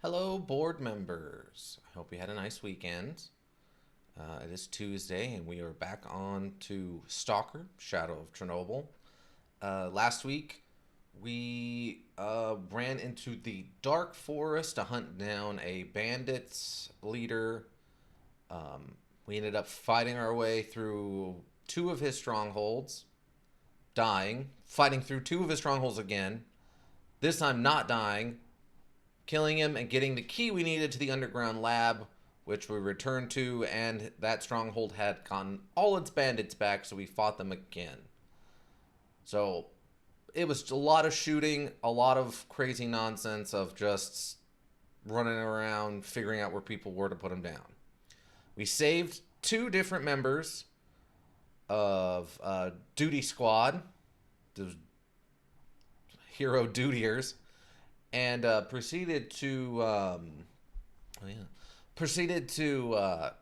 Hello, board members. I hope you had a nice weekend. It is Tuesday, and we are back on to Stalker, Shadow of Chernobyl. Last week, we ran into the Dark Forest to hunt down a bandits leader. We ended up fighting our way through two of his strongholds, dying, fighting through two of his strongholds again, this time not dying, killing him and getting the key we needed to the underground lab, which we returned to, and that stronghold had gotten all its bandits back, so we fought them again. So it was a lot of shooting, a lot of crazy nonsense of just running around, figuring out where people were to put them down. We saved two different members of Duty Squad, those hero dutiers, and proceeded to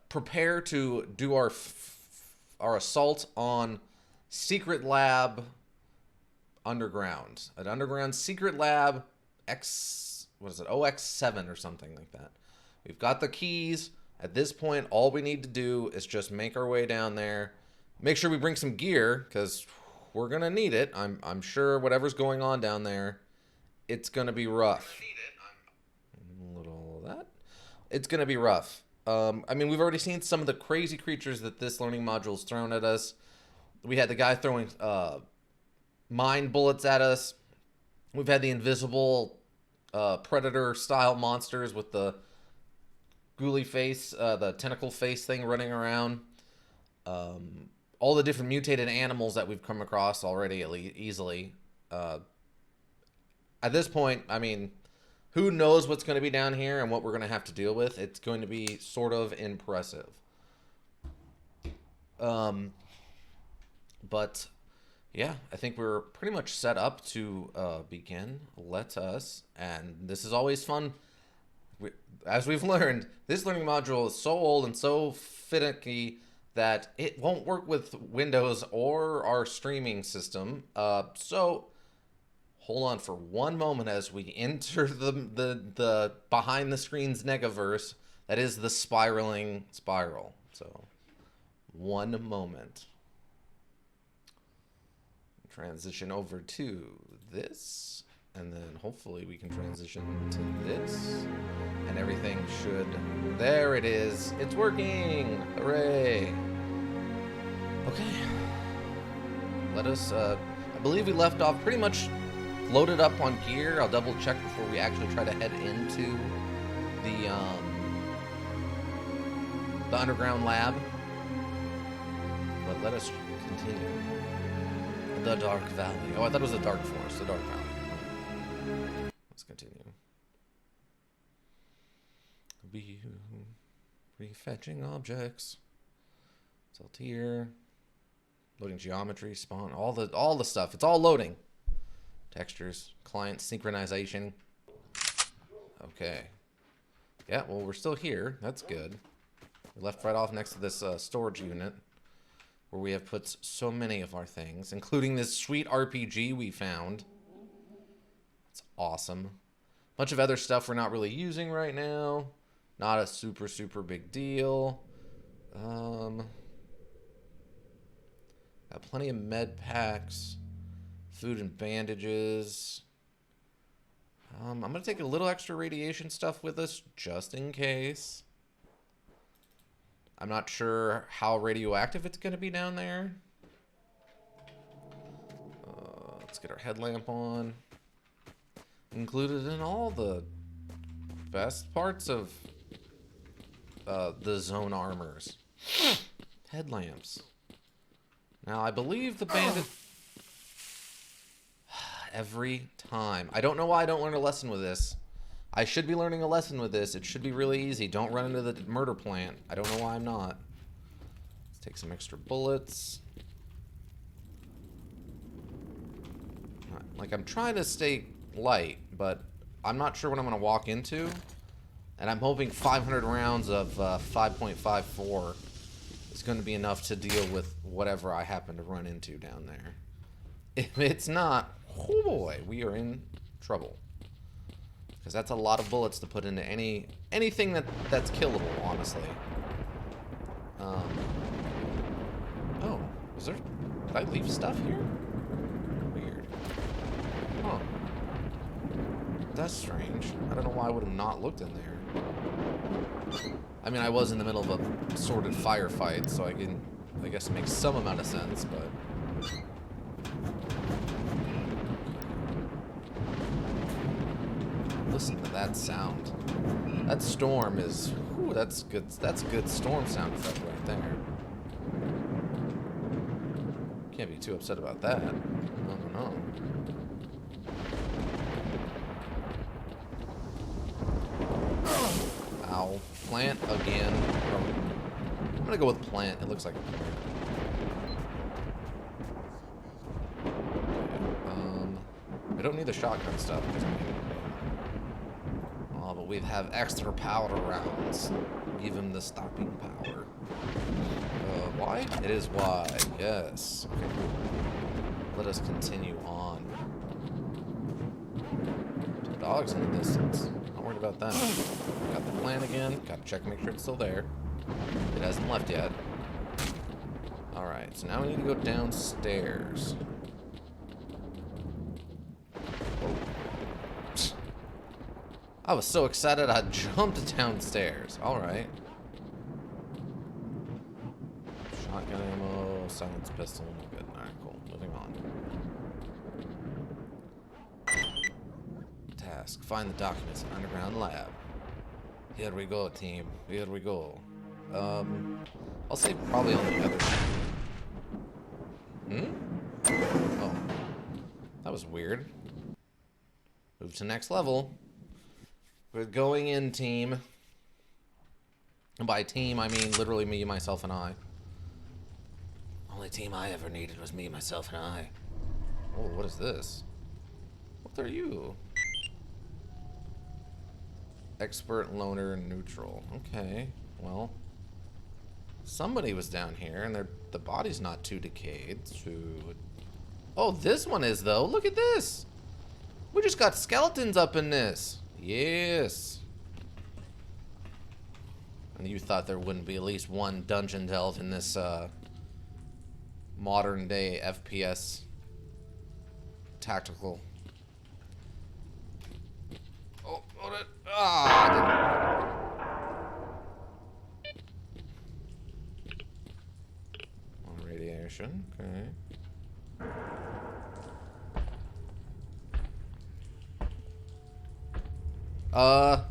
prepare to do our assault on secret lab underground, an underground secret lab OX7 or something like that. We've got the keys. At this point, all we need to do is just make our way down there. Make sure we bring some gear, because we're gonna need it. I'm sure whatever's going on down there, it's gonna be rough. A little of that. It's gonna be rough. I mean, we've already seen some of the crazy creatures that this learning module's thrown at us. We had the guy throwing mine bullets at us. We've had the invisible predator-style monsters with the ghouly face, the tentacle face thing running around. All the different mutated animals that we've come across already easily. At this point, I mean, who knows what's going to be down here and what we're going to have to deal with. It's going to be sort of impressive. But yeah, I think we're pretty much set up to begin. Let us, and this is always fun. As we've learned, this learning module is so old and so finicky that it won't work with Windows or our streaming system. So hold on for one moment as we enter the behind the screens negaverse that is the spiraling spiral. So one moment. Transition over to this, and then hopefully we can transition to this, and everything should... There it is. It's working. Hooray. Okay. Let us... I believe we left off pretty much loaded up on gear. I'll double check before we actually try to head into the underground lab. But let us continue. The Dark Valley. Oh, I thought it was the Dark Forest. The Dark Valley. Let's continue. Refetching objects. Saltier. Loading geometry, spawn, all the stuff. It's all loading. Textures, client synchronization. Okay. Yeah, well, we're still here. That's good. We left right off next to this storage unit, where we have put so many of our things, including this sweet RPG we found. It's awesome. Bunch of other stuff we're not really using right now. Not a super big deal. Got plenty of med packs, food and bandages. I'm gonna take a little extra radiation stuff with us just in case. I'm not sure how radioactive it's gonna be down there. Let's get our headlamp on. Included in all the best parts of the zone armors. Headlamps. Now, I believe the bandit... Every time. I don't know why I don't learn a lesson with this. I should be learning a lesson with this. It should be really easy. Don't run into the murder plant. I don't know why I'm not. Let's take some extra bullets. Like, I'm trying to stay light, but I'm not sure what I'm going to walk into. And I'm hoping 500 rounds of 5.54 is going to be enough to deal with whatever I happen to run into down there. If it's not, oh boy, we are in trouble. Because that's a lot of bullets to put into anything that's killable, honestly. Oh, was there... Did I leave stuff here? Weird. Huh. That's strange. I don't know why I would have not looked in there. I mean, I was in the middle of a sordid firefight, so I guess it makes some amount of sense, but... Listen to that sound. That storm is... Whew, that's good. That's a good storm sound effect right there. Can't be too upset about that. No. Ow. Plant again. I'm gonna go with plant. It looks like a plant. I don't need the shotgun stuff because oh, but we have extra powder rounds. Give him the stopping power. Why? It is why. Yes. Okay. Let us continue on. Some dogs in the distance. Not worried about them. Got the plan again. Gotta check, make sure it's still there. It hasn't left yet. Alright, so now we need to go downstairs. Oh. I was so excited I jumped downstairs. Alright. Shotgun ammo, silence pistol. Good. Alright, cool. Moving on. Task. Find the documents in underground lab. Here we go, team. Here we go. I'll say probably on the other side. Oh. That was weird. Move to next level. We're going in, team. And by team, I mean literally me, myself, and I. Only team I ever needed was me, myself, and I. Oh, what is this? What are you? Expert, loner, neutral. Okay, well. Somebody was down here, and the body's not too decayed. So... Oh, this one is, though. Look at this. We just got skeletons up in this. Yes. And you thought there wouldn't be at least one dungeon delve in this, modern day FPS tactical. Oh, hold it. Ah, I didn't. On radiation, okay. Oh,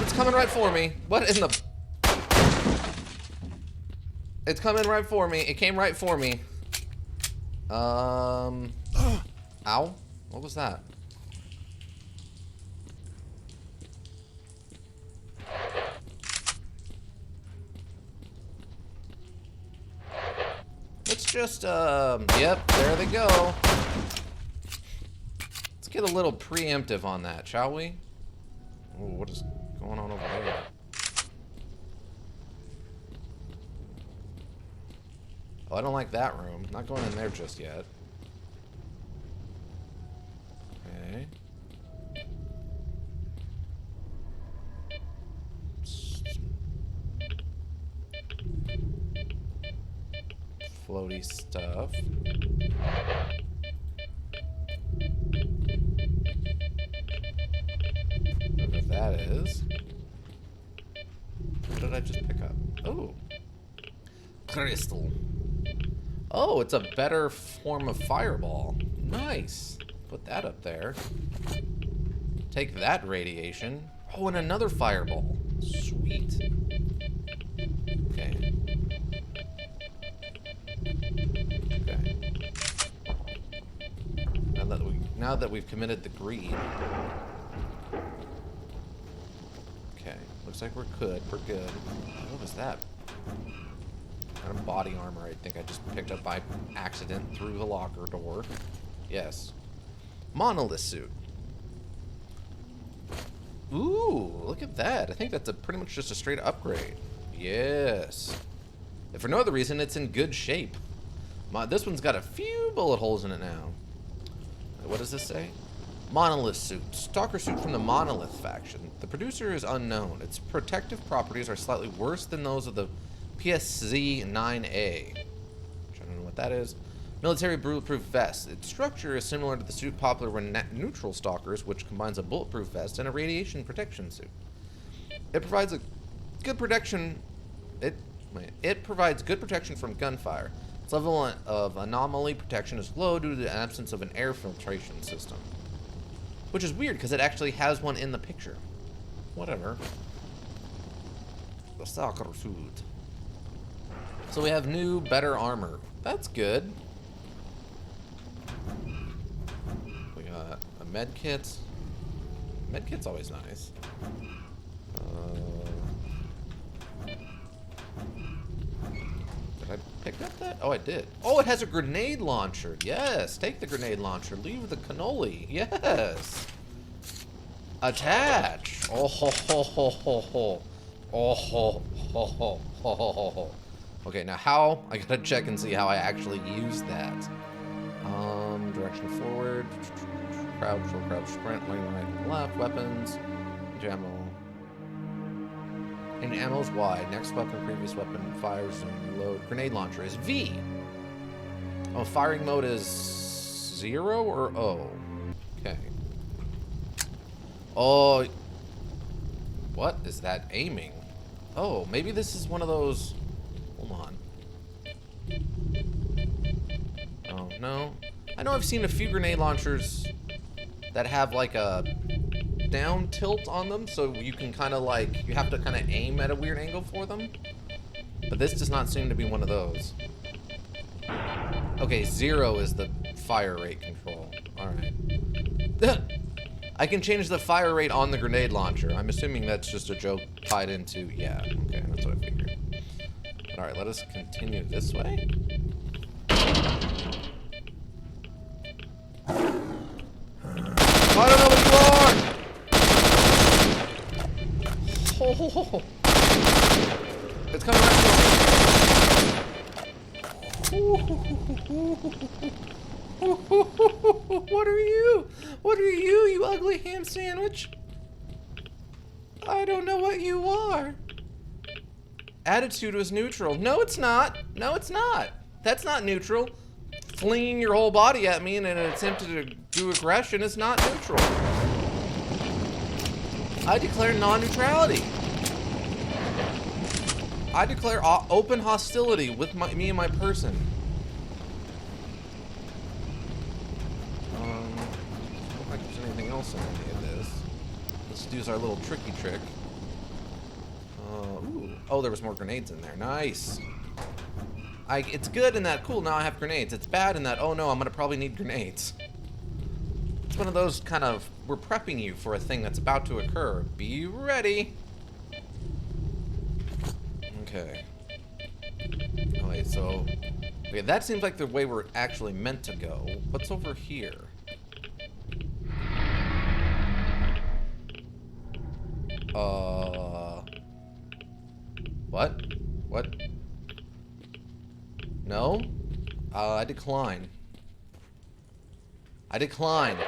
it's coming right for me. What in the... It's coming right for me. It came right for me. Ow. What was that? Let's just, yep, there they go. Let's get a little preemptive on that, shall we? Ooh, what is going on over there? Oh, I don't like that room. Not going in there just yet. Okay. Floaty stuff. Whatever that is. What did I just pick up? Oh. Crystal. Oh, it's a better form of fireball. Nice. Put that up there. Take that radiation. Oh, and another fireball. Sweet. Okay. Okay. Now that we've committed the greed. Okay. Looks like we're good. We're good. What was that? Kind of body armor I think I just picked up by accident through the locker door. Yes. Monolith suit. Ooh, look at that. I think that's pretty much just a straight upgrade. Yes. If for no other reason, it's in good shape. This one's got a few bullet holes in it now. What does this say? Monolith suit. Stalker suit from the Monolith faction. The producer is unknown. Its protective properties are slightly worse than those of the PSZ-9A. I don't know what that is. Military bulletproof vest. Its structure is similar to the suit popular with neutral stalkers, which combines a bulletproof vest and a radiation protection suit. It provides a good protection. It provides good protection from gunfire. Its level of anomaly protection is low due to the absence of an air filtration system. Which is weird, because it actually has one in the picture. Whatever. The Stalker suit. So we have new, better armor. That's good. We got a med kit. Med kit's always nice. Did I pick up that? Oh, I did. Oh, it has a grenade launcher. Yes, take the grenade launcher. Leave the cannoli. Yes. Attach. Oh ho ho ho ho ho. Oh ho ho ho ho ho ho. Okay, now how? I gotta check and see how I actually use that. Direction forward. Crouch, full crouch, sprint, lane right and left, weapons, ammo. And ammo's Y. Next weapon, previous weapon, fires and reload. Grenade launcher is V. Oh, firing mode is 0 or O? Okay. Oh. What is that aiming? Oh, maybe this is one of those. Hold on. Oh, no. I know I've seen a few grenade launchers that have like a down tilt on them, so you can kind of like, you have to kind of aim at a weird angle for them. But this does not seem to be one of those. Okay, 0 is the fire rate control. Alright. I can change the fire rate on the grenade launcher. I'm assuming that's just a joke tied into, yeah, okay, that's what I figured. Alright, let us continue this way. I don't know what you are! Oh, it's coming right for me. What are you? What are you, you ugly ham sandwich? I don't know what you are. Attitude was neutral. No, it's not. No, it's not. That's not neutral. Flinging your whole body at me in an attempt to do aggression is not neutral. I declare non-neutrality. I declare open hostility with me and my person. I don't think there's anything else in any of this. Let's use our little tricky trick. Ooh. Oh, there was more grenades in there. Nice. It's good in that, cool, now I have grenades. It's bad in that, oh no, I'm gonna probably need grenades. It's one of those kind of, we're prepping you for a thing that's about to occur. Be ready. Okay. Oh wait, so, okay, that seems like the way we're actually meant to go. What's over here? What? What? No? I decline. I decline.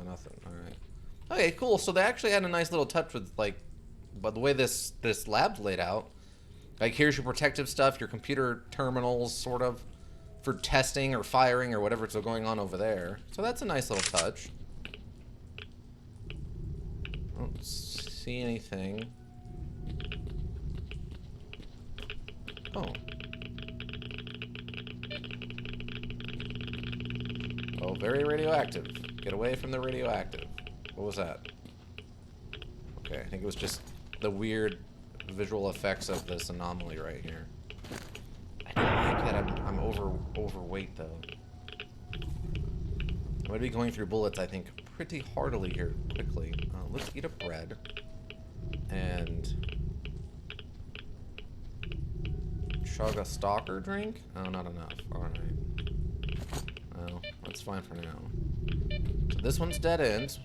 Nothing. Alright. Okay, cool. So they actually had a nice little touch with, like, but the way this lab's laid out. Like, here's your protective stuff, your computer terminals, sort of, for testing or firing or whatever's going on over there. So that's a nice little touch. I don't see anything. Oh. Oh, very radioactive. Get away from the radioactive. What was that? Okay, I think it was just the weird visual effects of this anomaly right here. I don't like that I'm overweight, though. I'm going to be going through bullets, I think, pretty heartily here, quickly. Let's eat a bread. And chug a Stalker drink? Oh, not enough. Alright. Well, that's fine for now. So this one's dead end.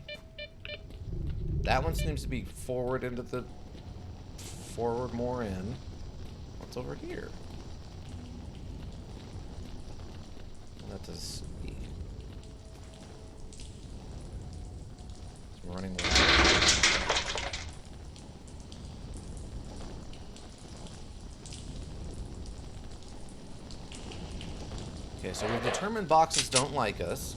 That one seems to be forward into the... forward more in. What's over here? That does. It's running away. Okay, so we've determined boxes don't like us.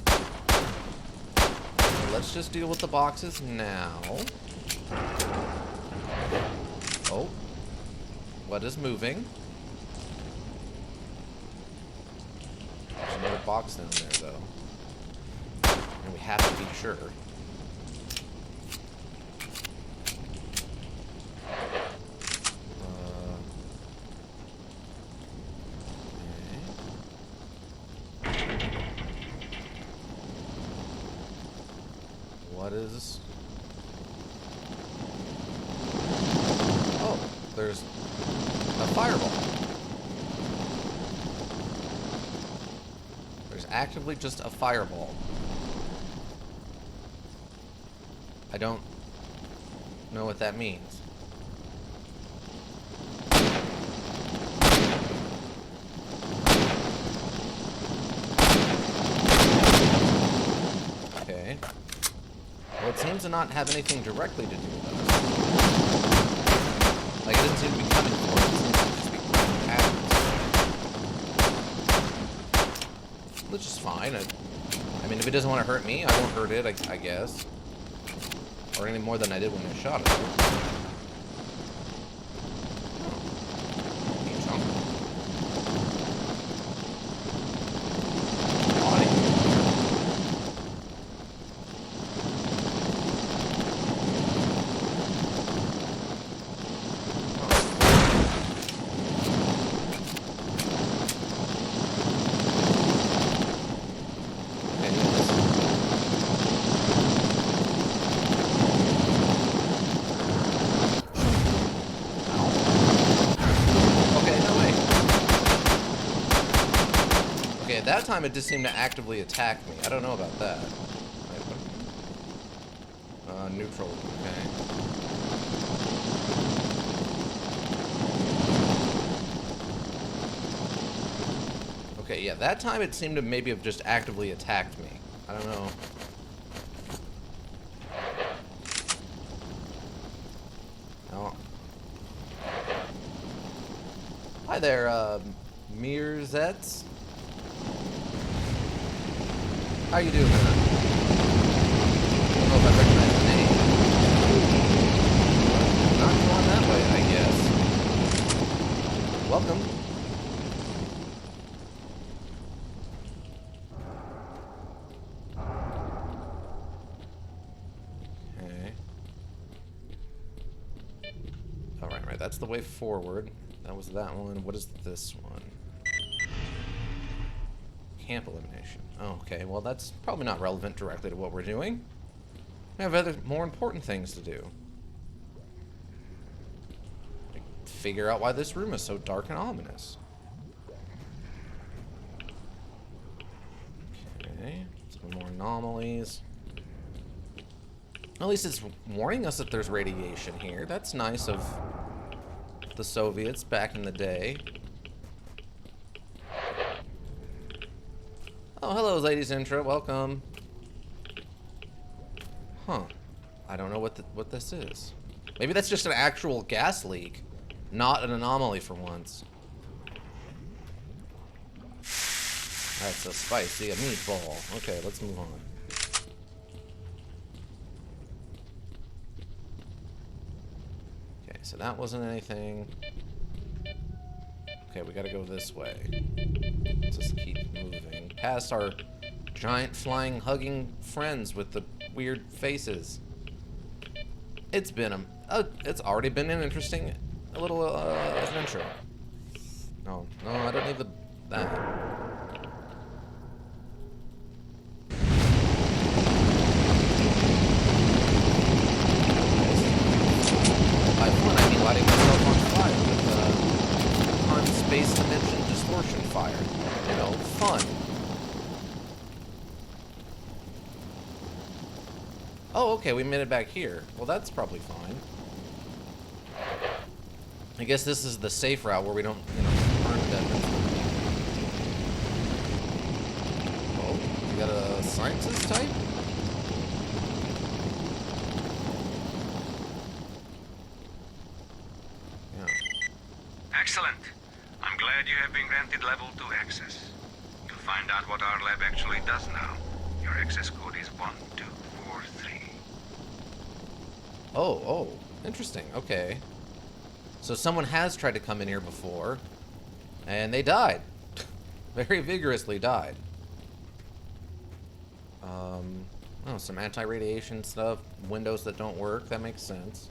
So let's just deal with the boxes now. Oh. What is moving? There's another box down there, though. And we have to be sure. What is... Oh, there's a fireball. There's actively just a fireball. I don't know what that means. Okay. Well, it seems to not have anything directly to do with us. Like, it doesn't seem to be coming for us. It seems to just be running patterns. Which is fine. I mean, if it doesn't want to hurt me, I won't hurt it, I guess. Or any more than I did when I shot it. That time it just seemed to actively attack me. I don't know about that. Neutral. Okay. Okay, yeah, that time it seemed to maybe have just actively attacked me. I don't know. Oh. Hi there, Meerzets. How you doing, man? I don't know if I recognize the name. Not going that way, I guess. Welcome. Okay. Alright, right. That's the way forward. That was that one. What is this one? Camp elimination. Oh, okay, well that's probably not relevant directly to what we're doing. We have other, more important things to do. Like, figure out why this room is so dark and ominous. Okay, some more anomalies. At least it's warning us that there's radiation here. That's nice of the Soviets back in the day. Oh, hello, ladies intro. Welcome. Huh. I don't know what this is. Maybe that's just an actual gas leak, not an anomaly for once. That's a spicy, a meatball. Okay, let's move on. Okay, so that wasn't anything. Okay, we gotta go this way. Just keep moving. Past our giant flying hugging friends with the weird faces. It's it's already been an interesting little adventure. No, I don't need that. By fun, I mean lighting myself on fire with space dimension distortion fire. You know, fun. Oh, okay, we made it back here. Well, that's probably fine. I guess this is the safe route where we don't, burn to death. scientist type? Yeah. Excellent. I'm glad you have been granted level 2 access. You'll find out what our lab actually does now. Your access code is 1243. Oh, interesting. Okay. So someone has tried to come in here before, and they died. Very vigorously died. Oh, some anti-radiation stuff. Windows that don't work. That makes sense.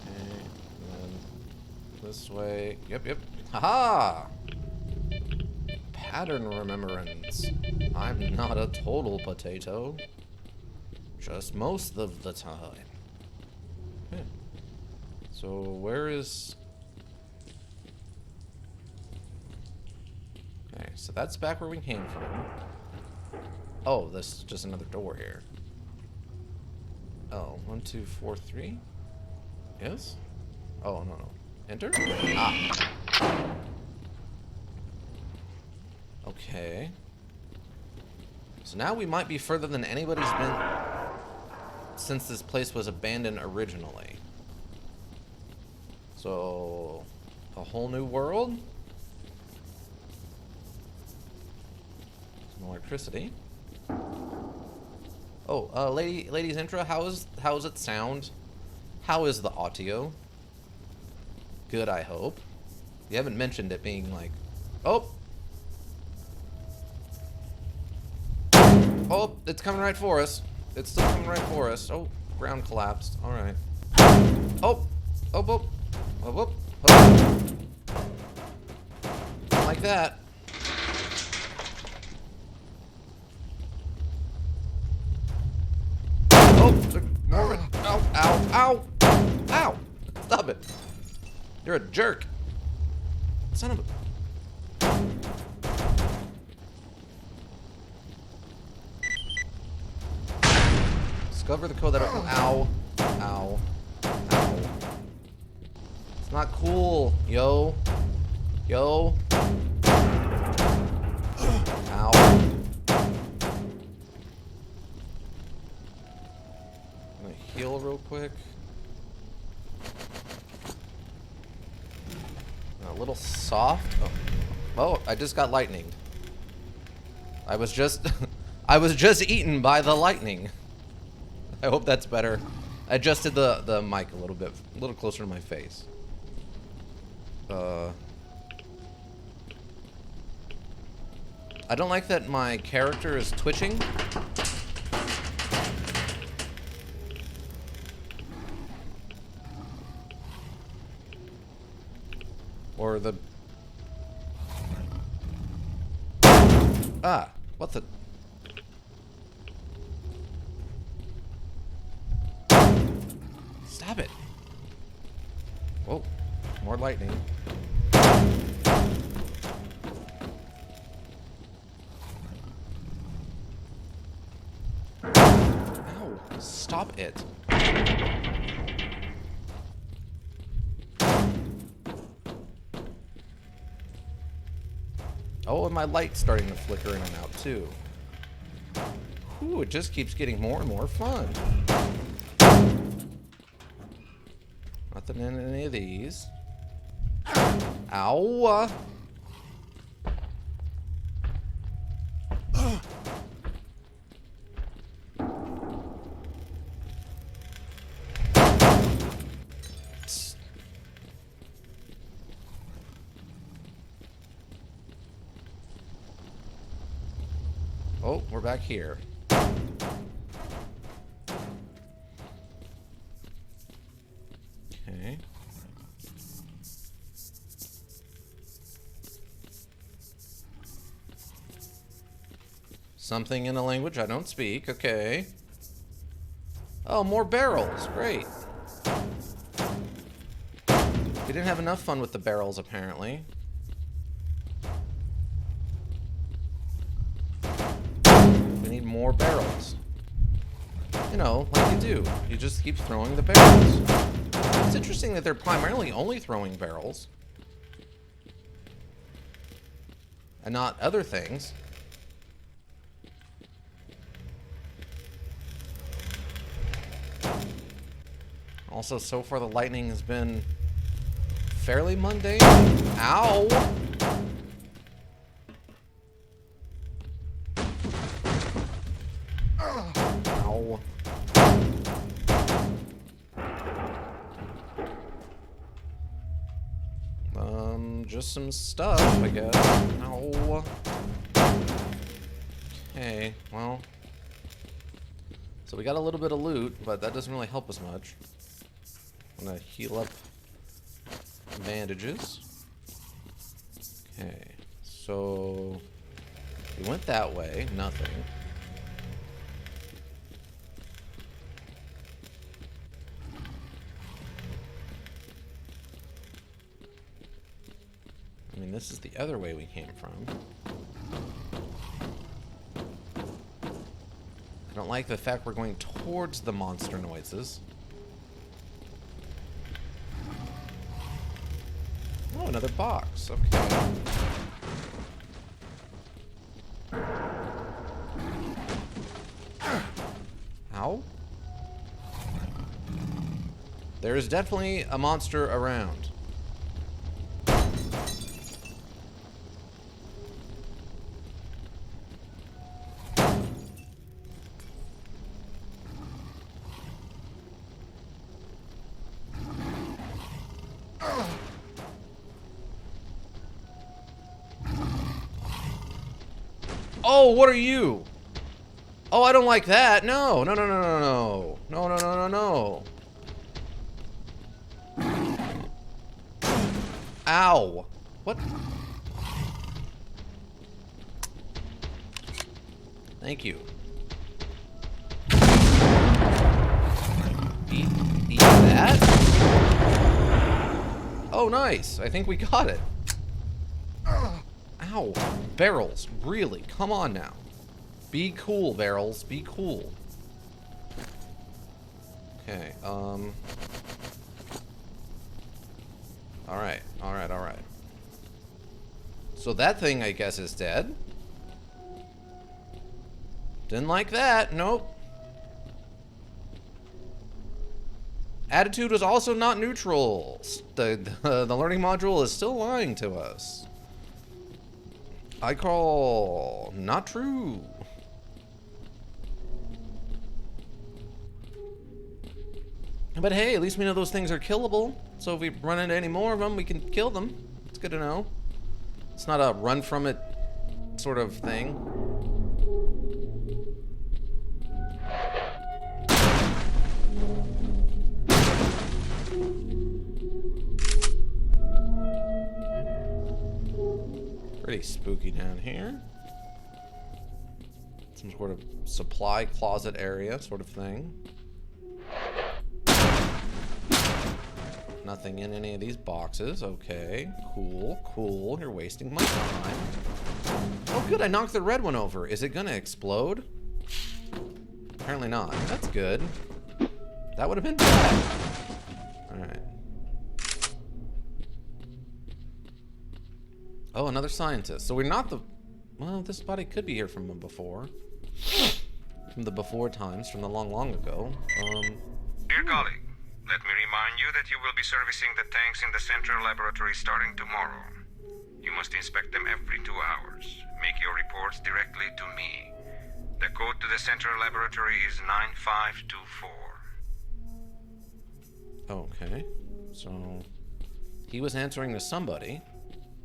Okay, and then this way. Yep. Haha! Pattern remembrance. I'm not a total potato. Just most of the time. Yeah. So where is... Okay, so that's back where we came from. Oh, this is just another door here. Oh, 1, 2, 4, 3? Yes? Oh, no. Enter? Ah. Okay. So now we might be further than anybody's been since this place was abandoned originally. So, a whole new world? Some electricity. Oh, ladies intro, how's it sound? How is the audio? Good, I hope. You haven't mentioned it being like, oh, it's coming right for us. It's still coming right for us. Oh, ground collapsed. All right. Oh. Like that. More. Ow. Stop it. You're a jerk. Son of a... Discover the code that... Ow. It's not cool. Yo. Ow. I'm gonna heal real quick. A little soft. Oh, I just got lightninged. I was just eaten by the lightning. I hope that's better. I adjusted the mic a little closer to my face. I don't like that my character is twitching. Or the... Ah, what the... Stop it. Whoa, more lightning. Ow, stop it. Oh, and my light's starting to flicker in and out, too. Ooh, it just keeps getting more and more fun. Nothing in any of these. Ow! Oh, we're back here. Okay. Something in a language I don't speak. Okay. Oh, more barrels. Great. We didn't have enough fun with the barrels, apparently. We need more barrels. You know, like you do. You just keep throwing the barrels. It's interesting that they're primarily only throwing barrels. and not other things. Also, so far the lightning has been fairly mundane. Ow! Ow. Just some stuff, I guess. Ow. Okay, well. So we got a little bit of loot, but that doesn't really help us much. I'm gonna heal up bandages. Okay, so we went that way, nothing. I mean, this is the other way we came from. I don't like the fact we're going towards the monster noises. Oh, another box. Okay. Ow. There is definitely a monster around. Oh, what are you? Oh, I don't like that. No, no, no, no, no, no. No, no, no, no, no. Ow. What? Thank you. Eat that? Oh, nice. I think we got it. Ow. Barrels. Really? Come on now. Be cool, barrels. Be cool. Okay, Alright, alright, alright. So that thing, I guess, is dead. Didn't like that. Nope. Attitude was also not neutral. The learning module is still lying to us. I call not true. But hey, at least we know those things are killable. So if we run into any more of them, we can kill them. It's good to know. It's not a run from it sort of thing. Pretty spooky down here. Some sort of supply closet area sort of thing. Nothing in any of these boxes. Okay, cool, cool. You're wasting my time. Oh good, I knocked the red one over. Is it gonna explode? Apparently not. That's good. That would have been bad. Alright. Oh, another scientist. So we're not the... Well, this body could be here from before. From the before times, from the long, long ago. Dear colleague, let me remind you that you will be servicing the tanks in the central laboratory starting tomorrow. You must inspect them every 2 hours. Make your reports directly to me. The code to the central laboratory is 9524. Okay. So... he was answering to somebody.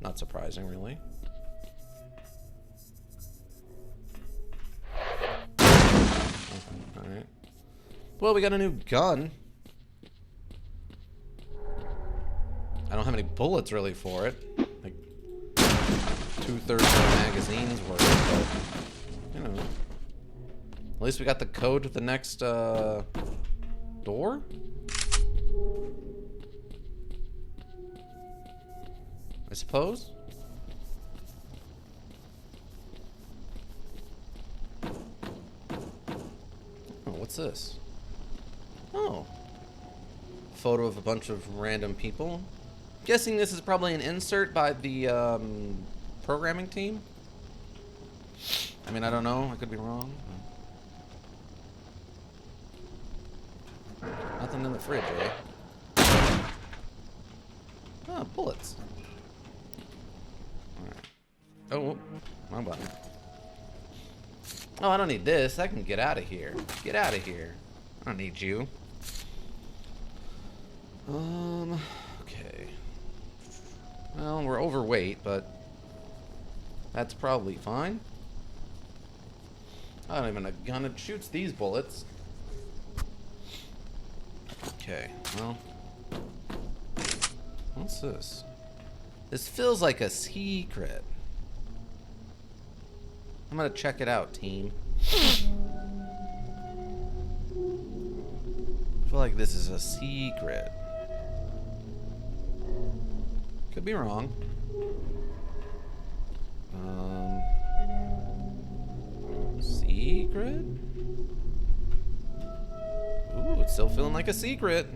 Not surprising, really. Alright. Well, we got a new gun. I don't have any bullets, really, for it. Like, 2/3 of the magazine's worth, but... you know. At least we got the code to the next, door? I suppose? Oh, what's this? Oh. Photo of a bunch of random people. Guessing this is probably an insert by the, programming team? I mean, I don't know. I could be wrong. Nothing in the fridge, eh? Ah, bullets. Alright. Oh, wrong button. Oh, I don't need this. I can get out of here. Get out of here. I don't need you. Okay. Well, we're overweight, but that's probably fine. I don't even have a gun that shoots these bullets. Okay, well. What's this? This feels like a secret. I'm gonna check it out, team. I feel like this is a secret. Could be wrong. Secret? Ooh, it's still feeling like a secret.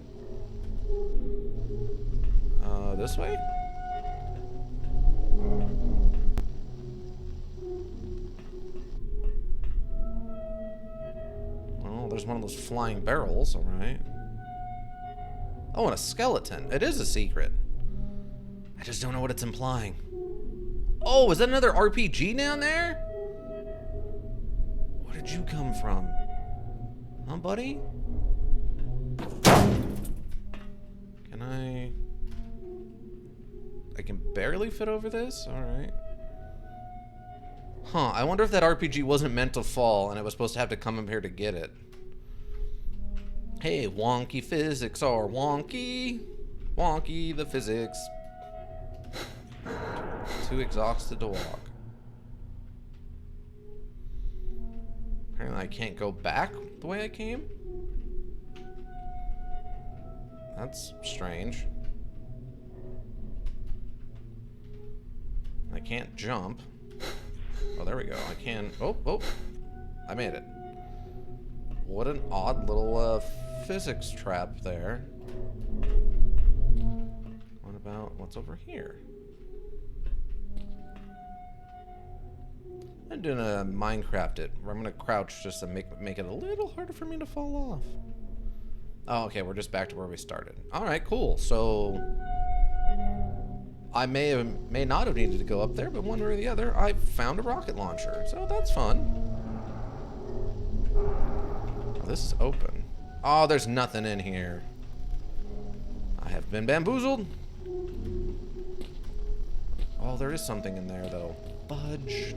This way? Oh, there's one of those flying barrels, alright. Oh, and a skeleton. It is a secret. I just don't know what it's implying. Oh, is that another RPG down there? Where did you come from? Huh, buddy? Can I can barely fit over this? Alright. Huh, I wonder if that RPG wasn't meant to fall and it was supposed to have to come up here to get it. Hey, wonky physics are wonky. Wonky the physics. Too exhausted to walk. Apparently I can't go back the way I came. That's strange. I can't jump. Oh, there we go. I can. Oh, I made it. What an odd little physics trap there. What about what's over here? I'm doing a Minecraft it, where I'm gonna crouch just to make it a little harder for me to fall off. Oh, okay, we're just back to where we started. All right, cool. So I may not have needed to go up there, but one way or the other, I found a rocket launcher, so that's fun. Oh, this is open. Oh, there's nothing in here. I have been bamboozled. Oh, there is something in there, though. Fudge.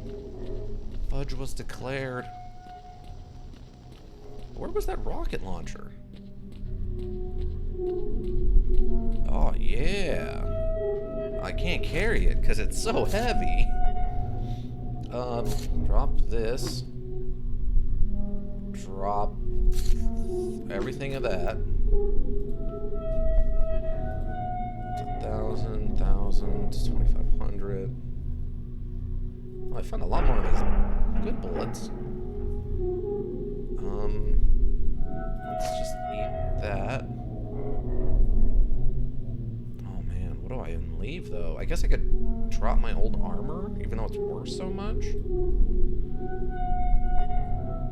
Fudge was declared. Where was that rocket launcher? Oh, yeah. I can't carry it because it's so heavy. Drop this. Drop everything of that. 1,000, 2,500. Well, I found a lot more of these good bullets. Let's just eat that. Oh man, what do I even leave though? I guess I could drop my old armor, even though it's worth so much.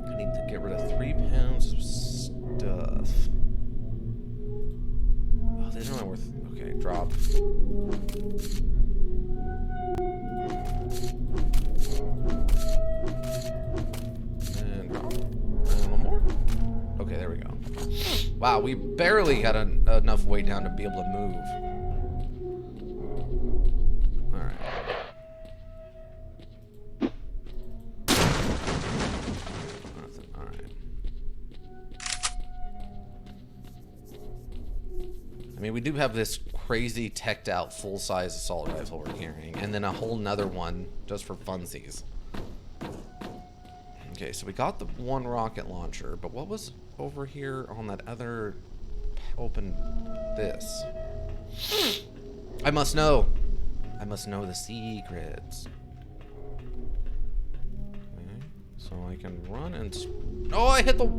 I need to get rid of 3 pounds of stuff. Oh, these are not worth. Okay, drop. And drop. And one more. Okay, there we go. Wow, we barely got enough weight down to be able to move. Alright. Nothing. Alright. I mean, we do have this crazy teched out full-size assault rifle we're carrying, and then a whole nother one just for funsies. Okay, so we got the one rocket launcher, but what was over here on that other open this? I must know. I must know the secrets. Okay, so I can run and... Oh, I hit the...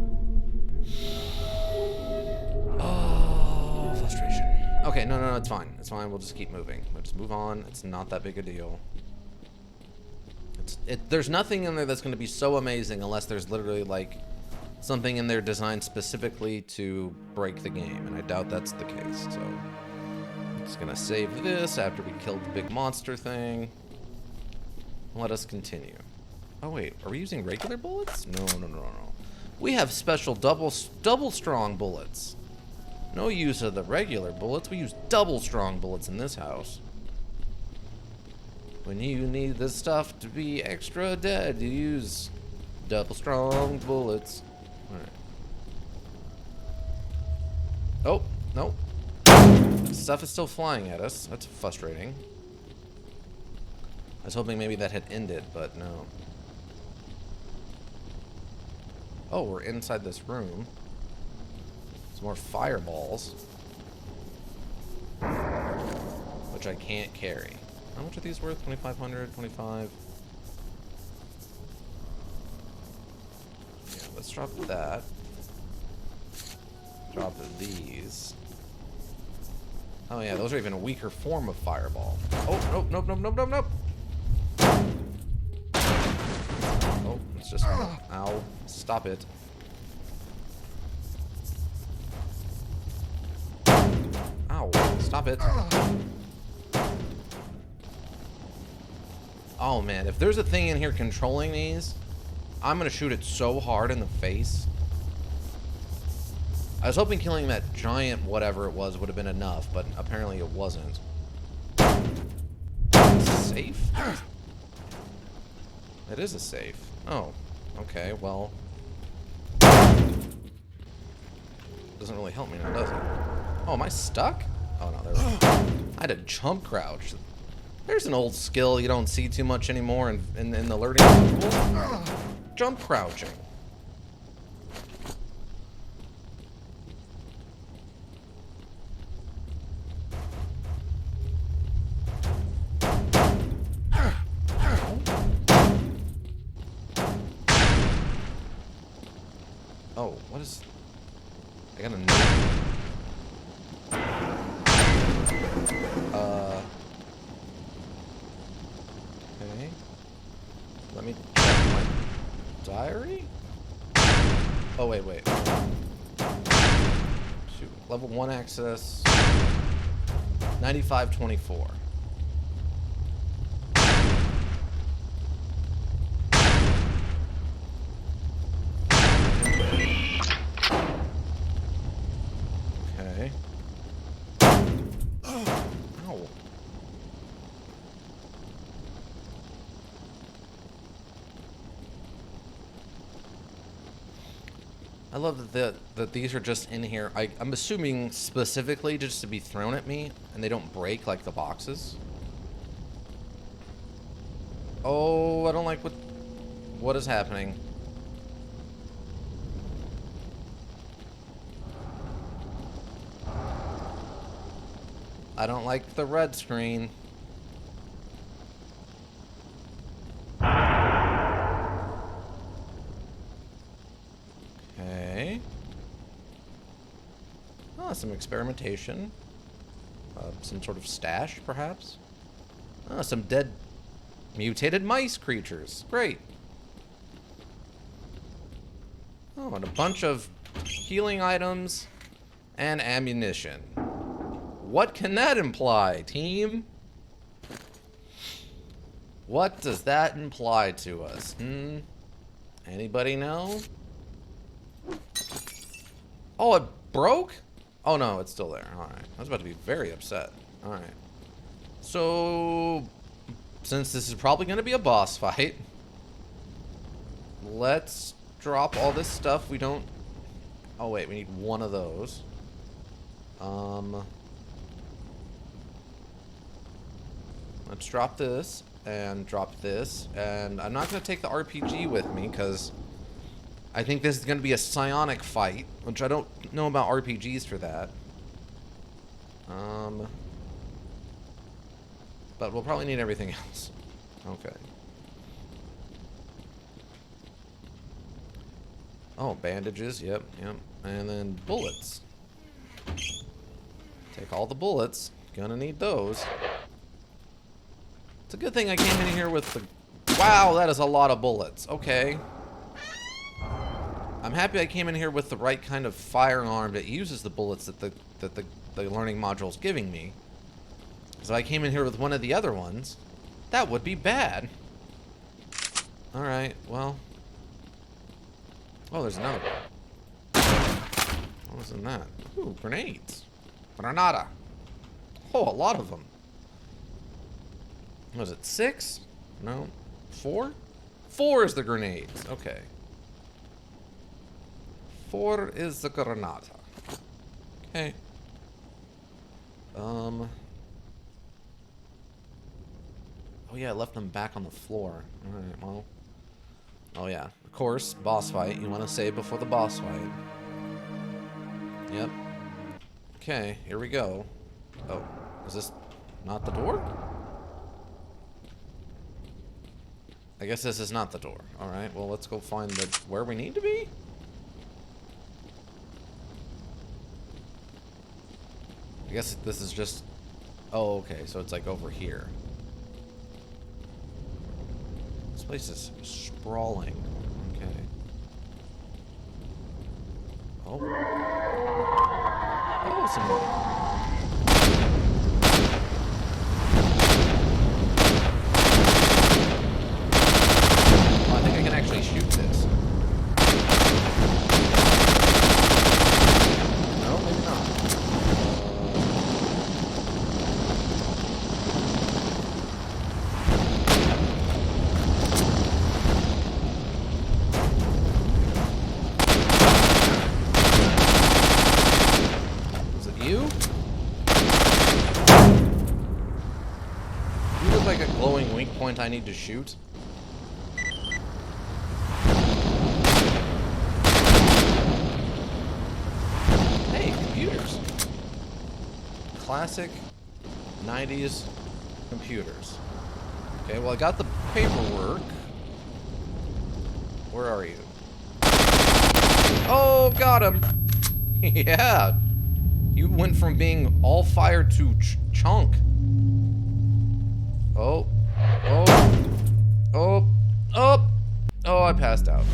Oh, frustration. Okay, no, it's fine. It's fine. We'll just keep moving. We'll just move on. It's not that big a deal. It's there's nothing in there that's going to be so amazing unless there's literally like something in there designed specifically to break the game, and I doubt that's the case. So I'm just gonna save this after we killed the big monster thing. Let us continue. Oh wait, are we using regular bullets? No. We have special double strong bullets. No use of the regular bullets. We use double strong bullets in this house. When you need this stuff to be extra dead, you use double strong bullets. Alright. Oh, no. Stuff is still flying at us. That's frustrating. I was hoping maybe that had ended, but no. Oh, we're inside this room. Some more fireballs. Which I can't carry. How much are these worth? 2,500, 25. Yeah, let's drop that. Drop these. Oh yeah, those are even a weaker form of fireball. Oh, nope. Oh, it's just... Ow. Stop it. Ow. Stop it. Oh man, if there's a thing in here controlling these, I'm gonna shoot it so hard in the face. I was hoping killing that giant whatever it was would have been enough, but apparently it wasn't. Safe? It is a safe. Oh, okay, well. Doesn't really help me now, does it? Oh, am I stuck? Oh no, there we go. I had a jump crouch. There's an old skill you don't see too much anymore in the learning school. Jump crouching. Oh, what is... I got a note. Okay. Let me check my diary? Oh, wait. Shoot. Level 1 access. 9524. Okay. Ow. I love that these are just in here. I'm assuming specifically just to be thrown at me, and they don't break like the boxes. Oh, I don't like what is happening. I don't like the red screen. Okay. Oh, some experimentation. Some sort of stash, perhaps. Oh, some dead mutated mice creatures. Great. Oh, and a bunch of healing items and ammunition. What can that imply, team? What does that imply to us? Anybody know? Oh, it broke? Oh no, it's still there. Alright. I was about to be very upset. Alright. So, since this is probably going to be a boss fight, let's drop all this stuff we don't... Oh wait, we need one of those. Let's drop this, and drop this, and I'm not going to take the RPG with me, because I think this is going to be a psionic fight, which I don't know about RPGs for that. But we'll probably need everything else. Okay. Oh, bandages, yep. And then bullets. Take all the bullets. Gonna need those. It's a good thing I came in here with the Wow, that is a lot of bullets. Okay. I'm happy I came in here with the right kind of firearm that uses the bullets that the learning module is giving me. So I came in here with one of the other ones. That would be bad. Alright, well. Oh, there's another one. What was in that? Ooh, grenades. Granada. Oh, a lot of them. Was it 6? No. 4? 4 is the grenades. Okay. 4 is the granada. Okay. Oh yeah, I left them back on the floor. Alright, well. Oh yeah, of course, boss fight. You want to save before the boss fight. Yep. Okay, here we go. Oh, is this not the door? I guess this is not the door. Alright, well let's go find where we need to be? I guess this is just... Oh, okay, so it's like over here. This place is sprawling. Okay. Oh. Oh, I think I can actually shoot this. No, maybe not. Is it you? You look like a glowing weak point I need to shoot. Classic 90s computers. Okay, well I got the paperwork. Where are you? Oh, got him! Yeah! You went from being all fire to chunk. Oh. Oh. Oh. Oh! Oh, I passed out.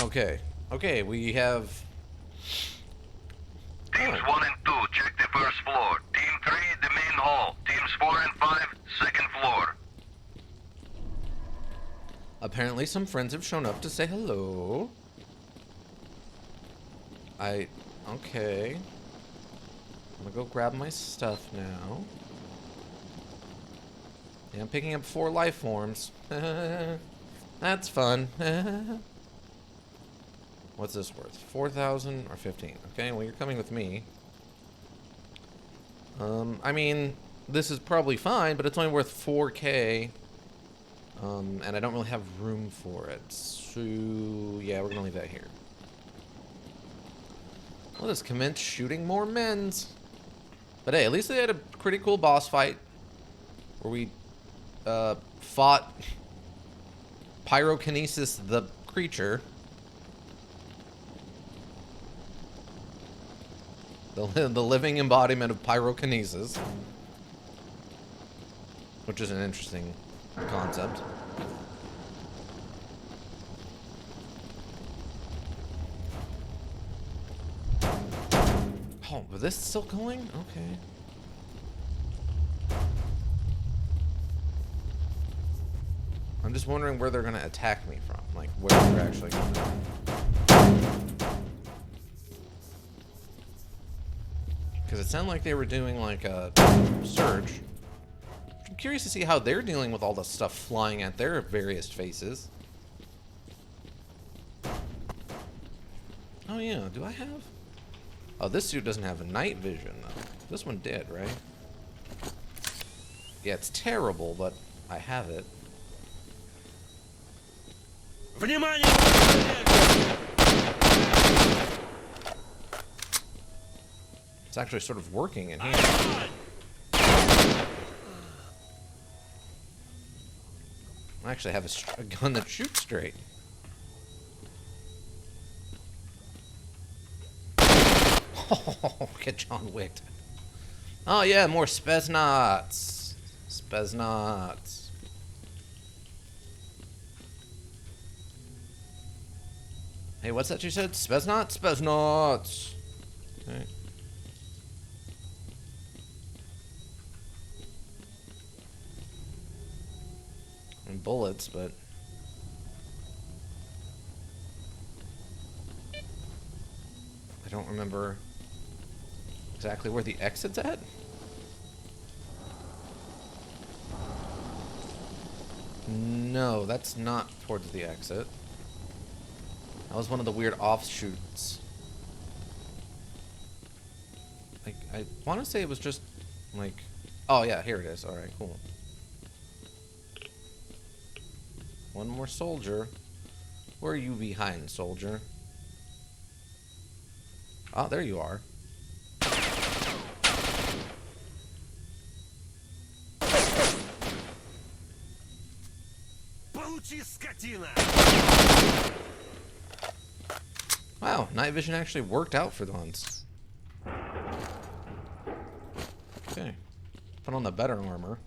Okay. Okay, we have... Teams 1 and 2, check the first floor. Team 3, the main hall. Teams 4 and 5, second floor. Apparently some friends have shown up to say hello. Okay. I'm gonna go grab my stuff now. Yeah, I'm picking up 4 life forms. That's fun. What's this worth? 4,000 or 15? Okay, well you're coming with me. I mean, this is probably fine, but it's only worth 4K. And I don't really have room for it. So, yeah, we're gonna leave that here. Let us commence shooting more men's. But hey, at least they had a pretty cool boss fight. Where we, fought Pyrokinesis the creature. The living embodiment of pyrokinesis. Which is an interesting concept. Oh, but this is still going? Okay. I'm just wondering where they're gonna attack me from. Like, where they're actually gonna... Because it sounded like they were doing, like, a surge. I'm curious to see how they're dealing with all the stuff flying at their various faces. Oh, yeah. Do I have... Oh, this suit doesn't have a night vision, though. This one did, right? Yeah, it's terrible, but I have it. Внимание! It's actually sort of working in here. I actually have a gun that shoots straight. Oh, get John Wicked. Oh yeah, more Spetsnaz. Spetsnaz. Hey, what's that you said? Spetsnaz? Spetsnaz. Okay. And bullets, but I don't remember exactly where the exit's at. No, that's not towards the exit. That was one of the weird offshoots. Like, I want to say it was just like, oh yeah, here it is. All right, cool. One more soldier. Where are you behind, soldier? Oh, there you are. Wow, night vision actually worked out for once. Okay. Put on the better armor.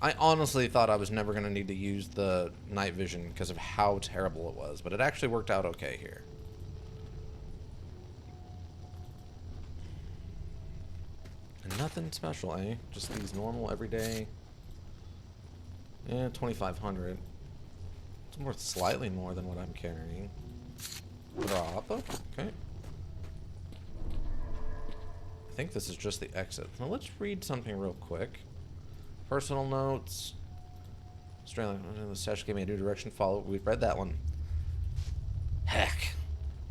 I honestly thought I was never going to need to use the night vision because of how terrible it was, but it actually worked out okay here. And nothing special, eh? Just these normal, everyday. Yeah, 2,500. It's worth slightly more than what I'm carrying. Drop. Okay. I think this is just the exit. Now let's read something real quick. Personal notes. Australia. The session gave me a new direction. Follow. We've read that one. Heck.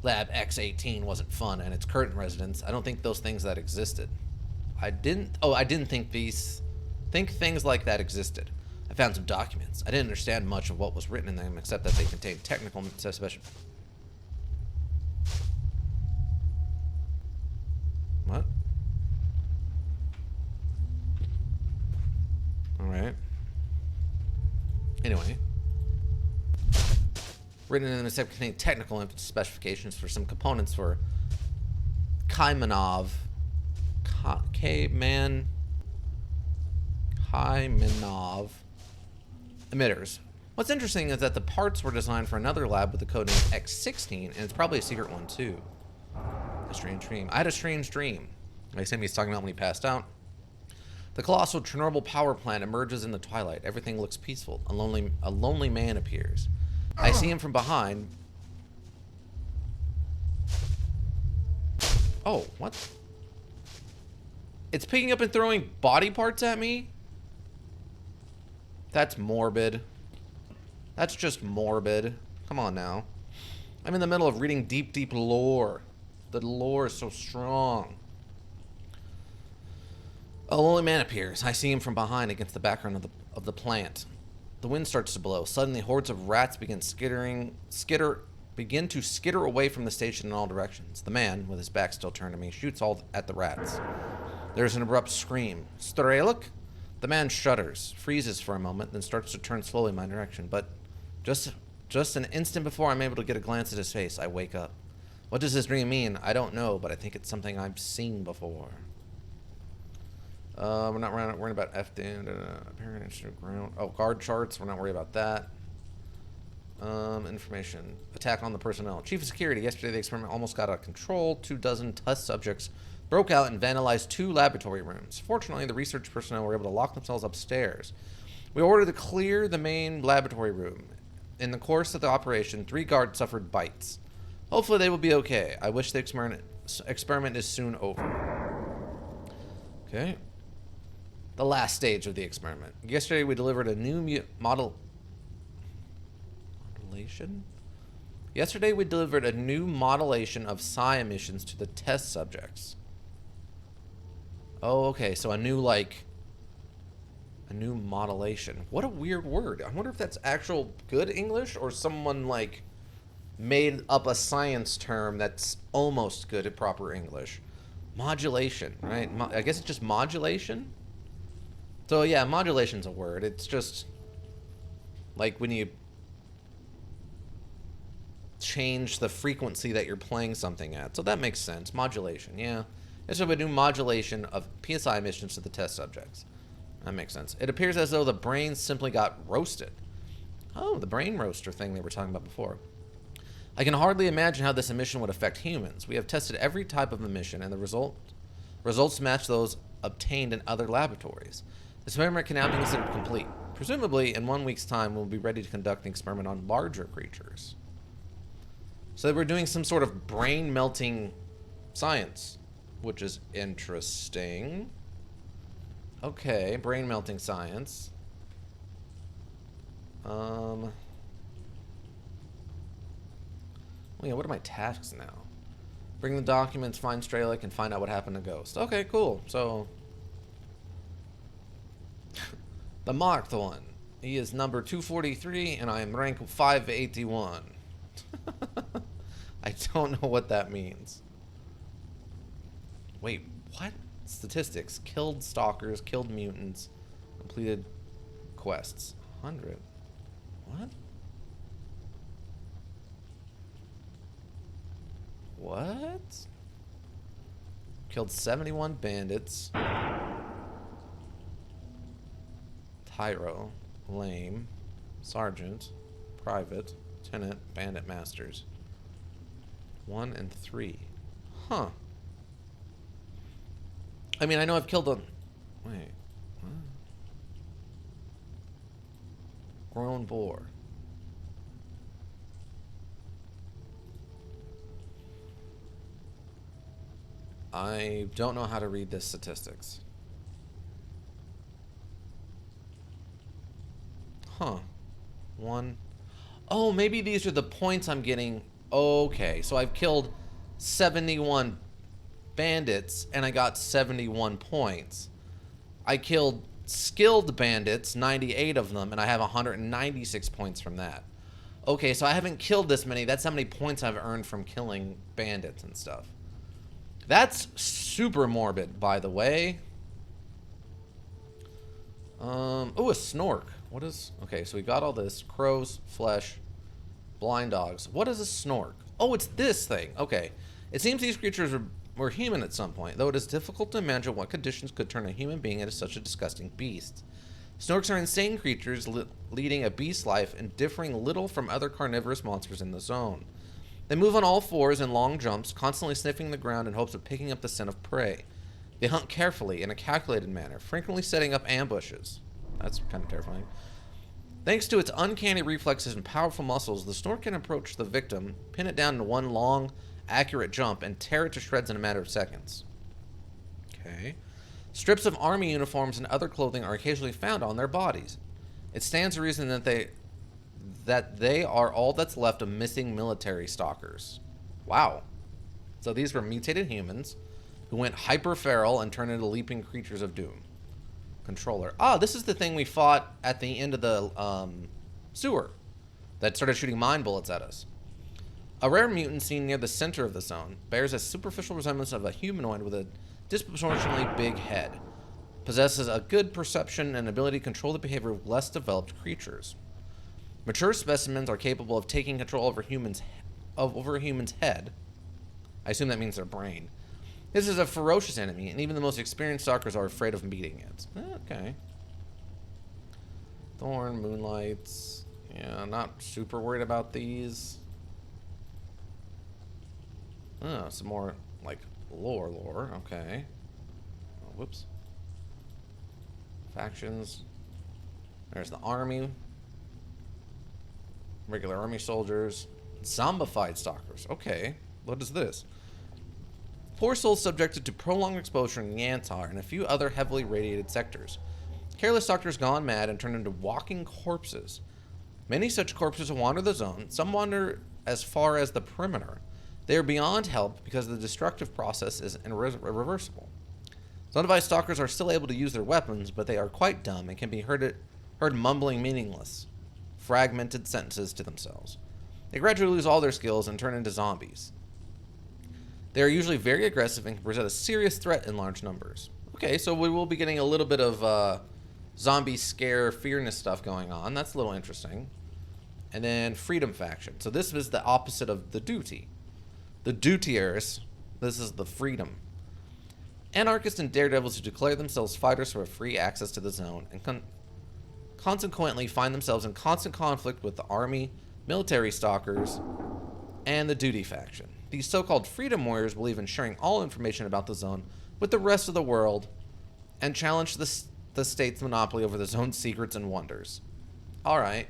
Lab X18 wasn't fun, and its current residents. I don't think those things that existed. I didn't think things like that existed. I found some documents. I didn't understand much of what was written in them, except that they contained technical specifications. What? Alright. Anyway. Written in the set contained technical specifications for some components for Kaimanov emitters. What's interesting is that the parts were designed for another lab with the code name X16, and it's probably a secret one too. A strange dream. I had a strange dream. I assume he's talking about when he passed out. The colossal Chernobyl power plant emerges in the twilight. Everything looks peaceful. A lonely man appears. I see him from behind. Oh, what? It's picking up and throwing body parts at me? That's morbid. That's just morbid. Come on now. I'm in the middle of reading deep, deep lore. The lore is so strong. A lonely man appears. I see him from behind against the background of the plant. The wind starts to blow. Suddenly, hordes of rats begin to skitter away from the station in all directions. The man, with his back still turned to me, shoots all at the rats. There's an abrupt scream. Strelok? The man shudders, freezes for a moment, then starts to turn slowly in my direction. But just an instant before I'm able to get a glance at his face, I wake up. What does this dream mean? I don't know, but I think it's something I've seen before. We're not worrying about FD, apparent instrument ground. Oh, guard charts. We're not worried about that. Information. Attack on the personnel. Chief of Security. Yesterday, the experiment almost got out of control. 24 test subjects broke out and vandalized 2 laboratory rooms. Fortunately, the research personnel were able to lock themselves upstairs. We ordered to clear the main laboratory room. In the course of the operation, 3 guards suffered bites. Hopefully, they will be okay. I wish the experiment is soon over. Okay. The last stage of the experiment. Yesterday, we delivered a new modulation? Yesterday we delivered a new modulation of psi emissions to the test subjects. Oh, okay. So a new modulation. What a weird word. I wonder if that's actual good English or someone like made up a science term that's almost good at proper English. Modulation, right? I guess it's just modulation. So yeah, modulation's a word. It's just like when you change the frequency that you're playing something at. So that makes sense. Modulation, yeah. It's a new modulation of PSI emissions to the test subjects. That makes sense. It appears as though the brain simply got roasted. Oh, the brain roaster thing they were talking about before. I can hardly imagine how this emission would affect humans. We have tested every type of emission, and the results match those obtained in other laboratories. The experiment can now be considered complete. Presumably, in 1 week's time, we'll be ready to conduct an experiment on larger creatures. So we're doing some sort of brain-melting science, which is interesting. Okay, brain-melting science. Well, yeah, what are my tasks now? Bring the documents, find Strelick, and find out what happened to Ghost. Okay, cool. So, the marked one. He is number 243, and I am rank 581. I don't know what that means. Wait, what? Statistics. Killed stalkers, killed mutants, completed quests. 100. What? What? Killed 71 bandits. Tyro. Lame. Sergeant. Private. Lieutenant. Bandit masters. 1 and 3. Huh. I mean, I know I've killed a... Wait. What? Grown boar. I don't know how to read this statistics. Huh. 1. Oh, maybe these are the points I'm getting. Okay, so I've killed 71 bandits and I got 71 points. I killed skilled bandits, 98 of them, and I have 196 points from that. Okay, so I haven't killed this many. That's how many points I've earned from killing bandits and stuff. That's super morbid, by the way. Oh, a snork. What is... Okay, so we got all this. Crows, flesh, blind dogs. What is a snork? Oh, it's this thing. Okay. It seems these creatures were human at some point, though it is difficult to imagine what conditions could turn a human being into such a disgusting beast. Snorks are insane creatures leading a beast life and differing little from other carnivorous monsters in the zone. They move on all fours in long jumps, constantly sniffing the ground in hopes of picking up the scent of prey. They hunt carefully in a calculated manner, frequently setting up ambushes. That's kind of terrifying. Thanks to its uncanny reflexes and powerful muscles, the snork can approach the victim, pin it down in one long, accurate jump, and tear it to shreds in a matter of seconds. Okay. Strips of army uniforms and other clothing are occasionally found on their bodies. It stands to reason that they are all that's left of missing military stalkers. Wow. So these were mutated humans who went hyper-feral and turned into leaping creatures of doom. Controller. Ah, this is the thing we fought at the end of the sewer that started shooting mine bullets at us. A rare mutant seen near the center of the zone bears a superficial resemblance of a humanoid with a disproportionately big head. Possesses a good perception and ability to control the behavior of less developed creatures. Mature specimens are capable of taking control over a human's head. I assume that means their brain. This is a ferocious enemy, and even the most experienced stalkers are afraid of meeting it. Okay. Thorn, moonlights. Yeah, I'm not super worried about these. Oh, some more, like, lore. Okay. Oh, whoops. Factions. There's the army. Regular army soldiers. Zombified stalkers. Okay. What is this? Poor souls subjected to prolonged exposure in Yantar and a few other heavily radiated sectors. Careless stalkers gone mad and turned into walking corpses. Many such corpses wander the zone. Some wander as far as the perimeter. They are beyond help because the destructive process is irreversible. Zone-devised stalkers are still able to use their weapons, but they are quite dumb and can be heard mumbling meaningless, fragmented sentences to themselves. They gradually lose all their skills and turn into zombies. They are usually very aggressive and can present a serious threat in large numbers. Okay, so we will be getting a little bit of zombie scare, fearness stuff going on. That's a little interesting. And then Freedom Faction. So this is the opposite of the Duty. The Dutiers, this is the Freedom. Anarchists and daredevils who declare themselves fighters for free access to the zone and consequently find themselves in constant conflict with the army, military stalkers, and the Duty Faction. These so-called Freedom Warriors believe in sharing all information about the zone with the rest of the world and challenge the state's monopoly over the zone's secrets and wonders. Alright.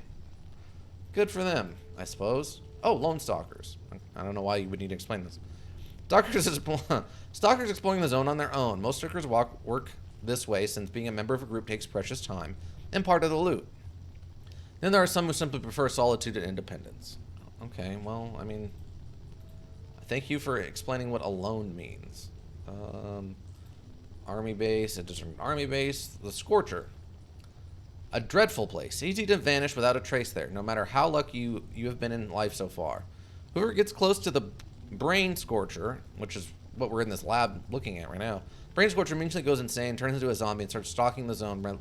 Good for them, I suppose. Oh, Lone Stalkers. I don't know why you would need to explain this. Stalkers exploring the zone on their own. Most stalkers work this way since being a member of a group takes precious time and part of the loot. Then there are some who simply prefer solitude and independence. Okay, well, I mean, thank you for explaining what alone means. Army base, a distant army base, the Scorcher. A dreadful place, easy to vanish without a trace there, no matter how lucky you have been in life so far. Whoever gets close to the Brain Scorcher, which is what we're in this lab looking at right now, Brain Scorcher immediately goes insane, turns into a zombie, and starts stalking the zone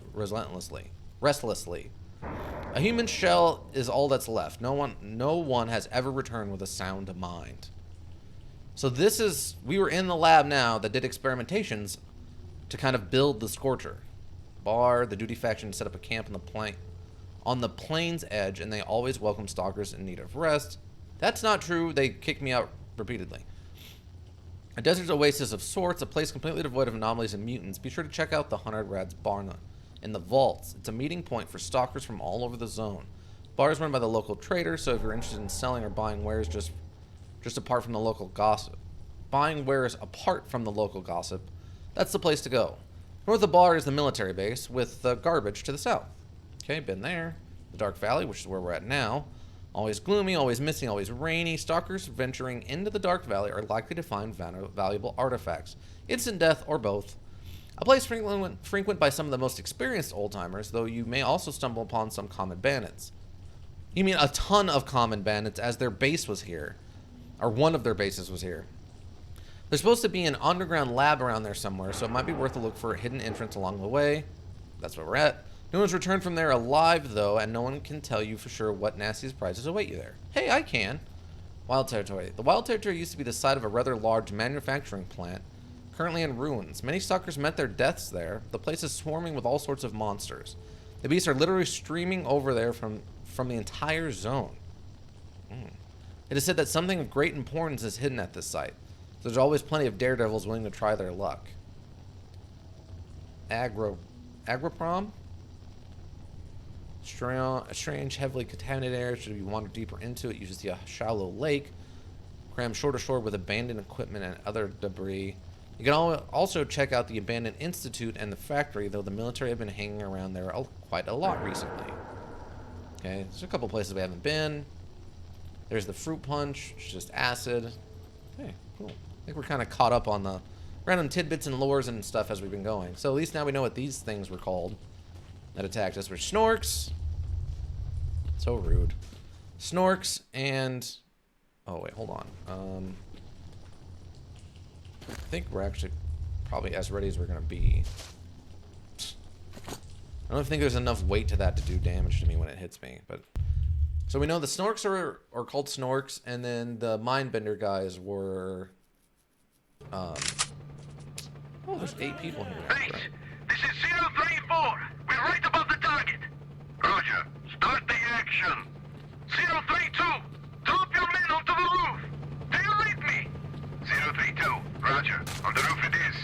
restlessly. A human shell is all that's left. No one has ever returned with a sound mind. So we were in the lab now that did experimentations to kind of build the Scorcher. The Duty Faction set up a camp on the plane's edge, and they always welcome stalkers in need of rest. That's not true. They kick me out repeatedly. A desert oasis of sorts, a place completely devoid of anomalies and mutants. Be sure to check out the 100 Rad's Barn in the vaults. It's a meeting point for stalkers from all over the zone. Bar is run by the local trader, so if you're interested in selling or buying wares just apart from the local gossip, that's the place to go. North of the bar is the military base with the garbage to the south. Okay, been there. The Dark Valley, which is where we're at now. Always gloomy, always missing, always rainy. Stalkers venturing into the Dark Valley are likely to find valuable artifacts. Instant death or both. A place frequent by some of the most experienced old-timers, though you may also stumble upon some common bandits. You mean a ton of common bandits, as their base was here. Or one of their bases was here. There's supposed to be an underground lab around there somewhere, so it might be worth a look for a hidden entrance along the way. That's where we're at. No one's returned from there alive, though, and no one can tell you for sure what nasty surprises await you there. Hey, I can. Wild Territory. The Wild Territory used to be the site of a rather large manufacturing plant, currently in ruins. Many stalkers met their deaths there. The place is swarming with all sorts of monsters. The beasts are literally streaming over there from the entire zone. It is said that something of great importance is hidden at this site. There's always plenty of daredevils willing to try their luck. Agroprom? A strange, heavily contaminated area. Should you wander deeper into it, you should see a shallow lake, crammed shore to shore with abandoned equipment and other debris. You can also check out the abandoned institute and the factory, though the military have been hanging around there quite a lot recently. Okay, there's a couple places we haven't been. There's the fruit punch, which is just acid. Okay, cool. I think we're kind of caught up on the random tidbits and lures and stuff as we've been going. So at least now we know what these things were called that attacked us. Were Snorks. So rude. Snorks and... Oh, wait, hold on. I think we're actually probably as ready as we're going to be. I don't think there's enough weight to that to do damage to me when it hits me, but... So we know the Snorks are called Snorks, and then the Mindbender guys were... Oh, there's 8 people here. Base, this is 034. We're right above the target. Roger. Start the action. 032. Drop your men onto the roof. Do you read me? 032. Roger. On the roof it is.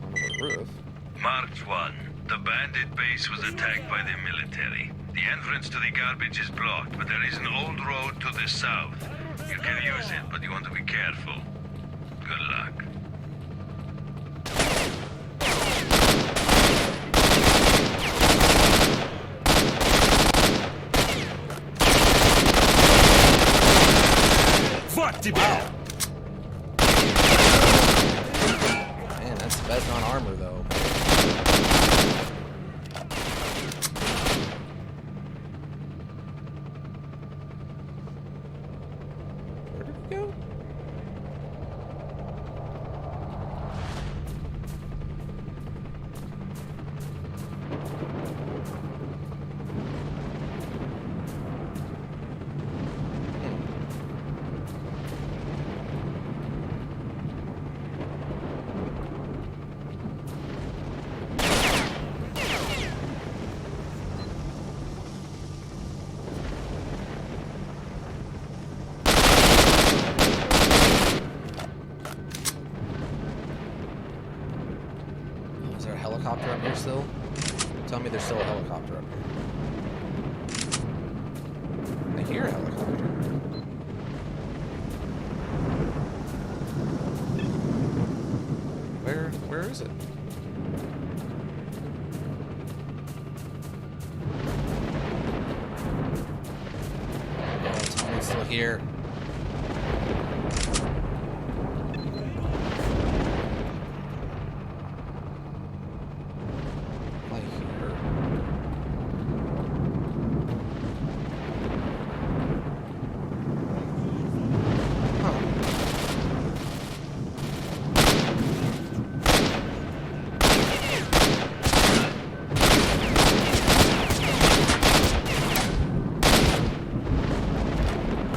On the roof? March 1. The bandit base was attacked by the military. The entrance to the garbage is blocked, but there is an old road to the south. You can use it, but you want to be careful. Good luck. Wow. Man, that's the best on armor, though. Where did he go? Is there a helicopter up here still? Tell me there's still a helicopter up here. I hear a helicopter. Where is it? Oh, it's still here.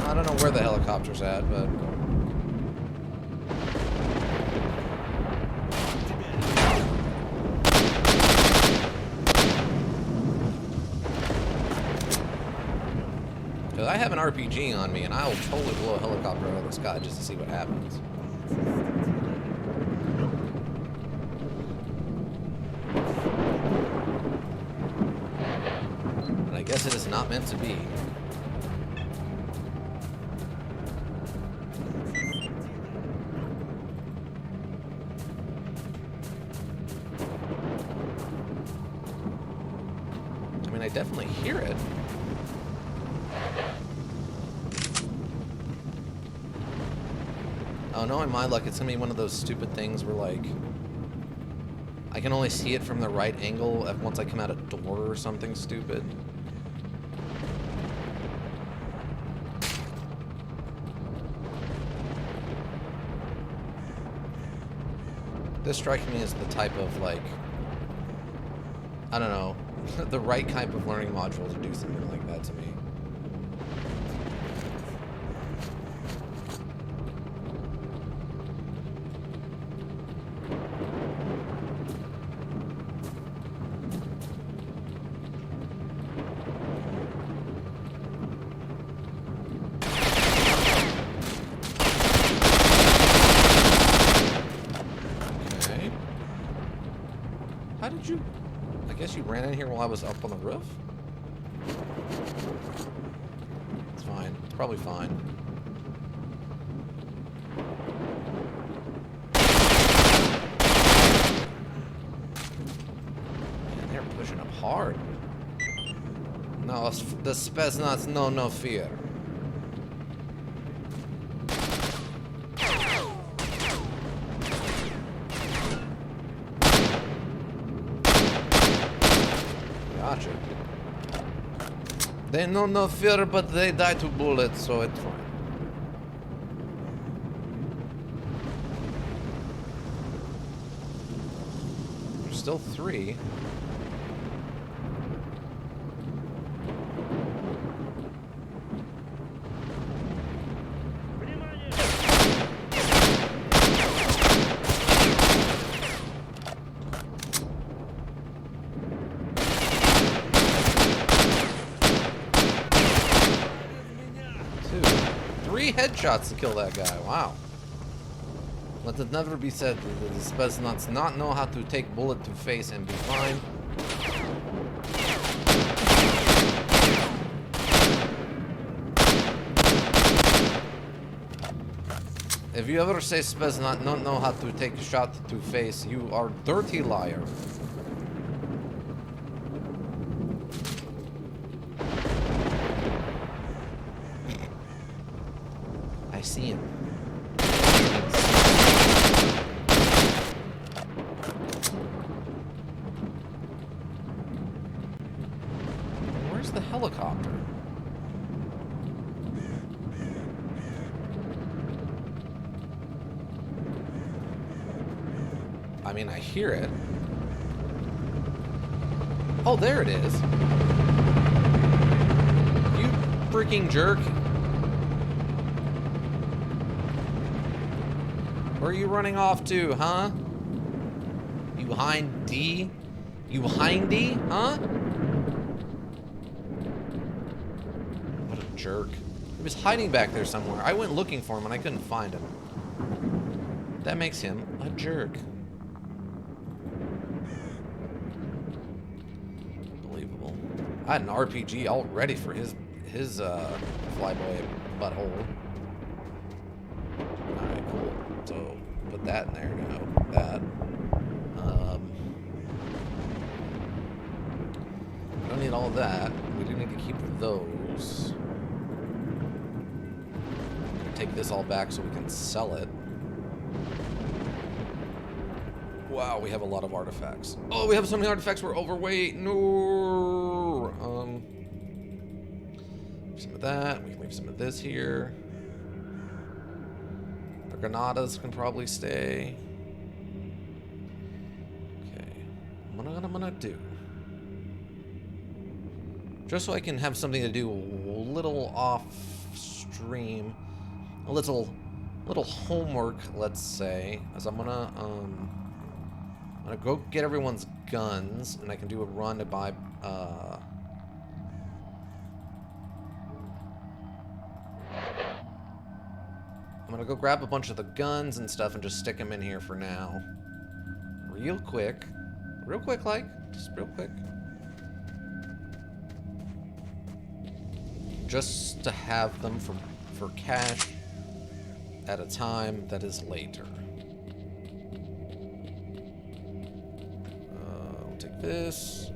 I don't know where the helicopter's at, but... Because I have an RPG on me, and I'll totally blow a helicopter out of the sky just to see what happens. And I guess it is not meant to be. I mean, I definitely hear it. Oh, knowing my luck, it's gonna be one of those stupid things where, like, I can only see it from the right angle once I come out a door or something stupid. This strikes me as the type of, like, I don't know, the right type of learning module to do something like that to me. How did you... I guess you ran in here while I was up on the roof? It's fine. It's probably fine. Man, they're pushing up hard. No, the Spetsnaz know no fear. Gotcha. They know no fear, but they die to bullets, so it's fine. There's still 3. Three headshots to kill that guy. Wow. Let it never be said that the Spetsnaz not know how to take bullet to face and be fine. If you ever say Spetsnaz don't know how to take a shot to face, you are a dirty liar. I see him. the helicopter? I mean, I hear it. Oh, there it is. You freaking jerk. Where are you running off to, huh? You hindy? You hindy, huh? What a jerk. He was hiding back there somewhere. I went looking for him and I couldn't find him. That makes him a jerk. Unbelievable. I had an RPG all ready for his flyboy butthole. Alright, cool. So, put that in there, that. Don't need all of that. We do need to keep those. Take this all back so we can sell it. Wow, we have a lot of artifacts. Oh, we have so many artifacts, we're overweight. No. Some of that. We can leave some of this here. The granadas can probably stay. Okay. What I'm gonna do. Just so I can have something to do a little off stream. A little homework, let's say. As I'm gonna go get everyone's guns, and I can do a run to buy I'm gonna go grab a bunch of the guns and stuff and just stick them in here for now. Real quick, like, just real quick. Just to have them for cash at a time that is later. We'll take this,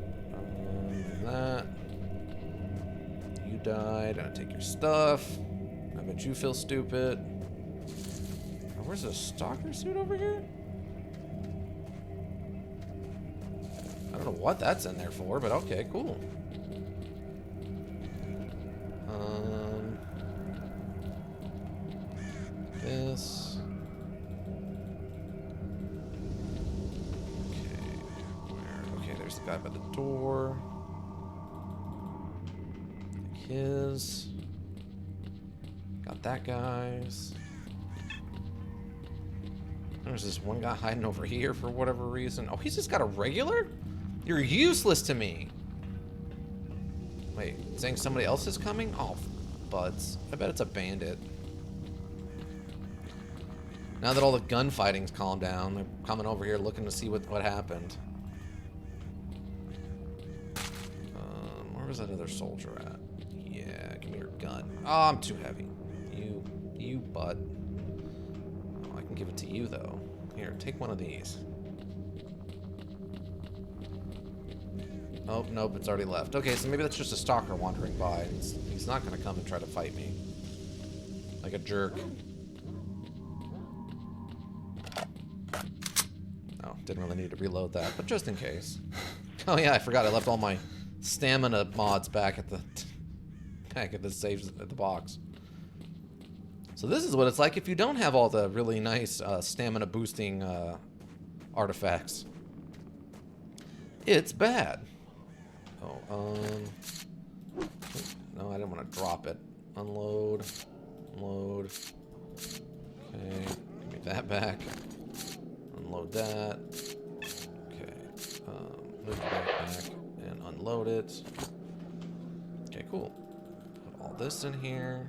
that. You died. I'll take your stuff. I bet you feel stupid. Oh, where's a stalker suit over here? I don't know what that's in there for, but okay, cool. This. Okay, where? Okay, there's the guy by the door. Take his. Got that guy's. There's this one guy hiding over here for whatever reason. Oh, he's just got a regular? You're useless to me. Wait, saying somebody else is coming? Oh, buds. I bet it's a bandit. Now that all the gunfighting's calmed down, they're coming over here looking to see what happened. Where was that other soldier at? Yeah, give me your gun. Oh, I'm too heavy. You butt. Oh, I can give it to you, though. Here, take one of these. Oh, nope, it's already left. Okay, so maybe that's just a stalker wandering by. He's not going to come and try to fight me. Like a jerk. Oh, didn't really need to reload that, but just in case. Oh yeah, I forgot I left all my stamina mods back at the saves at the box. So this is what it's like if you don't have all the really nice stamina boosting artifacts. It's bad. Oh, no, I didn't want to drop it. Unload. Unload. Okay, give me that back. Unload that. Okay, move the backpack and unload it. Okay, cool. Put all this in here.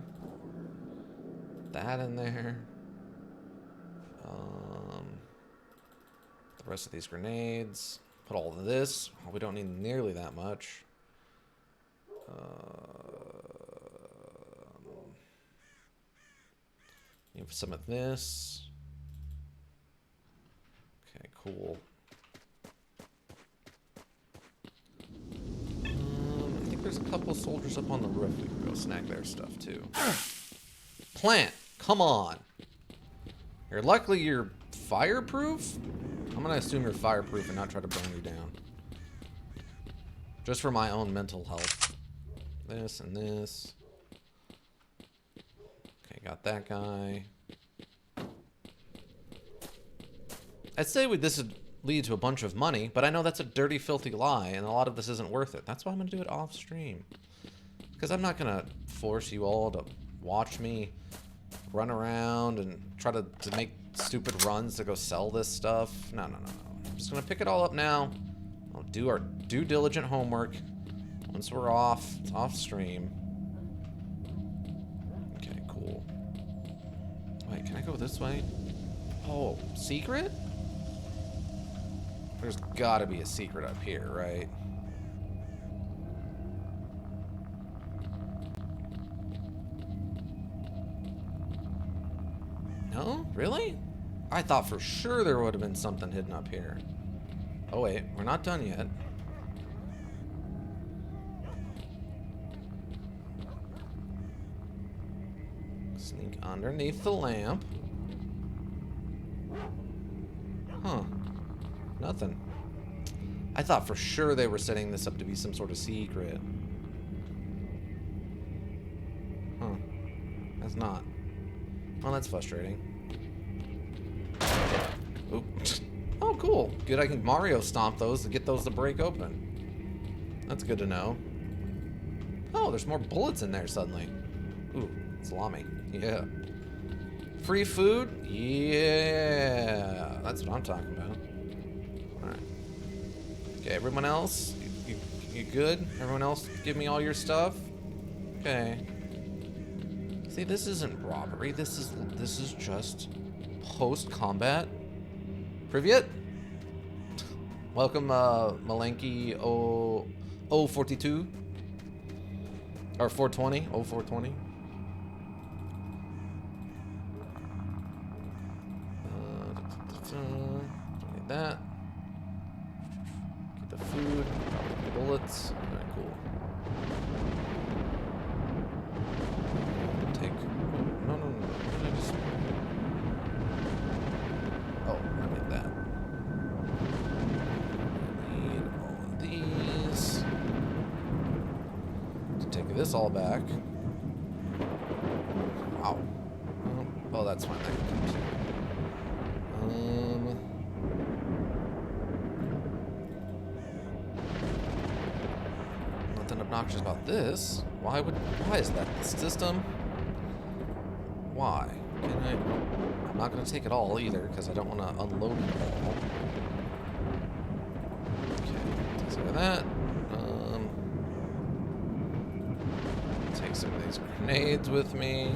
That in there. The rest of these grenades. Put all of this. Oh, we don't need nearly that much. Need some of this. Okay, cool. I think there's a couple of soldiers up on the roof. We can go snag their stuff too. Plant, come on. Luckily you're fireproof? I'm gonna assume you're fireproof and not try to burn you down. Just for my own mental health. this and this. Okay, got that guy. I'd say this would lead to a bunch of money, but I know that's a dirty, filthy lie, and a lot of this isn't worth it. That's why I'm going to do it off stream. Because I'm not going to force you all to watch me run around and try to make stupid runs to go sell this stuff. No. I'm just going to pick it all up now. I'll do our due diligent homework. Once we're off, it's off stream. Okay, cool. Wait, can I go this way? Oh, secret? There's gotta be a secret up here, right? No? Really? I thought for sure there would have been something hidden up here. Oh wait, we're not done yet. Sneak underneath the lamp. Huh. Nothing. I thought for sure they were setting this up to be some sort of secret. Huh. That's not. Well, that's frustrating. Oop. Oh, cool. Good, I can Mario stomp those to get those to break open. That's good to know. Oh, there's more bullets in there suddenly. Ooh, salami. Yeah. Free food? Yeah. That's what I'm talking about. Alright. Okay, everyone else? You good? Everyone else give me all your stuff? Okay. See, this isn't robbery. This is just post-combat. Privyet? Welcome, Malenki 042. Or 420. 0420. Don't need that. Get the food. Bullets. Alright, cool. Take. No. I just. Oh, I need that. I need all of these. To take this all back. Wow. Oh, that's fine. That can come too. Nothing obnoxious about this. Why is that the system? Why? I'm not gonna take it all either, because I don't want to unload it all. Okay, take some of that. Take some of these grenades with me.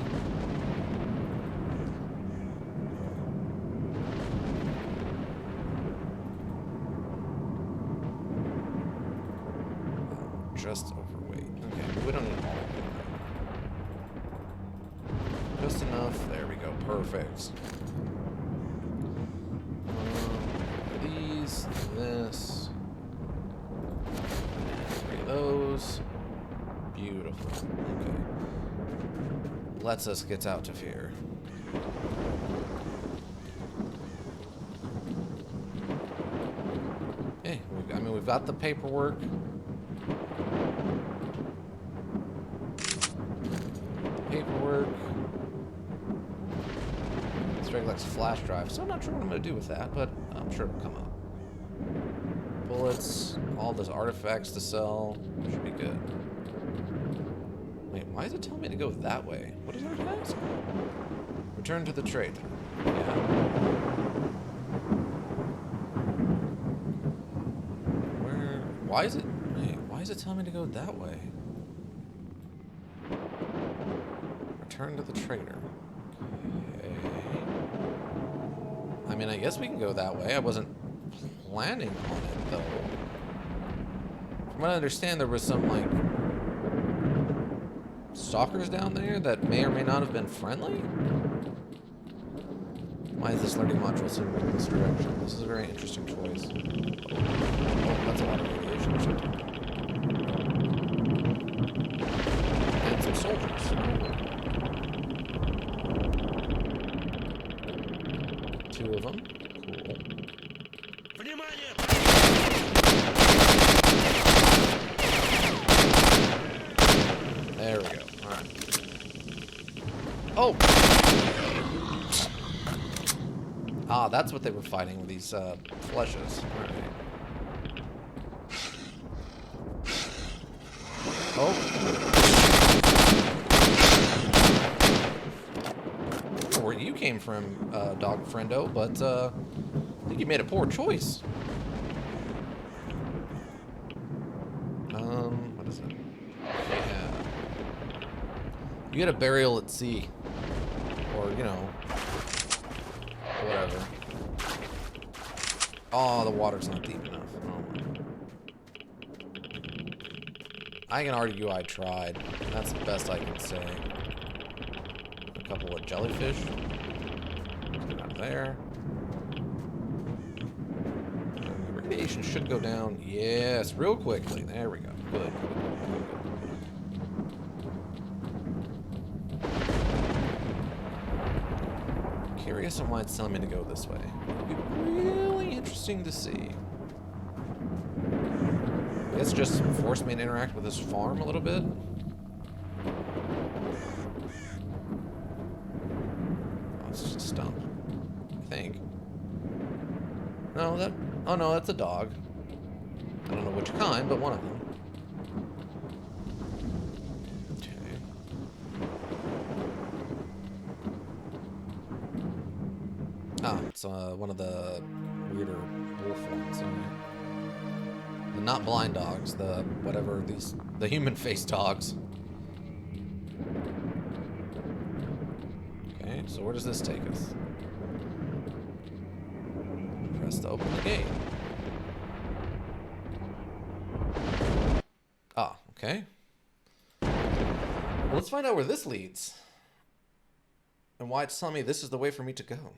Just overweight. Okay, we don't need all of them. Just enough. There we go. Perfect. These, this, and 3 of those. Beautiful. Okay. Lets us get out of here. Hey, we've got the paperwork. Strikelight's flash drive, so I'm not sure what I'm going to do with that, but I'm sure it'll come up. Bullets, all those artifacts to sell, should be good. Wait, why is it telling me to go that way? What is our task? Return to the trade. Yeah. Why is it? Wait, why is it telling me to go that way? Return to the trader. Okay. I mean, I guess we can go that way. I wasn't planning on it, though. From what I understand, there was some, like, stalkers down there that may or may not have been friendly? Why is this learning module sitting in this direction? This is a very interesting choice. Oh, that's a lot of radiation. And some soldiers. 2 of them. Cool. Oh! Ah, that's what they were fighting with these fleshes. Alright. Oh. I don't know where you came from, Dog Friendo, but I think you made a poor choice. What is it? Yeah. You get a burial at sea. Or, you know, whatever. Oh, the water's not deep enough. Oh. I can argue I tried. That's the best I can say. A couple of jellyfish. Get out of there. And the radiation should go down. Yes, real quickly. There we go. Good. Curious on why it's telling me to go this way. It'll be really interesting to see. I guess just force me to interact with this farm a little bit. Oh, it's just a stump. I think. No, that... Oh no, that's a dog. I don't know which kind, but one of them. Okay. Ah, it's one of the weirder wolf ones. The not blind dogs, the whatever, the human face dogs. Okay, so where does this take us? Press to open the gate. Ah, okay. Well, let's find out where this leads. And why it's telling me this is the way for me to go.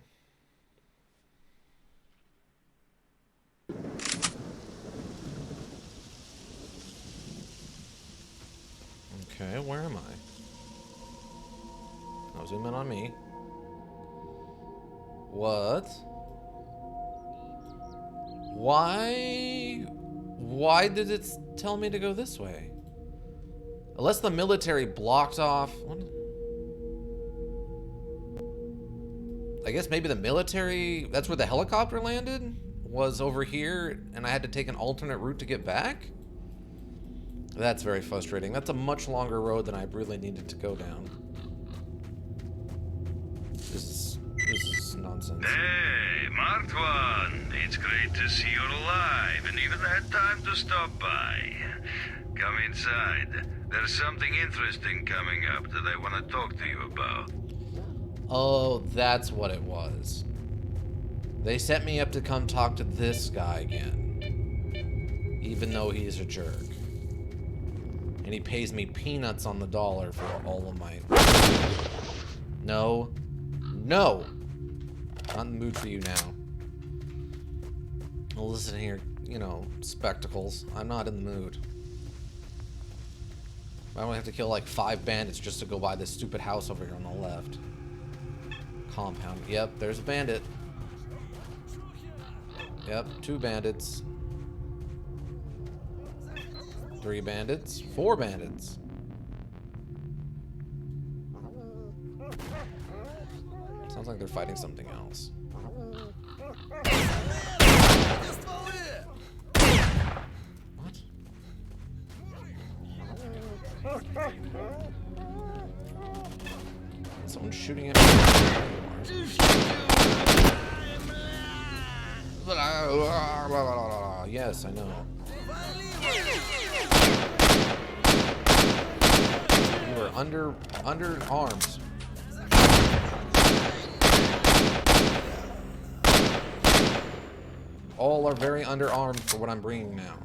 Okay, where am I? I'll zoom in on me. What? Why did it tell me to go this way? Unless the military blocked off... What? I guess maybe the military... That's where the helicopter landed? Was over here, and I had to take an alternate route to get back? That's very frustrating. That's a much longer road than I really needed to go down. This is nonsense. Hey, Marked One. It's great to see you're alive and even had time to stop by. Come inside. There's something interesting coming up that I want to talk to you about. Oh, that's what it was. They set me up to come talk to this guy again. Even though he's a jerk. And he pays me peanuts on the dollar for all of my... No. No! Not in the mood for you now. Well, listen here, you know, spectacles. I'm not in the mood. I don't have to kill like 5 bandits just to go by this stupid house over here on the left. Compound. Yep, there's a bandit. Yep, 2 bandits. 3 bandits. 4 bandits. Sounds like they're fighting something else. What? Someone's shooting at me. Yes, I know. You are underarmed. All are very underarmed for what I'm bringing now.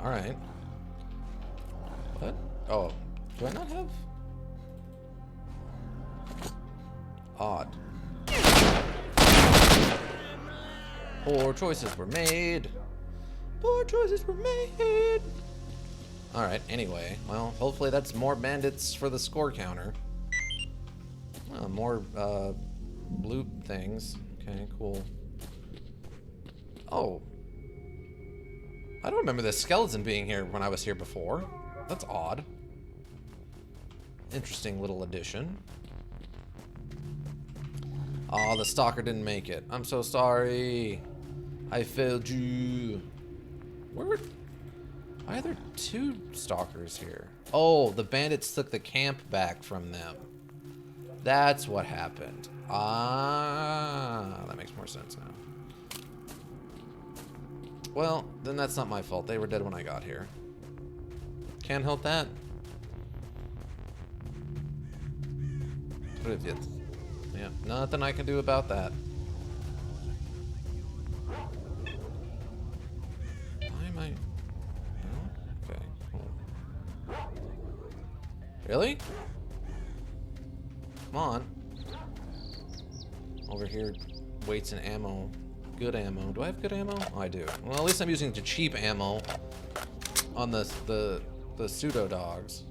Alright. What? Oh. Do I not have? Odd. Poor choices were made. Poor choices were made. Alright, anyway. Well, hopefully that's more bandits for the score counter. More, blue things. Okay, cool. Oh. I don't remember the skeleton being here when I was here before. That's odd. Interesting little addition. Oh, the Stalker didn't make it. I'm so sorry. I failed you. Why are there two Stalkers here? Oh, the bandits took the camp back from them. That's what happened. Ah, that makes more sense now. Well, then that's not my fault. They were dead when I got here. Can't help that. Yeah, nothing I can do about that. Why am I... Oh, okay, cool. Really? Come on. Over here, weights and ammo. Good ammo. Do I have good ammo? Oh, I do. Well, at least I'm using the cheap ammo on the pseudo dogs.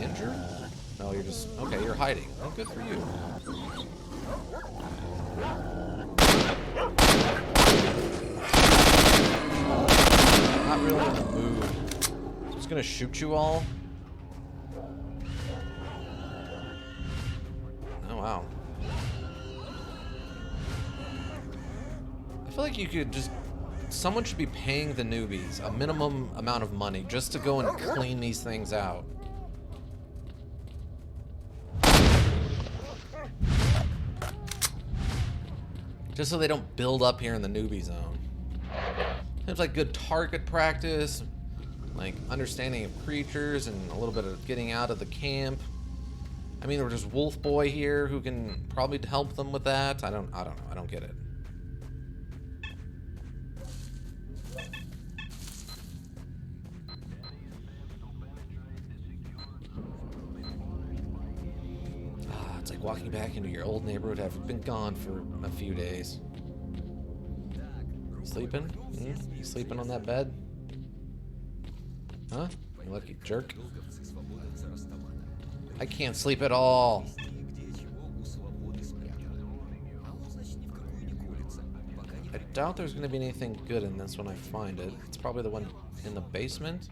Injured? No, you're just... Okay, you're hiding. Oh, good for you. Not really in the mood. Just gonna shoot you all. Oh, wow. I feel like you could just... Someone should be paying the newbies a minimum amount of money just to go and clean these things out. Just so they don't build up here in the newbie zone. Seems like good target practice, like understanding of creatures, and a little bit of getting out of the camp. I mean, there's Wolf Boy here who can probably help them with that. I don't know. I don't get it. It's like walking back into your old neighborhood after been gone for a few days. Sleeping? Hmm? You sleeping on that bed? Huh? You lucky jerk. I can't sleep at all. I doubt there's going to be anything good in this when I find it. It's probably the one in the basement.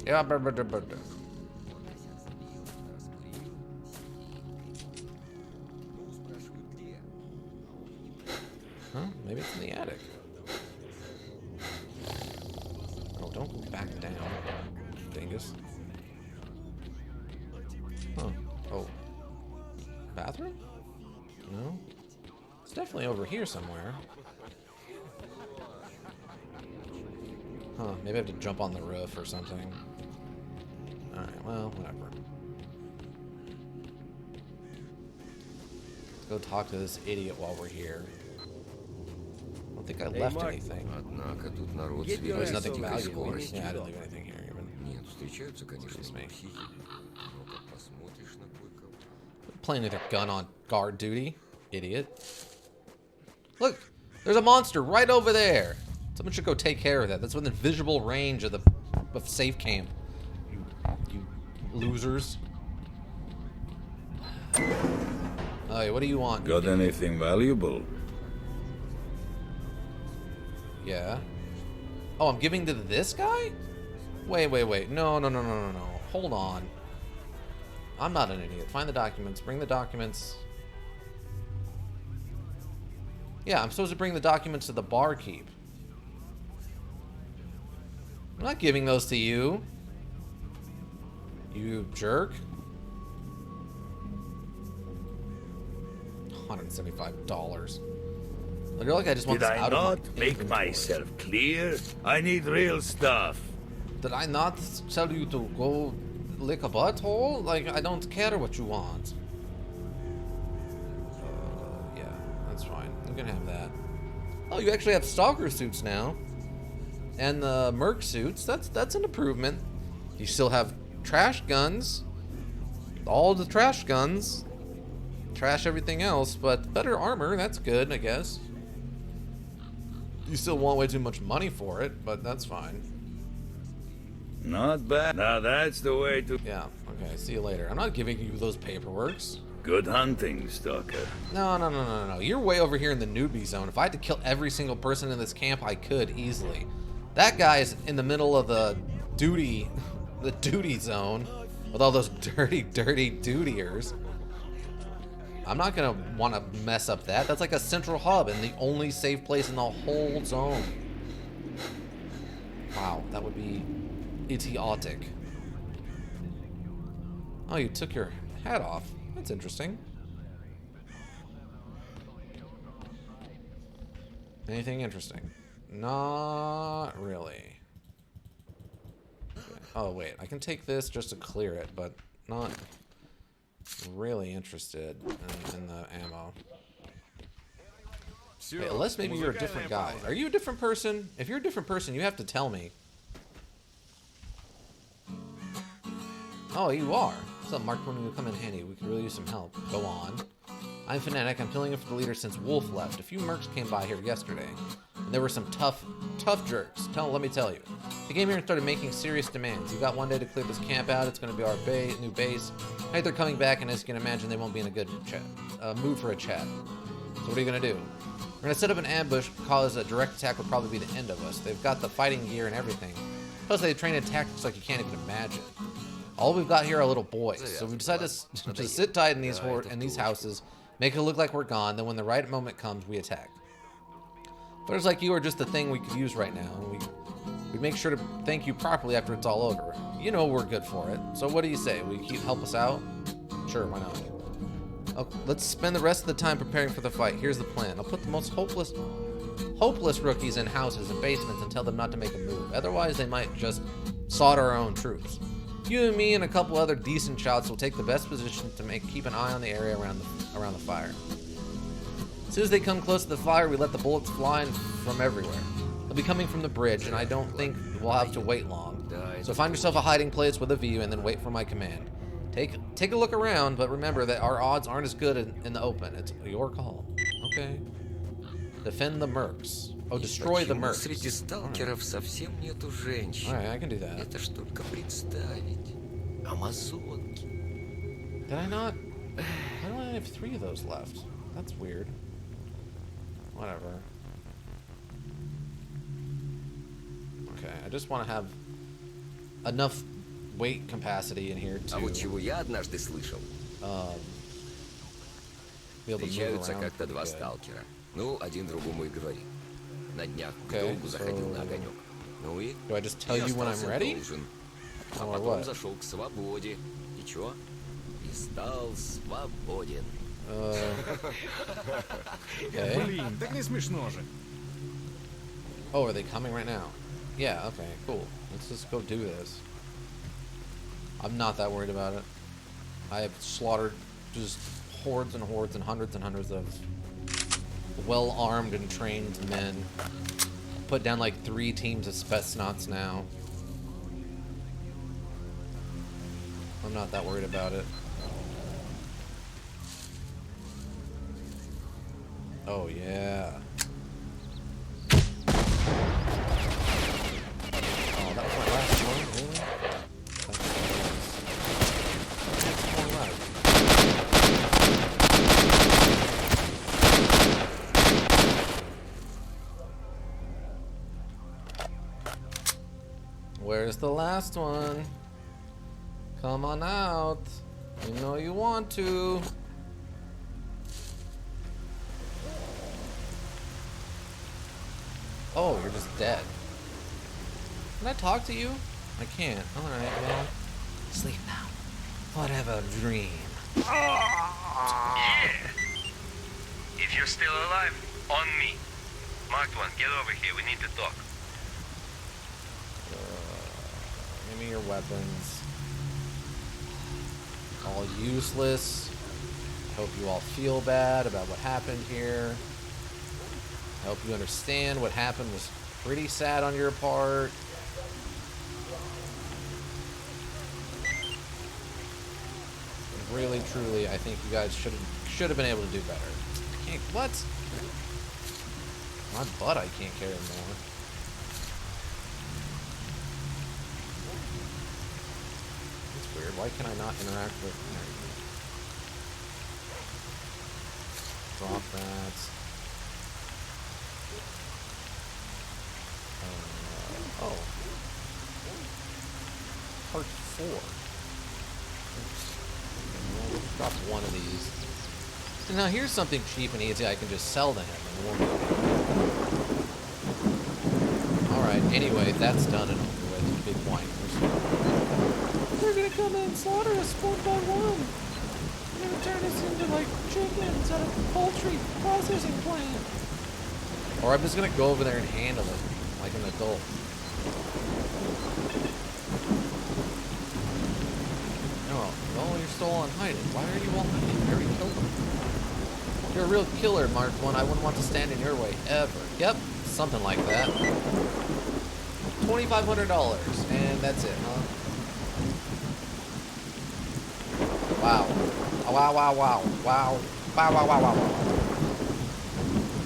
Yeah, huh? Maybe it's in the attic. Oh, don't go back down, dingus. Huh. Oh. Bathroom? No? It's definitely over here somewhere. Huh, maybe I have to jump on the roof or something. Alright, well, whatever. Let's go talk to this idiot while we're here. I don't think I left anything. There's nothing valuable here. Yeah, I didn't leave anything here even. Excuse me. Playing their gun on guard duty. Idiot. Look! There's a monster right over there! Someone should go take care of that. That's within visual range of the safe camp. You losers. Hey, what do you want? Got anything valuable? Yeah. Oh, I'm giving to this guy? Wait. No. Hold on. I'm not an idiot. Find the documents. Bring the documents. Yeah, I'm supposed to bring the documents to the barkeep. I'm not giving those to you. You jerk. $175. You're like I just want Did this I out of not my make inventory. myself clear? I need real stuff. Did I not tell you to go lick a butthole? Like, I don't care what you want. Yeah, that's fine. You can have that. Oh, you actually have Stalker suits now. And the Merc suits. That's an improvement. You still have trash guns. All the trash guns. Trash everything else, but better armor. That's good, I guess. You still want way too much money for it, but that's fine. Not bad. Now that's the way to... Yeah, okay, see you later. I'm not giving you those paperworks. Good hunting, Stalker. No. You're way over here in the newbie zone. If I had to kill every single person in this camp, I could easily. That guy's in the middle of the duty zone with all those dirty dutiers. I'm not gonna want to mess up that. That's like a central hub and the only safe place in the whole zone. Wow, that would be idiotic. Oh, you took your hat off. That's interesting. Anything interesting? Not really. Okay. Oh, wait. I can take this just to clear it, but not really interested in the ammo. Wait, unless maybe you're a different guy. Are you a different person? If you're a different person, you have to tell me. Oh, you are. What's up, Mark? When you come in handy, we could really use some help. Go on. I'm Fanatic. I'm filling in for the leader since Wolf left. A few mercs came by here yesterday, and there were some tough jerks. Let me tell you. They came here and started making serious demands. You got one day to clear this camp out. It's going to be our new base. Tonight they're coming back, and as you can imagine, they won't be in a good mood for a chat. So what are you going to do? We're going to set up an ambush, cause a direct attack would probably be the end of us. They've got the fighting gear and everything. Plus, they train in tactics like you can't even imagine. All we've got here are little boys, so we decided to sit tight in these houses, make it look like we're gone, then when the right moment comes, we attack. Players like you are just the thing we could use right now, and we make sure to thank you properly after it's all over. You know we're good for it, so what do you say? Will you help us out? Sure, why not? Oh, let's spend the rest of the time preparing for the fight. Here's the plan. I'll put the most hopeless rookies in houses and basements and tell them not to make a move. Otherwise, they might just solder our own troops. You and me and a couple other decent shots will take the best position to keep an eye on the area around the fire. As soon as they come close to the fire, we let the bullets fly from everywhere. They'll be coming from the bridge, and I don't think we'll have to wait long. So find yourself a hiding place with a view, and then wait for my command. Take a look around, but remember that our odds aren't as good in the open. It's your call. Okay. Defend the mercs. Oh, destroy the mercs. Среди сталкеров совсем нету женщин. Alright, I can do that. Это ж только представить. Амазонки. Did I not? I only have 3 of those left. That's weird. Whatever. Okay, I just want to have enough weight capacity in here to А вот чего я однажды слышал. be able to move Встречаются around. как-то два pretty good. сталкера. Ну, один другому и говорит. На днях к Okay, долгу заходил на so- огонек. Ну и? Do I just tell И you when I'm остался ready? должен. А Or потом what? зашел к свободе. И чё? И стал свободен. Okay. Блин, так не смешно же. Oh, are they coming right now? Yeah, okay, cool. Let's just go do this. I'm not that worried about it. I have slaughtered just hordes and hordes and hundreds of well-armed and trained men. Put down like 3 teams of Spetsnaz now. I'm not that worried about it. Oh, yeah. Oh, that was my last one? Really? That's one left. Where's the last one? Come on out. You know you want to. Oh, you're just dead. Can I talk to you? I can't. Alright, well. Sleep now. Whatever dream. Yeah! If you're still alive, on me. Marked one, get over here. We need to talk. Give me your weapons. All useless. Hope you all feel bad about what happened here. I hope you understand what happened was pretty sad on your part. Really, truly, I think you guys should have been able to do better. I can't, what? My butt I can't carry more. That's weird. Why can I not interact with... Drop that. Oh. Part 4. Well, we'll drop one of these. So now here's something cheap and easy I can just sell to him. And it won't be Alright, anyway, that's done and over with. Big point. They're gonna come in and slaughter us one by one. They're gonna turn us into like chickens at a poultry processing plant. Or I'm just gonna go over there and handle it like an adult. No, you're still on hiding. Why are you all hiding? You already killed them. You're a real killer, Mark 1. I wouldn't want to stand in your way, ever. Yep, something like that. $2,500, and that's it, huh? Wow. Wow, wow, wow. Wow. Wow, wow, wow, wow, wow.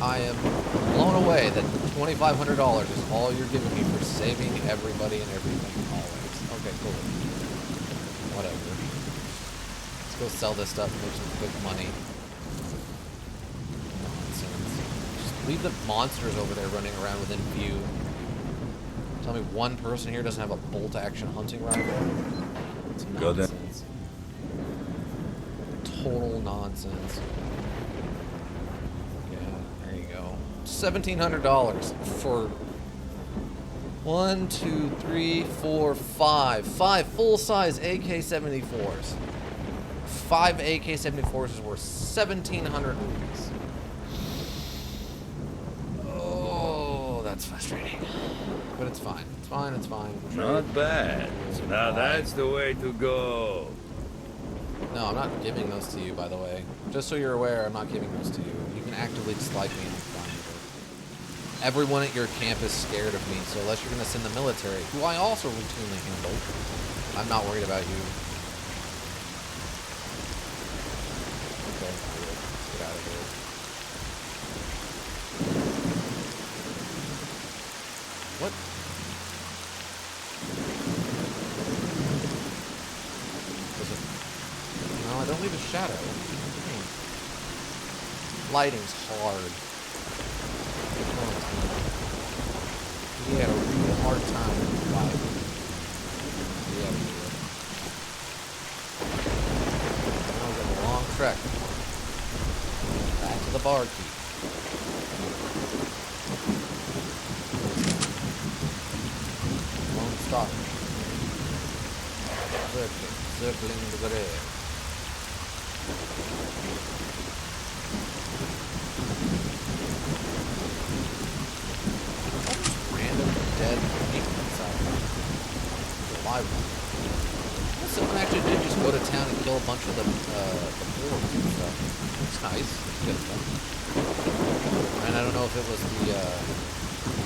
I am blown away that $2,500 is all you're giving me for saving everybody and everything, always. Okay, cool. Whatever. Let's go sell this stuff and make some quick money. Nonsense. Just leave the monsters over there running around within view. Tell me one person here doesn't have a bolt-action hunting rifle? It's nonsense. Total nonsense. Yeah, there you go. $1,700 for 1, 2, 3, 4, 5. 5 full-size AK-74s. 5 AK-74s is worth 1,700 rupees. Oh, that's frustrating. But it's fine. It's fine. It's fine. Not bad. Now that's the way to go. No, I'm not giving those to you, by the way. Just so you're aware, I'm not giving those to you. You can actively dislike me and I'm fine with it. Everyone at your camp is scared of me, so unless you're going to send the military, who I also routinely handle, I'm not worried about you. Okay, let's get out of here. What? No, I don't leave a shadow. Lighting's hard. He had a real hard time with lighting. Yeah, we did. Now we got a long trek. Back to the bar keep. Lone Stalker. Circling the grave. Random dead people inside. Live one. Someone actually did just go to town and kill a bunch of the boars and stuff. It's nice. It's good stuff. And I don't know if it was the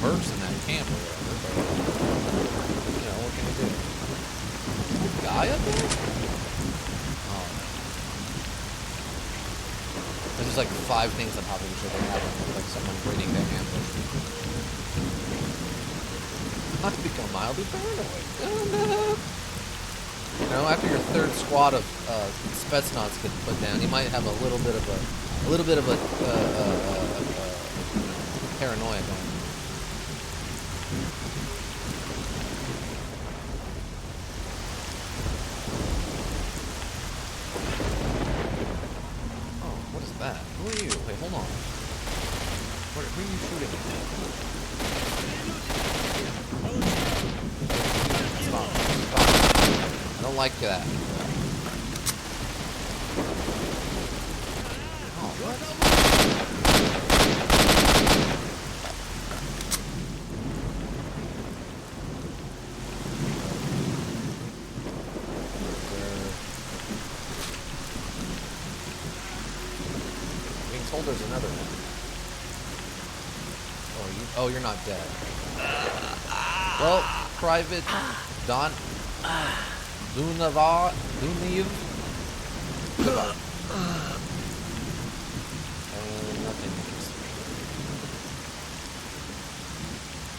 mercs in that camp or whatever, but you know, what can you do? Is there a guy up there? Oh no. There's just like 5 things on top of each other now, like someone waiting to ambush me. I've become mildly paranoid. Oh no! You know, after your 3rd squad of Spetsnaz gets put down, you might have a little bit of paranoia going on. Oh, what is that? Who are you? Wait, hold on. Who are you shooting at? Stop. Stop. I don't like that. Oh, what? Being told there's another one. Oh, you're not dead. Well, Private Don Lunav. Nothing interesting.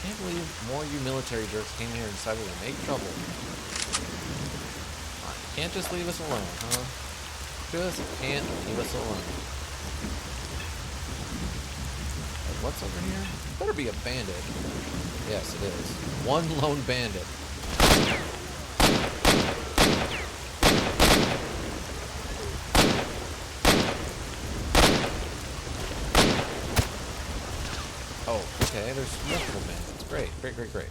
Can't believe more of you military jerks came here and decided to make trouble. You can't just leave us alone, huh? Just can't leave us alone. what's over here? Better be a bandit. Yes, it is. One lone bandit. Oh, okay, there's multiple bandits. Great, great, great, great.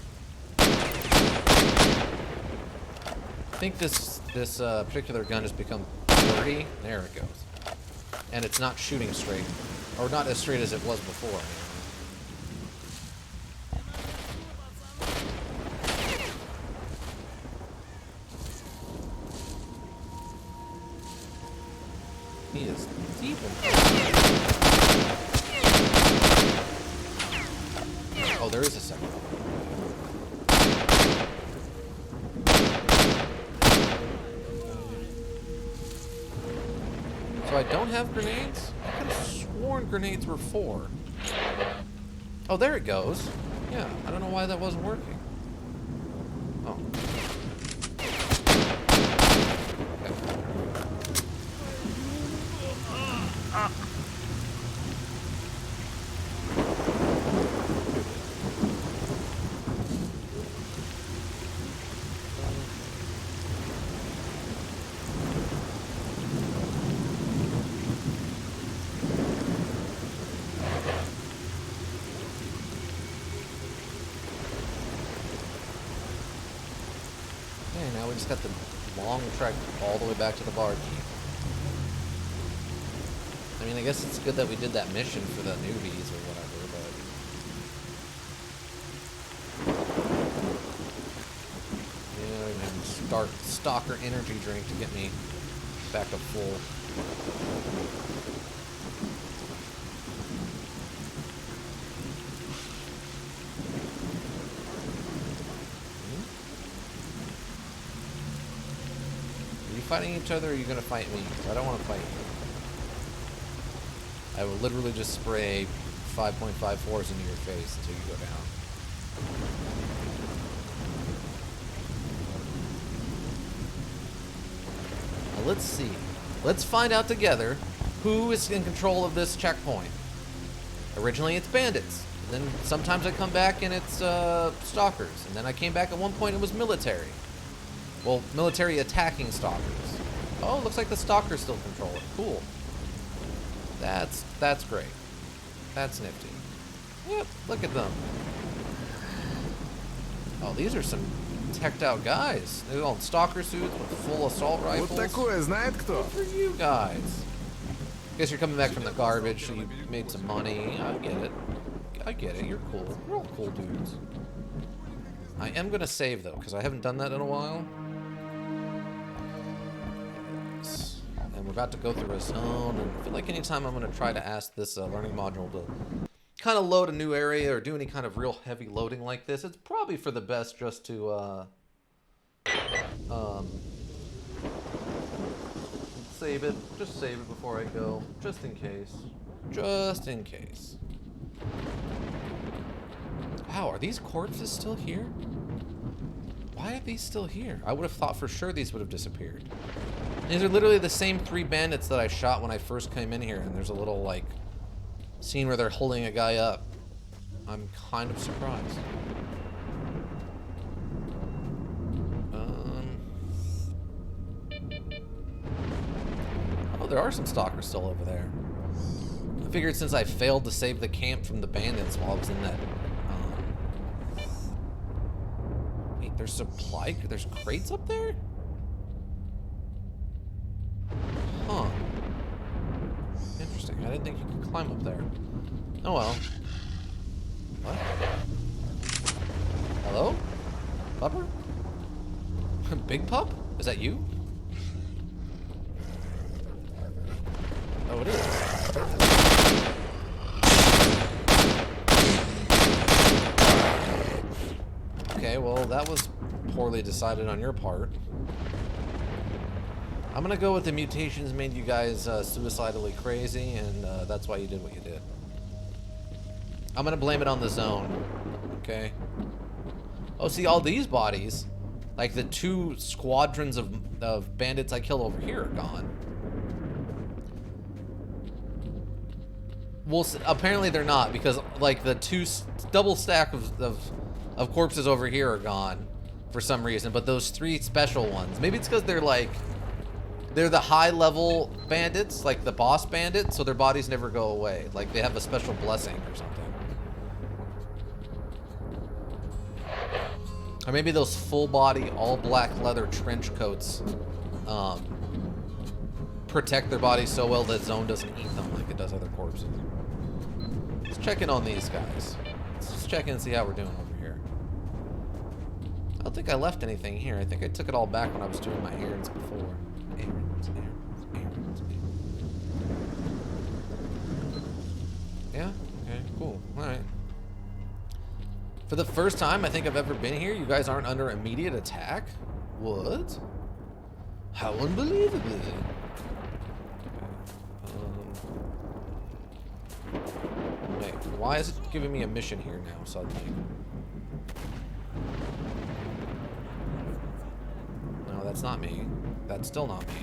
I think this particular gun has become dirty. There it goes. And it's not shooting straight. Or not as straight as it was before, anyway. He is deep in. Oh, there is a second one. So I don't have grenades? I could have sworn grenades were 4. Oh, there it goes. Yeah, I don't know why that wasn't working. Oh. Okay, now we just got the long trek all the way back to the barge. I mean, I guess it's good that we did that mission for the newbies or whatever, but... Yeah, I'm having to start Stalker energy drink to get me back up full. Are you fighting each other or are you going to fight me? I don't want to fight you. I will literally just spray 5.54s into your face until you go down. Now let's see. Let's find out together who is in control of this checkpoint. Originally it's bandits. And then sometimes I come back and it's stalkers. And then I came back at one point and it was military. Well, military attacking stalkers. Oh, looks like the stalkers still control it. Cool. That's great. That's nifty. Yep, look at them. Oh, these are some teched out guys. They're all in stalker suits with full assault rifles. Вот такое знает кто? Good for you guys. Guess you're coming back from the garbage, so you made some money. I get it. I get it. You're cool. We're all cool dudes. I am gonna save though, because I haven't done that in a while. And we're about to go through a zone, and I feel like anytime I'm going to try to ask this learning module to kind of load a new area or do any kind of real heavy loading like this, it's probably for the best just to save it. Just save it before I go, just in case. Just in case. Wow, are these corpses still here? Why are these still here? I would have thought for sure these would have disappeared. These are literally the same 3 bandits that I shot when I first came in here, and there's a little, like, scene where they're holding a guy up. I'm kind of surprised. Oh, there are some stalkers still over there. I figured since I failed to save the camp from the bandits while I was in that... Wait, there's there's crates up there? Huh. Interesting. I didn't think you could climb up there. Oh well. What? Hello? Pupper? Big Pup? Is that you? Oh, it is. Okay, well, that was poorly decided on your part. I'm gonna go with the mutations made you guys suicidally crazy, and that's why you did what you did. I'm gonna blame it on the zone, okay? Oh, see, all these bodies, like the 2 squadrons of bandits I killed over here are gone. Well, apparently they're not, because like the double stack of corpses over here are gone for some reason, but those 3 special ones, maybe it's because they're the high level bandits, like the boss bandits, so their bodies never go away. Like they have a special blessing or something. Or maybe those full body, all black leather trench coats protect their bodies so well that Zone doesn't eat them like it does other corpses. Let's check in on these guys. Let's just check in and see how we're doing over here. I don't think I left anything here. I think I took it all back when I was doing my errands before. Errands. Yeah? Okay, cool. Alright. For the first time I think I've ever been here, you guys aren't under immediate attack? What? How unbelievable. Wait, why is it giving me a mission here now suddenly? No, that's not me. That's still not me.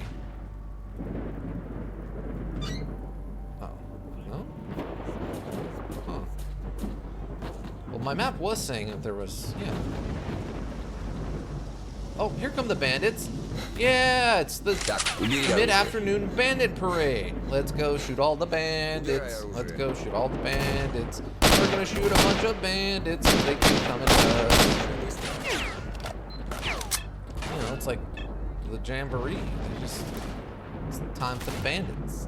Oh. No? Huh. Well, my map was saying that there was, yeah. Oh, here come the bandits. Yeah, it's the mid-afternoon bandit parade. Let's go shoot all the bandits. Let's go shoot all the bandits. We're gonna shoot a bunch of bandits. They keep coming at us. You know, it's like the jamboree. It's time for the bandits.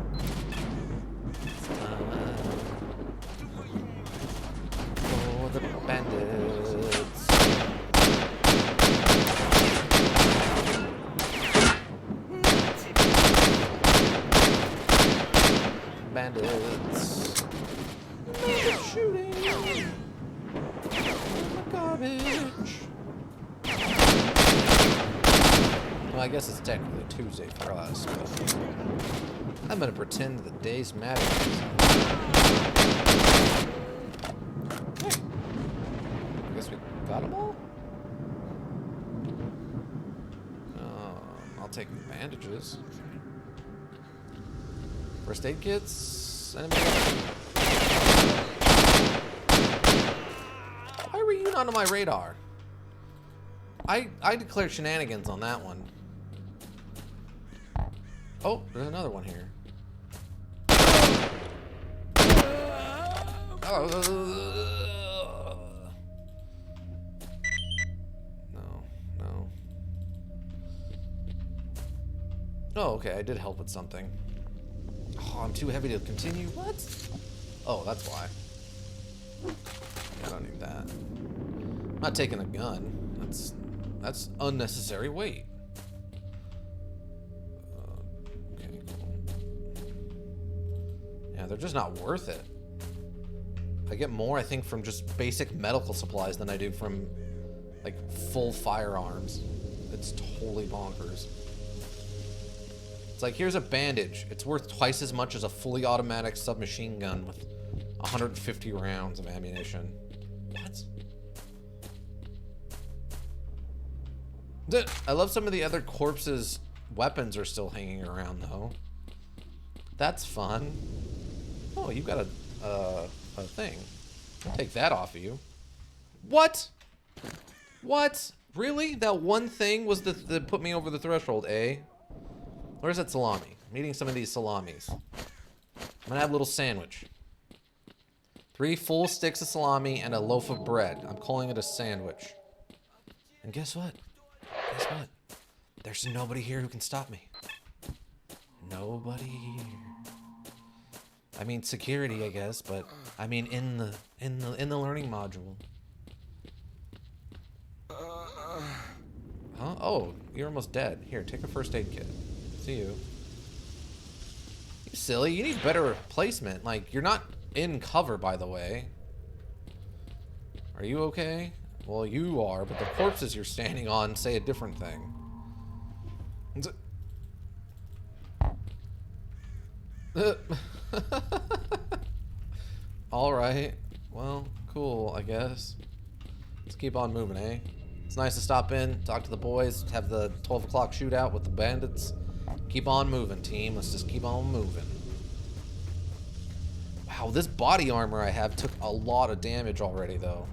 It's time for the bandits. Bandits. Bandit shooting. Garbage. Well, I guess it's technically Tuesday for us, but I'm gonna pretend the days matter. Hey. I guess we got them all? I'll take the bandages. First aid kits? Anybody? Why were you not on my radar? I declared shenanigans on that one. Oh, there's another one here. No. Oh, okay, I did help with something. Oh, I'm too heavy to continue? What? Oh, that's why. Yeah, I don't need that. I'm not taking a gun. That's unnecessary weight. Okay, cool. Yeah, they're just not worth it. I get more, I think, from just basic medical supplies than I do from, like, full firearms. It's totally bonkers. It's like, here's a bandage. It's worth twice as much as a fully automatic submachine gun with 150 rounds of ammunition. What? I love some of the other corpses' weapons are still hanging around, though. That's fun. Oh, you got a thing. I'll take that off of you. What? What? Really? That one thing was that put me over the threshold, eh? Where's that salami? I'm eating some of these salamis. I'm gonna have a little sandwich. 3 full sticks of salami and a loaf of bread. I'm calling it a sandwich. And guess what? Guess what? There's nobody here who can stop me. Nobody here. I mean security, I guess, but I mean in the learning module. Huh? Oh, you're almost dead. Here, take a first aid kit. See you. You silly. You need better placement. Like, you're not in cover, by the way. Are you okay? Well, you are, but the corpses you're standing on say a different thing. Alright. Well, cool, I guess. Let's keep on moving, eh? It's nice to stop in, talk to the boys, have the 12 o'clock shootout with the bandits. Keep on moving, team. Let's just keep on moving. Wow, this body armor I have took a lot of damage already, though.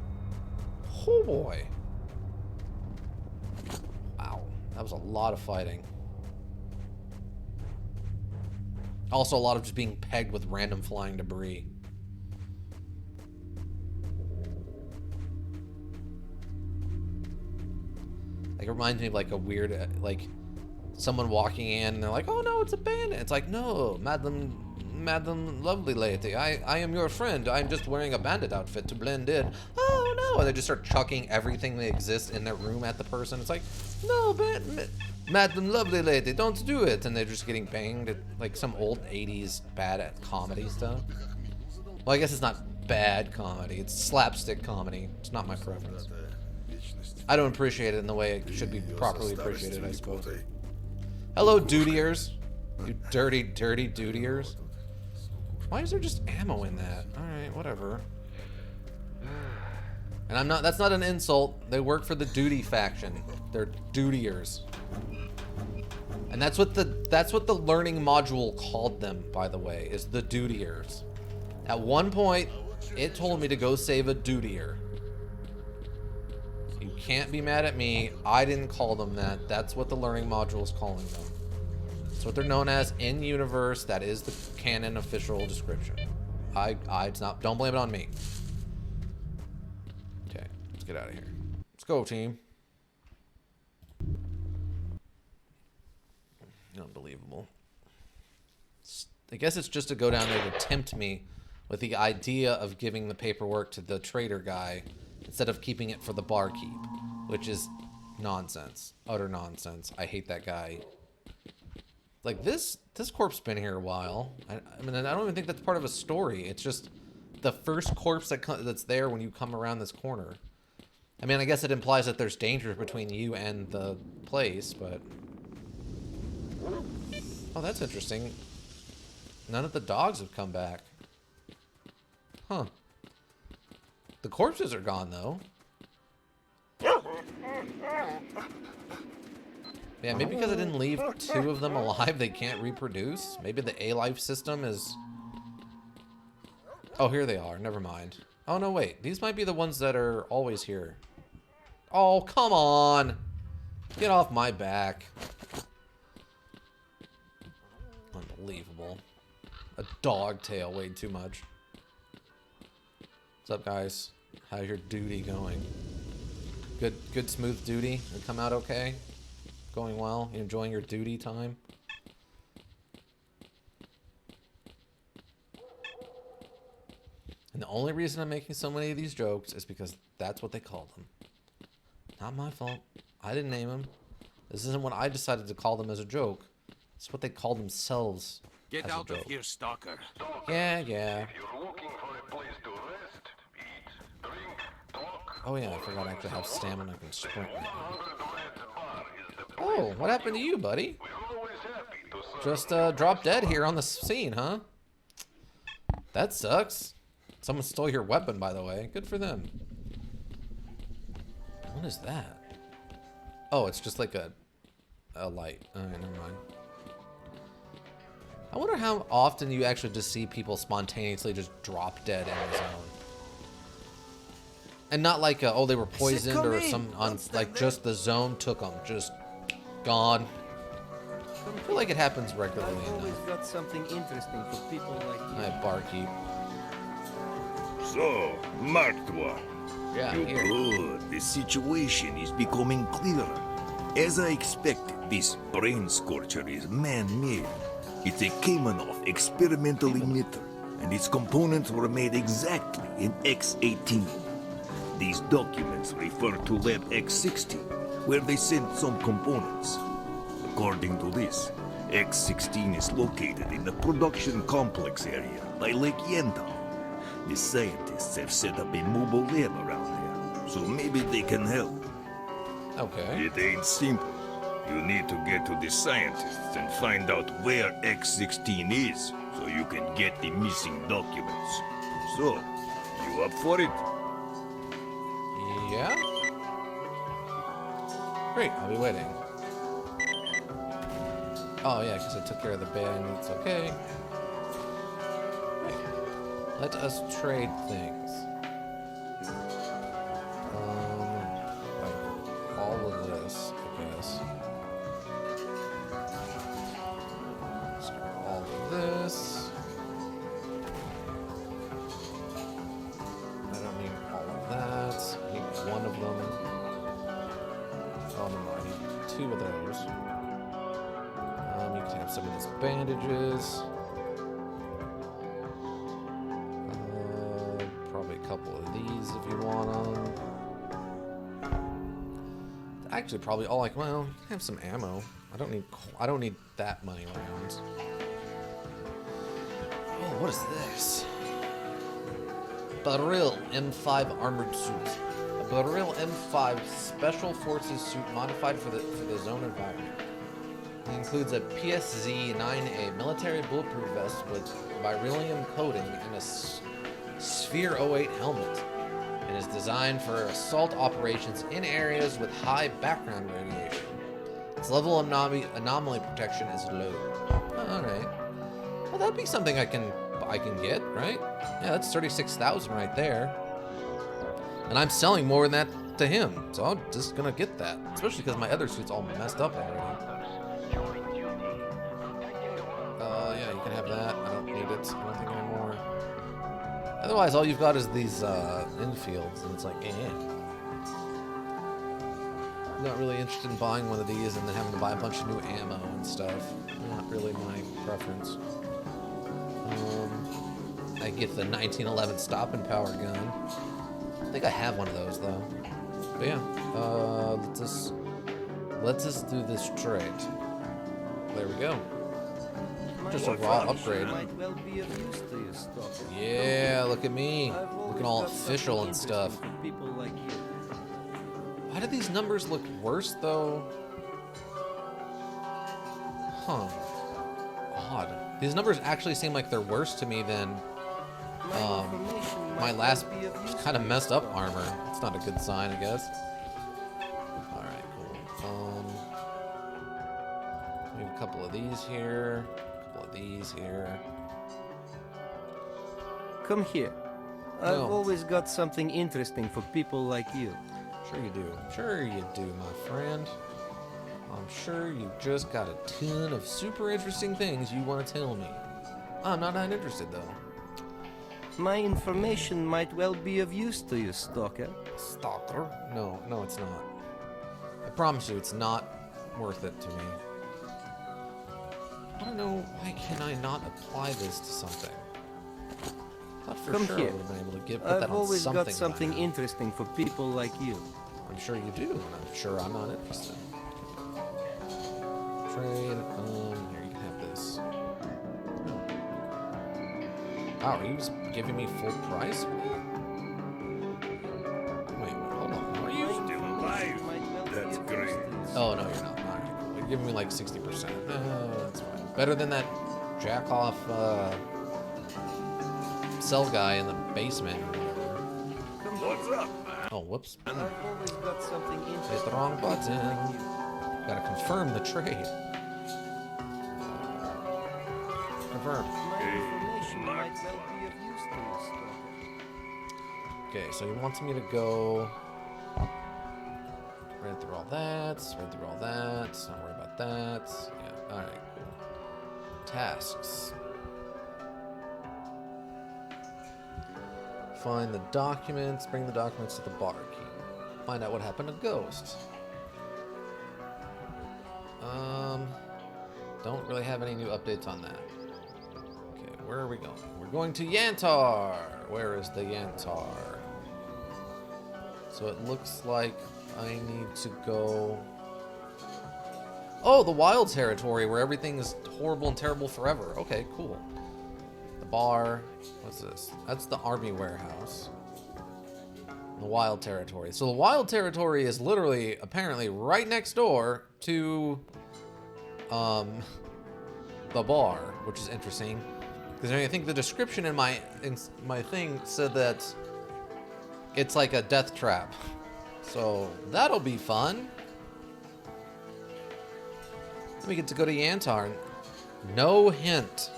Oh boy. Wow, that was a lot of fighting. Also, a lot of just being pegged with random flying debris. Like, it reminds me of like a weird, like, someone walking in and they're like, oh no, it's a bandit. It's like, no, Madam lovely lady, I am your friend. I'm just wearing a bandit outfit to blend in. Oh no, and they just start chucking everything that exists in their room at the person. It's like, no, Madam lovely lady, don't do it. And they're just getting banged at like some old 80s bad at comedy stuff. Well, I guess it's not bad comedy. It's slapstick comedy. It's not my preference. I don't appreciate it in the way it should be properly appreciated, I suppose. Hello, dutiers. You dirty, dirty dutiers. Why is there just ammo in that? Alright, whatever. And I'm not, that's not an insult. They work for the duty faction. They're dutiers. And that's what the learning module called them, by the way, is the dutiers. At one point, it told me to go save a dutier. You can't be mad at me. I didn't call them that. That's what the learning module is calling them. That's what they're known as in universe. That is the canon official description. It's not. Don't blame it on me. Okay, let's get out of here. Let's go, team. Unbelievable. I guess it's just to go down there to tempt me with the idea of giving the paperwork to the trader guy instead of keeping it for the barkeep, which is nonsense. Utter nonsense. I hate that guy. Like, this corpse been here a while. I mean, I don't even think that's part of a story. It's just the first corpse that's there when you come around this corner. I mean, I guess it implies that there's danger between you and the place, but... Oh, that's interesting. None of the dogs have come back. Huh. The corpses are gone, though. Yeah, maybe because I didn't leave 2 of them alive, they can't reproduce. Maybe the A-life system is... Oh, here they are. Never mind. Oh, no, wait. These might be the ones that are always here. Oh, come on. Get off my back. Unbelievable. A dog tail weighed too much. What's up, guys? How's your duty going? Good smooth duty? You come out okay? Going well? You enjoying your duty time? And the only reason I'm making so many of these jokes is because that's what they called them. Not my fault. I didn't name them. This isn't what I decided to call them as a joke. It's what they call themselves. Get out of here, Stalker. Yeah. If you're looking for a place to rest, eat, drink, talk. Oh yeah, I forgot I actually have stamina. I can sprint. 100 Red Bar is the place. Oh, what happened to you, buddy? We're always happy to serve. Just dropped dead here on the scene, huh? That sucks. Someone stole your weapon, by the way. Good for them. What is that? Oh, it's just like a light. Alright, never mind. I wonder how often you actually just see people spontaneously just drop dead in the zone. And not like, oh, they were poisoned or like just the zone took them. Just gone. I feel like it happens regularly Always enough. got something interesting for people like you. Alright, barkeep. So, marked one. Yeah, here. Good. The situation is becoming clearer. As I expected, this brain scorcher is man-made. It's a Kamenov experimental emitter, and its components were made exactly in X-18. These documents refer to Lab X-60, where they sent some components. According to this, X-16 is located in the production complex area by Lake Yentau. The scientists have set up a mobile lab around there, so maybe they can help. Okay. It ain't simple. You need to get to the scientists and find out where X-16 is, so you can get the missing documents. So, you up for it? Yeah? Great, I'll be waiting. Oh yeah, because I took care of the bandits. Okay. Right. Let us trade things. Like all of this, I guess. All of this. I don't need all of that. I need one of them. Oh no, I need two of those. You can have some of these bandages. Probably a couple of these if you want them. Actually, probably all like, well, you can have some ammo. I don't need that many rounds. Oh, what is this? Baril M5 armored suit. A Baril M5 special forces suit modified for the zone environment. It includes a PSZ-9A military bulletproof vest with beryllium coating and a Sphere 08 helmet, and is designed for assault operations in areas with high background radiation. Its level of anomaly protection is low. All right. Well, that'd be something I can get, right? Yeah, that's 36,000 right there. And I'm selling more than that to him, so I'm just gonna get that, especially because my other suit's all messed up already. Yeah, you can have that. I don't need it. I don't think anymore. Otherwise, all you've got is these infields, and it's like, I'm not really interested in buying one of these and then having to buy a bunch of new ammo and stuff. Not really my preference. I get the 1911 stop and power gun. I think I have one of those though. But yeah, let's just do this trade. There we go. Just a raw upgrade. Yeah, look at me. Looking all official and stuff. Why do these numbers look worse, though? Huh. Odd. These numbers actually seem like they're worse to me than my last kind of messed up armor. It's not a good sign, I guess. Alright, cool. We have a couple of these here. These here. Come here. I've always got something interesting for people like you. Sure you do. Sure you do, my friend. I'm sure you just got a ton of super interesting things you want to tell me. I'm not that interested, though. My information might well be of use to you, Stalker. Stalker? No, it's not. I promise you, it's not worth it to me. I don't know, why can I not apply this to something? I thought for sure I would have been able to put that I've on always something. got something interesting for people like you. I'm sure you do, and I'm sure I'm not interested. Trade, here, you can have this. Wow, are you just giving me full price for that? Wait, hold on. Are you Still alive. That's great. Oh, no, you're not. Alright, cool. You're giving me like 60%. That's fine. Better than that jack-off cell guy in the basement or whatever. What's up, man? Oh, whoops. I've always got something interesting. Hit the wrong button. Gotta confirm the trade. Confirm. My information might well be of use to you, Stalker. Okay, so he wants me to go... Read through all that. Read through all that. Don't worry about that. Yeah, alright, cool. Tasks. Find the documents. Bring the documents to the barkeep. Find out what happened to Ghost. Don't really have any new updates on that. Okay, where are we going? We're going to Yantar. Where is the Yantar? So it looks like I need to go... Oh, the wild territory where everything is horrible and terrible forever. Okay, cool. The bar. What's this? That's the army warehouse. The wild territory. So the wild territory is literally, apparently, right next door to the bar, which is interesting. Because I think the description in my thing said that it's like a death trap. So that'll be fun. Then we get to go to Yantar. No hint.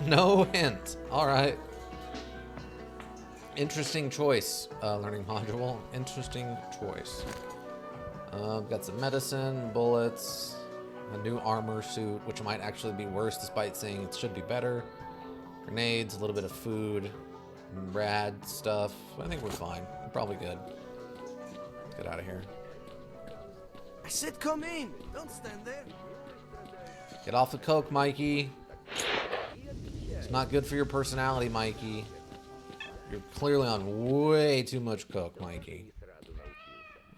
No hint. All right. Interesting choice, learning module. Interesting choice. Got some medicine, bullets, a new armor suit, which might actually be worse despite saying it should be better. Grenades, a little bit of food, rad stuff. I think we're fine. We're probably good. Let's get out of here. I said come in. Don't stand there. Get off the coke, Mikey. It's not good for your personality, Mikey. You're clearly on way too much coke, Mikey.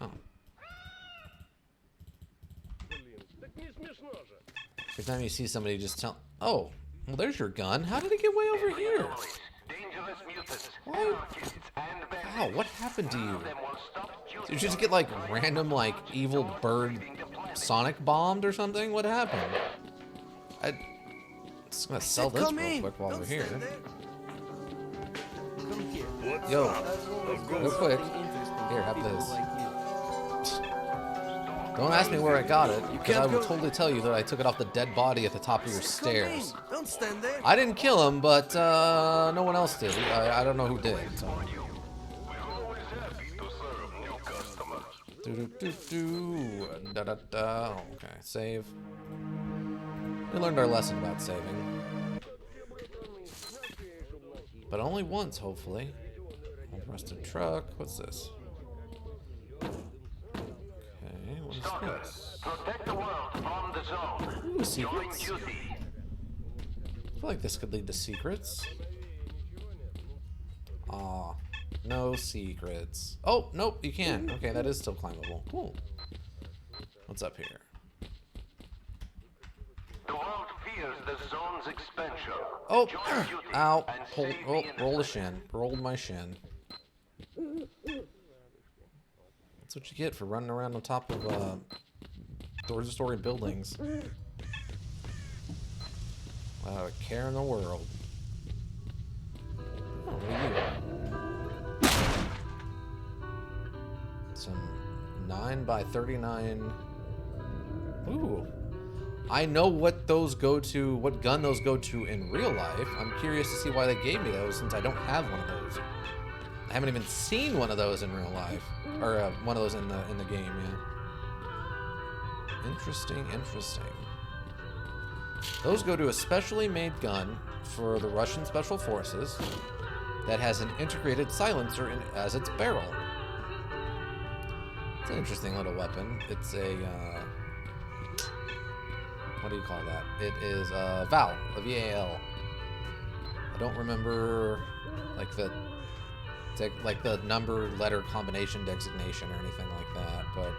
Oh. Every time you see somebody, just tell... Oh, well, there's your gun. How did it get way over here? What? Wow, what happened to you? Did you just get, like, random, like, evil bird sonic bombed or something? What happened? I'm just gonna sell this real quick while we're here. Yo, real quick. Here, have this. Don't ask me where I got it, because I will totally tell you that I took it off the dead body at the top of your stairs. Don't stand there. I didn't kill him, but no one else did. I don't know who did. So. Da da da. Okay, save. We learned our lesson about saving. But only once, hopefully. Rusted truck. What's this? Okay, what is this? Protect the world from the zone. Ooh, secrets. I feel like this could lead to secrets. Aw, no secrets. Oh, nope, you can. Okay, that is still climbable. Cool. What's up here? The world fears the zone's expansion. Oh, ow. Hold, oh, roll the shin. Rolled my shin. That's what you get for running around on top of story buildings. Without a care in the world. Oh, what are you? Some 9x39. Ooh. I know what those go to, what gun those go to in real life. I'm curious to see why they gave me those since I don't have one of those. I haven't even seen one of those in real life, or one of those in the game yet. Interesting, interesting. Those go to a specially made gun for the Russian Special Forces that has an integrated silencer as its barrel. It's an interesting little weapon. It's a what do you call that? It is a VAL, a VAL. I don't remember like the number letter combination designation or anything like that, but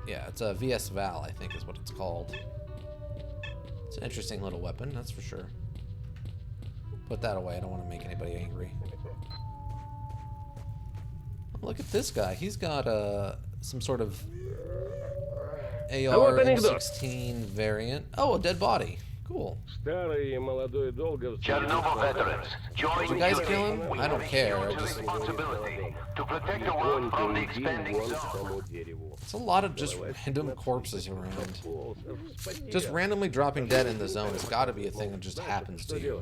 yeah, it's a VS VAL, I think is what it's called. It's an interesting little weapon, that's for sure. Put that away, I don't want to make anybody angry. Look at this guy, he's got some sort of AR M16 variant. Oh, a dead body. Cool. Chernobyl veterans, join Did you guys kill him? I don't care. I just... responsibility to protect the world from the expanding zone. It's a lot of just random corpses around. Just randomly dropping dead in the zone has got to be a thing that just happens to you.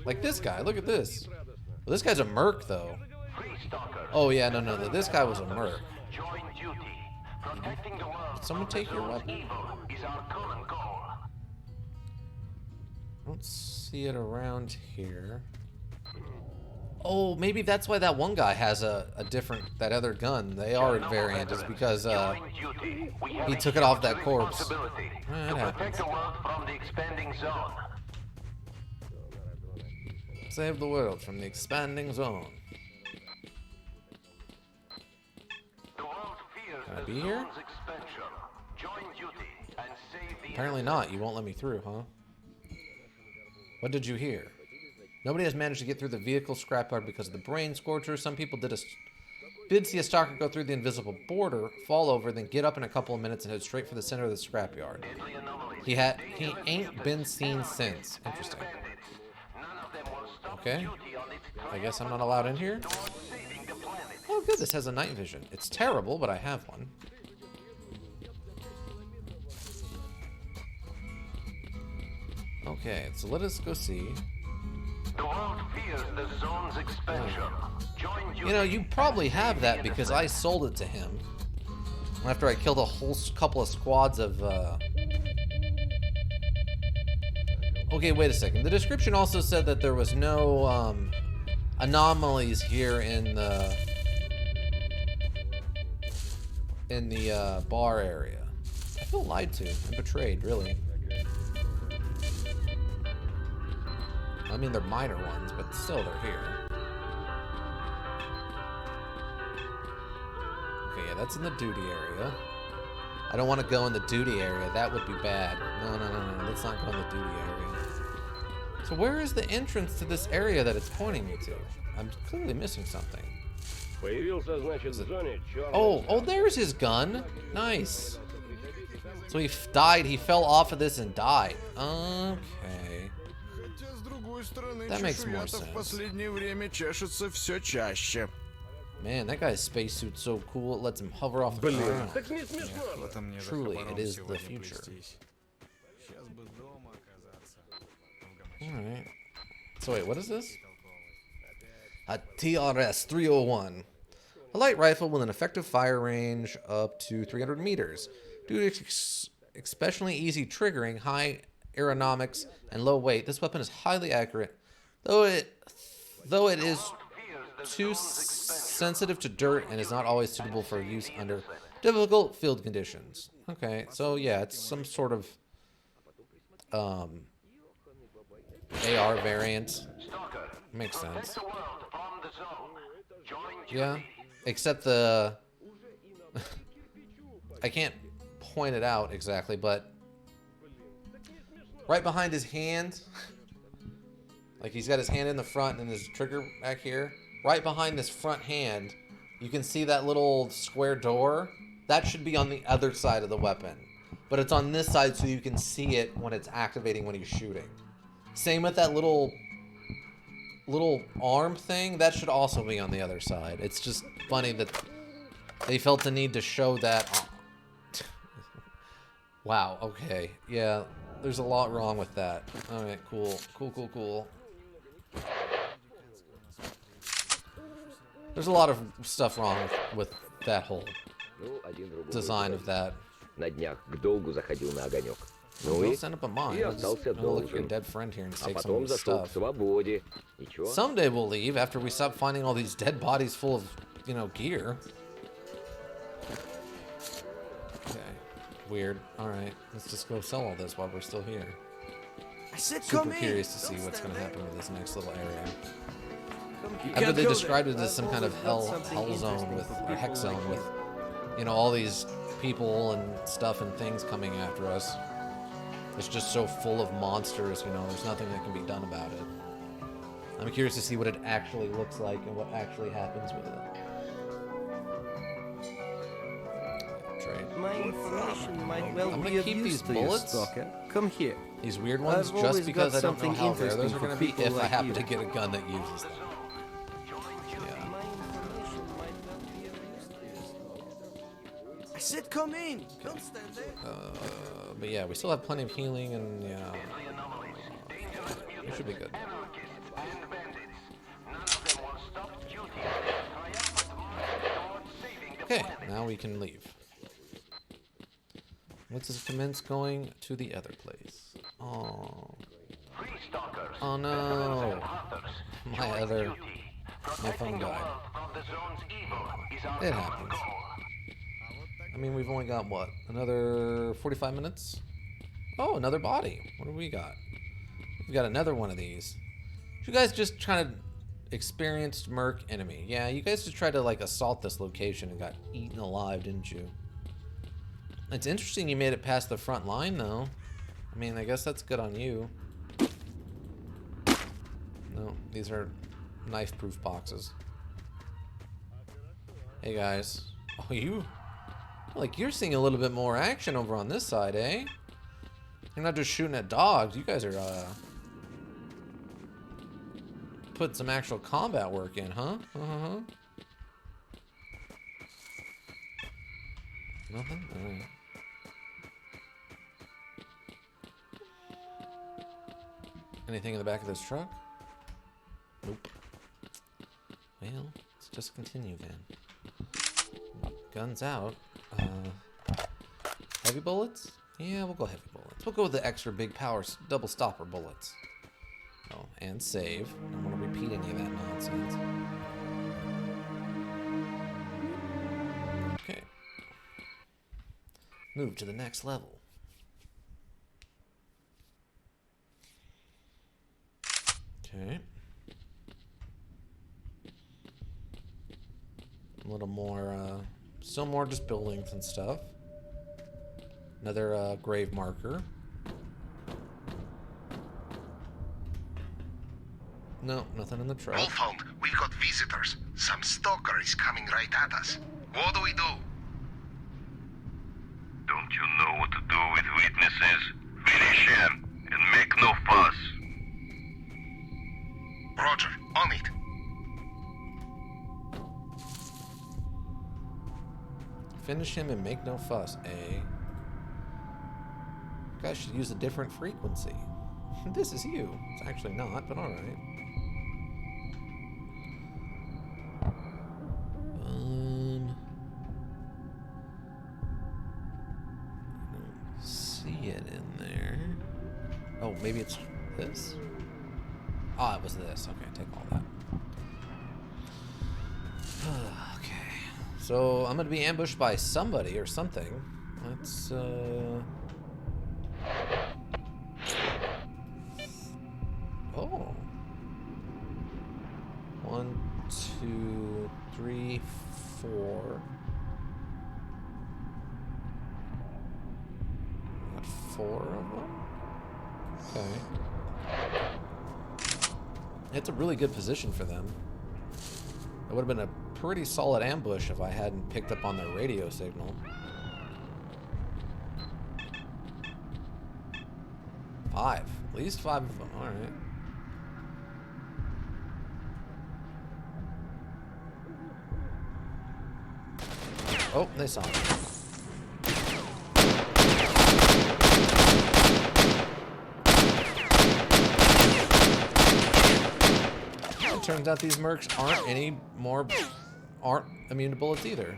Like this guy. Look at this. Well, this guy's a merc, though. Oh, yeah, no. This guy was a merc. Join duty. Protecting the world. Did someone take your weapon? Evil is our common goal. I don't see it around here. Oh, maybe that's why that one guy has a different, that other gun. They are variant is because he took it off that corpse. That happens. Protect the world from the expanding zone. Save the world from the expanding zone. The world fears Can I the be here? zone's expansion. Join duty and save the Apparently not. You won't let me through, huh? What did you hear? Nobody has managed to get through the vehicle scrapyard because of the brain scorcher. Some people did see a stalker go through the invisible border, fall over, then get up in a couple of minutes and head straight for the center of the scrapyard. He ain't been seen since. Interesting. Okay. I guess I'm not allowed in here. Oh, good. This has a night vision. It's terrible, but I have one. Okay, so let us go see. The world fears the zone's expansion. Join You know, you probably have that because I sold it to him after I killed a whole couple of squads of. Okay, wait a second. The description also said that there was no anomalies here in the bar area. I feel lied to and betrayed, really. I mean, they're minor ones, but still, they're here. Okay, yeah, that's in the duty area. I don't want to go in the duty area. That would be bad. No. Let's not go in the duty area. So where is the entrance to this area that it's pointing me to? I'm clearly missing something. Oh, there's his gun. Nice. So he died. He fell off of this and died. Okay. That makes more sense. Man, that guy's spacesuit's so cool. It lets him hover off the ground. Yeah, truly, it is the future. Alright. So wait, what is this? A TRS-301. A light rifle with an effective fire range up to 300 meters. Due to its especially easy triggering, high aerodynamics, and low weight, this weapon is highly accurate. Though it is too sensitive to dirt and is not always suitable for use under difficult field conditions. Okay, so yeah, it's some sort of AR variant. Makes sense. Yeah, except the I can't point it out exactly, but right behind his hand, like he's got his hand in the front and his trigger back here. Right behind this front hand, you can see that little square door. That should be on the other side of the weapon. But it's on this side so you can see it when it's activating when he's shooting. Same with that little arm thing. That should also be on the other side. It's just funny that they felt the need to show that. Wow, okay. Yeah, there's a lot wrong with that. Alright, cool. Cool. There's a lot of stuff wrong with that whole design of that. We'll send up a mine. We'll look at your dead friend here and take some of his stuff. Someday we'll leave after we stop finding all these dead bodies full of, gear. Okay. Weird. Alright. Let's just go sell all this while we're still here. Super curious to see what's going to happen with this next little area. After they described it as some kind of hell zone with, or hex zone with, all these people and stuff and things coming after us. It's just so full of monsters, there's nothing that can be done about it. I'm curious to see what it actually looks like and what actually happens with it. Trade. My information might well I'm be gonna of keep use these to you, bullets. Stalker. Come here. These weird ones, I've just always because got I don't know something how rare those interesting are going to for be people if I like happen you. to get a gun that uses them. My information might well be of use to you. I said come in. Don't stand there. But yeah, we still have plenty of healing and yeah. We should be good. Okay, now we can leave. Let's just commence going to the other place. Oh. Oh no. My phone died. It happens. I mean, we've only got what? Another 45 minutes? Oh, another body. What do we got? We got another one of these. You guys just trying to experienced merc enemy. Yeah, you guys just tried to like assault this location and got eaten alive, didn't you? It's interesting you made it past the front line though. I mean, I guess that's good on you. No, these are knife-proof boxes. Hey guys. Oh, you're seeing a little bit more action over on this side, eh? You're not just shooting at dogs. You guys are put some actual combat work in, huh? Nothing? Alright. Anything in the back of this truck? Nope. Well, let's just continue then. Guns out. Heavy bullets? Yeah, we'll go heavy bullets. We'll go with the extra big power double stopper bullets. Oh, and save. I don't want to repeat any of that nonsense. Okay. Move to the next level. Okay. A little more, still more just buildings and stuff. Another grave marker. No, nothing in the truck. Wolfhound, we've got visitors. Some stalker is coming right at us. What do we do? Don't you know what to do with witnesses? Finish him and make no fuss. Roger, on it. Finish him and make no fuss, eh? You guys should use a different frequency. This is you. It's actually not, but alright. I don't see it in there. Oh, maybe it's this? Ah, it was this. Okay, take all that. Okay. So, I'm gonna be ambushed by somebody or something. Let's, Oh. 1, 2, 3, 4. Got 4 of them? Okay. It's a really good position for them. It would have been a pretty solid ambush if I hadn't picked up on their radio signal. 5. At least 5 of them. Alright. Oh, they saw me. It turns out these mercs aren't immune to bullets either.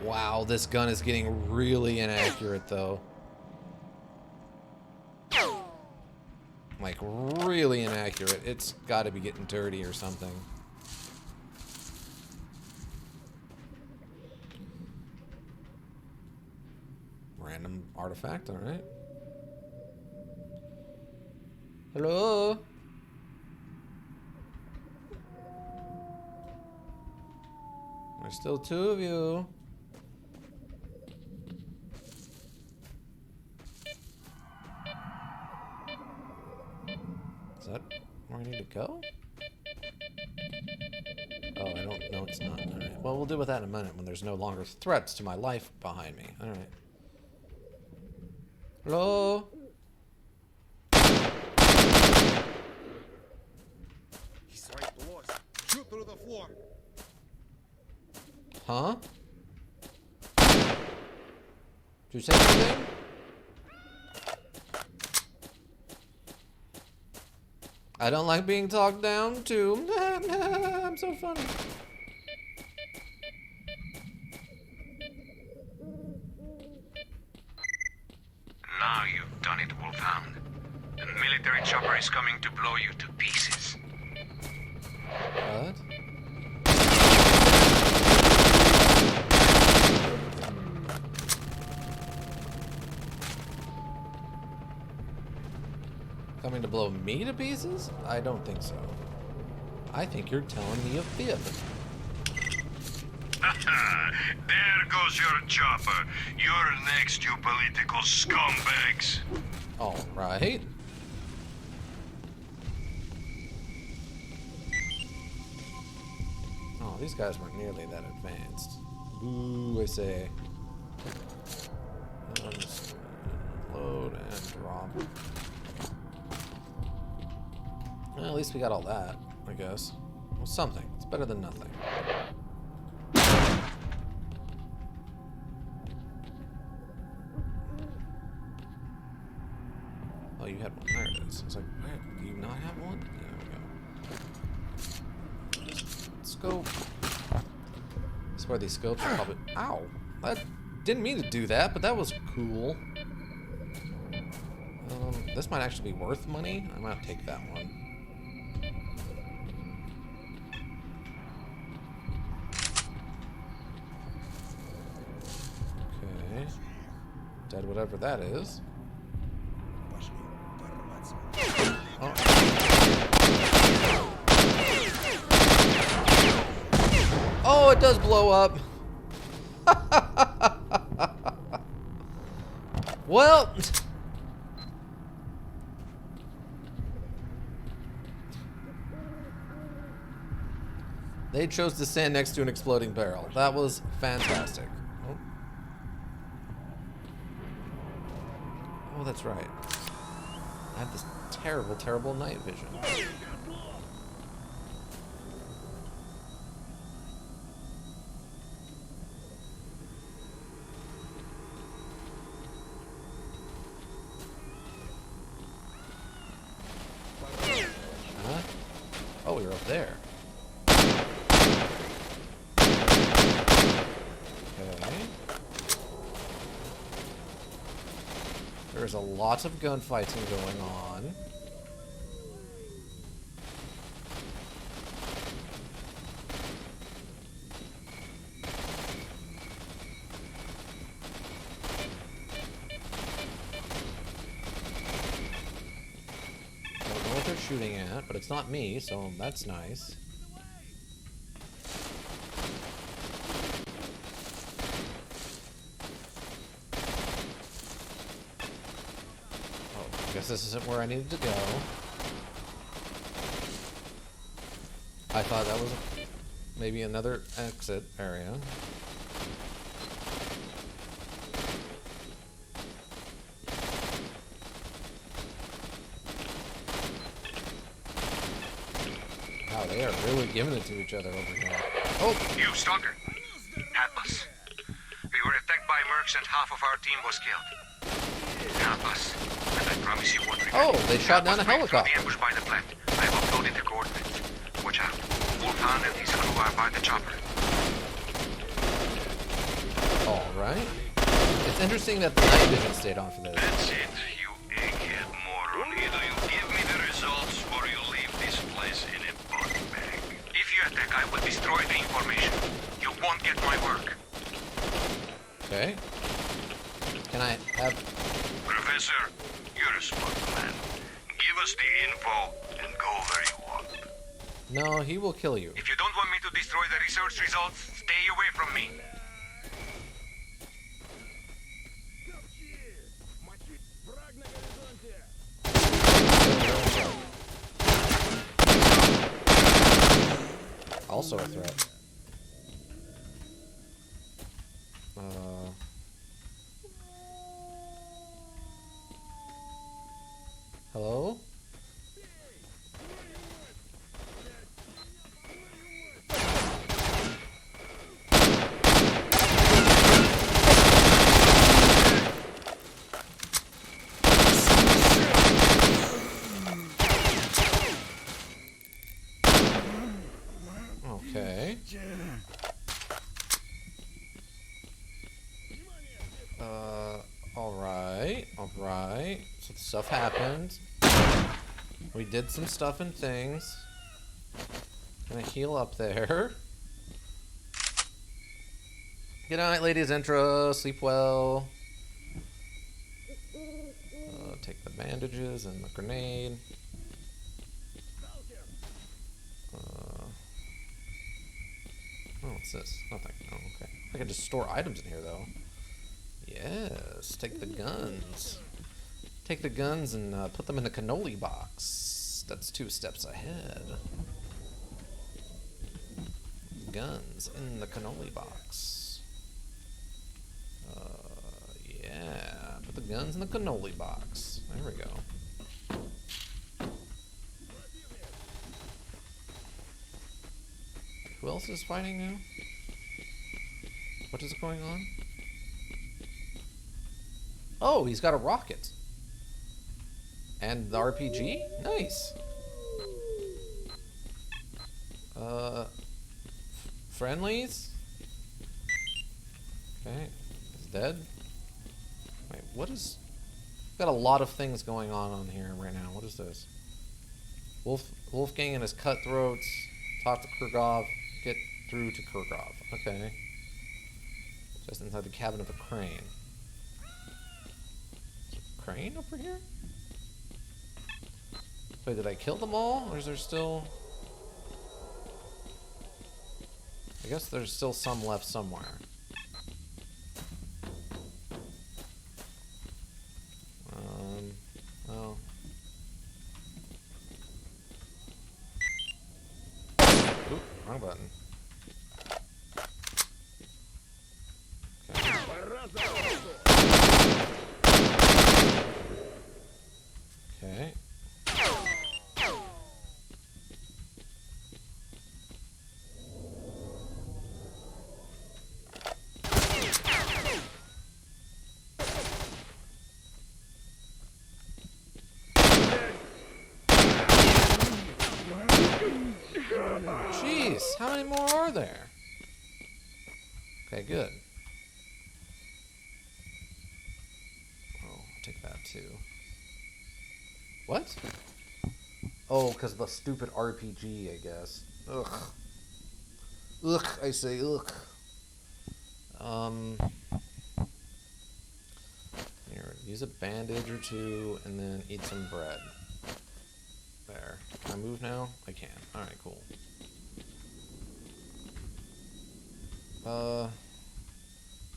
Wow, this gun is getting really inaccurate though. Like, really inaccurate. It's got to be getting dirty or something. Random artifact, alright. Hello? There's still 2 of you. Is that where I need to go? Oh, I don't know, it's not. Alright. Well, we'll deal with that in a minute when there's no longer threats to my life behind me. Alright. Hello? He's right below us. Shoot through the floor. Huh? Did you say anything? I don't like being talked down to. I'm so funny. Now you've done it, Wolfhound. The military chopper is coming to blow you to pieces. What? Coming to blow me to pieces? I don't think so. I think you're telling me a fib. There goes your chopper. You're next, you political scumbags. All right. Oh, these guys weren't nearly that advanced. Boo, I say. I'll just load and drop. Well, at least we got all that, I guess. Well, something. It's better than nothing. you had one. There it is. I was like, where? Do you not have one? There we go. Scope. I swear these scopes are probably... Ow! I didn't mean to do that, but that was cool. This might actually be worth money. I might take that one. Okay. Dead whatever that is. Oh. Oh, it does blow up. Well, they chose to stand next to an exploding barrel. That was fantastic. Oh, that's right. I have this terrible, terrible night vision. Huh? Oh, you're up there. Okay. There's a lot of gunfighting going on. Don't know what they're shooting at, but it's not me, so that's nice. I guess this isn't where I needed to go. I thought that was maybe another exit area. Wow, they are really giving it to each other over here. Oh! You, Stalker. Atlas. We were attacked by mercs and half of our team was killed. Help us. And I promise you won't regret Oh, it. they shot down a Help us break through helicopter. the ambush by the plant. I've uploaded the coordinates. Watch out. Wolfhound and his crew are by the chopper. Alright. It's interesting that the night vision stayed on for this. That's it, you egghead moron. Either you give me the results or you leave this place in a body bag. If you attack, I will destroy the information. You won't get my work. Okay. Can I have... Professor, you're a smart man. Give us the info and go where you want. No, he will kill you. If you don't want me to destroy the research results, stay away from me. Also a threat. Hello? Okay. Alright. So the stuff happened. We did some stuff and things. Gonna heal up there. Good night, ladies. Entra. Sleep well. Take the bandages and the grenade. Oh, what's this? Nothing. Oh, okay. I can just store items in here, though. Yes. Take the guns. Take the guns and put them in a cannoli box. That's 2 steps ahead. Guns in the cannoli box. Yeah. Put the guns in the cannoli box. There we go. Who else is fighting now? What is going on? Oh, he's got a rocket. And the RPG? Nice. Friendlies? Okay. It's dead. Wait, what is... Got a lot of things going on here right now. What is this? Wolfgang and his cutthroats. Talk to Kurgov. Get through to Kurgov. Okay. Just inside the cabin of a crane. Is there a crane over here? Wait, did I kill them all? Or is there still... I guess there's still some left somewhere. Well... Oop, wrong button. Okay. Jeez, how many more are there? Okay, good. Oh, I'll take that too. What? Oh, because of the stupid RPG, I guess. Ugh. Ugh, I say ugh. Here, use a bandage or two, and then eat some bread. There. Can I move now? I can. Alright, cool. You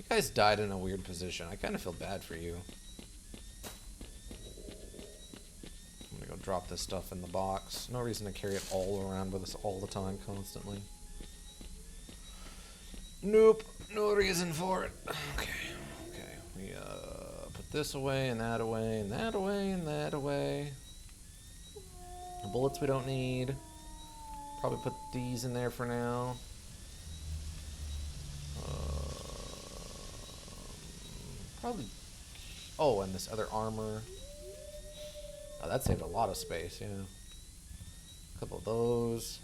guys died in a weird position. I kind of feel bad for you. I'm gonna go drop this stuff in the box. No reason to carry it all around with us all the time, constantly. Nope. No reason for it. Okay. Okay. We, put this away, and that away, and that away, and that away. The bullets we don't need. Probably put these in there for now. Probably. Oh, and this other armor. Oh, that saved a lot of space, yeah. A couple of those.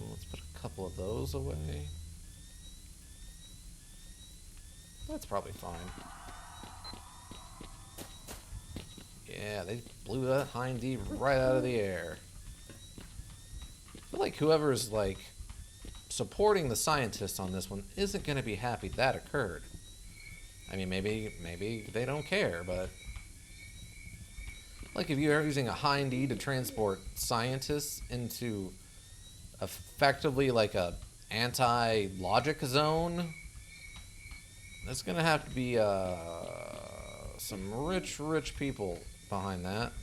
Let's put a couple of those away. That's probably fine. Yeah, they blew that Hind D right out of the air. I feel like whoever's, like, supporting the scientists on this one isn't going to be happy that occurred. I mean, maybe they don't care, but... Like, if you're using a Hind D to transport scientists into effectively, like, a anti-logic zone, there's going to have to be, some rich people behind that.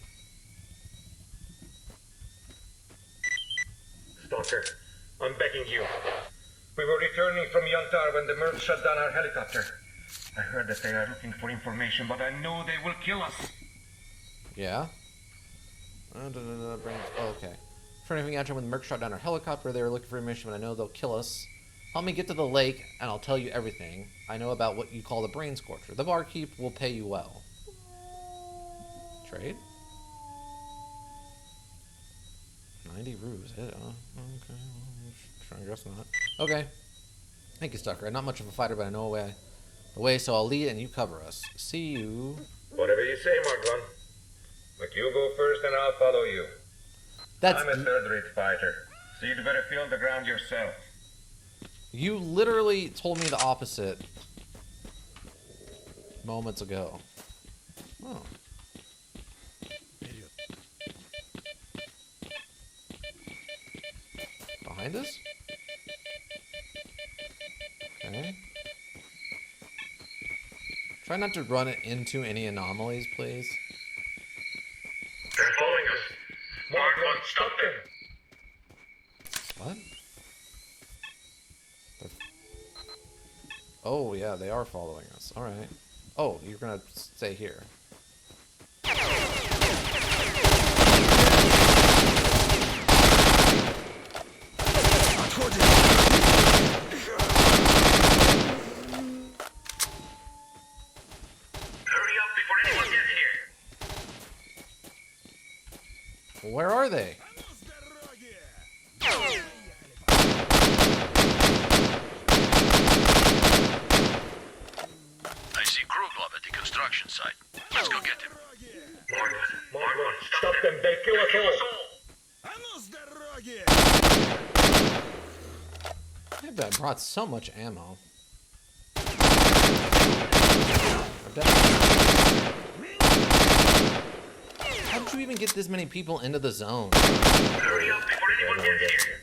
Stalker, I'm begging you. We were returning from Yantar when the Mercs shut down our helicopter. I heard that they are looking for information, but I know they will kill us. Yeah? Oh, okay. Turning from Yantar when the Mercs shot down our helicopter, they were looking for information, but I know they'll kill us. Help me get to the lake, and I'll tell you everything I know about what you call the Brain Scorcher. The barkeep will pay you well. Trade? 90 roofs. Okay, well, I guess not. Okay. Thank you, Stalker. I'm not much of a fighter, but I know the way, so I'll lead and you cover us. See you. Whatever you say, Marglon. But you go first and I'll follow you. I'm a third-rate fighter, so you'd better feel the ground yourself. You literally told me the opposite moments ago. Oh. Behind us? Okay. Try not to run it into any anomalies, please. They're following us. Marglon, stop them. What? Oh, yeah, they are following us. Alright. Oh, you're gonna stay here. Hurry up before anyone gets Where are they? I see Kruglov at the construction site. Let's go get him. Marlon, stop them. They'll kill us all. I brought so much ammo. How did you even get this many people into the zone? Hurry up before anyone gets here.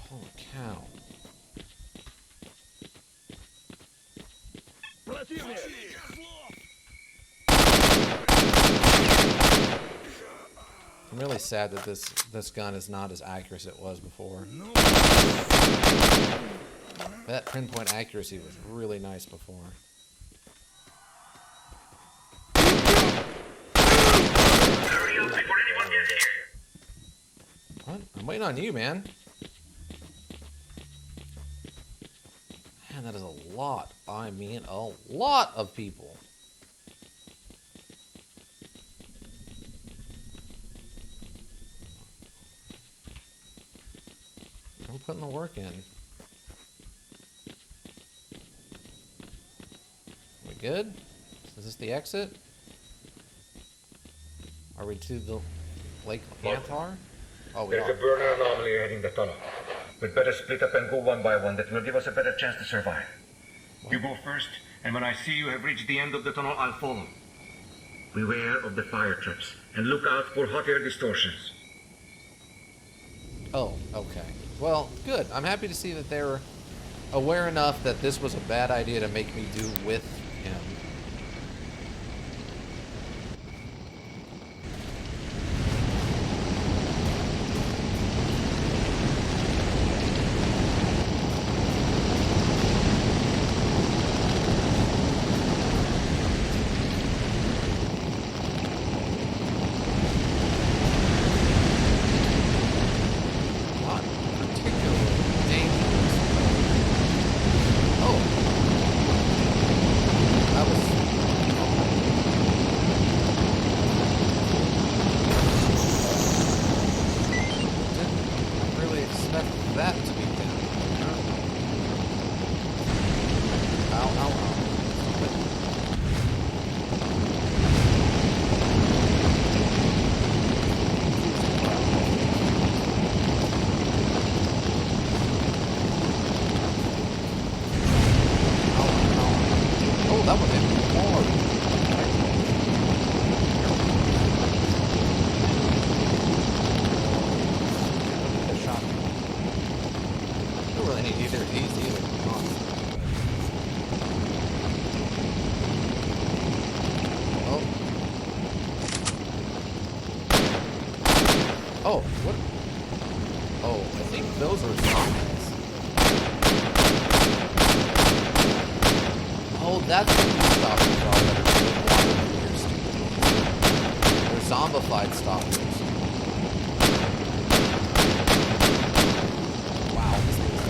Holy cow. I'm really sad that this gun is not as accurate as it was before. That pinpoint accuracy was really nice before. Hurry up before anyone gets here. What? I'm waiting on you, man. Man, that is a lot. I mean, a lot of people. I'm putting the work in. We good? Is this the exit? Are we to the Lake Antar? Oh, we There's a are. burner anomaly heading the tunnel. We'd better split up and go one by one. That will give us a better chance to survive. You go first, and when I see you have reached the end of the tunnel, I'll follow. Beware of the fire traps, and look out for hot air distortions. Oh, okay. Well, good. I'm happy to see that they were aware enough that this was a bad idea to make me do with him. Not particularly dangerous. Oh. That was... Didn't really expect that to be done. Ow, ow, ow. Oh, that one hit me hard. Good shot. Don't really need either of these either. Honestly. Oh. Oh, what? Oh, I think those are zombies. Oh, that's what these stalkers are that are really wanted. They're zombified stalkers. Wow, this thing is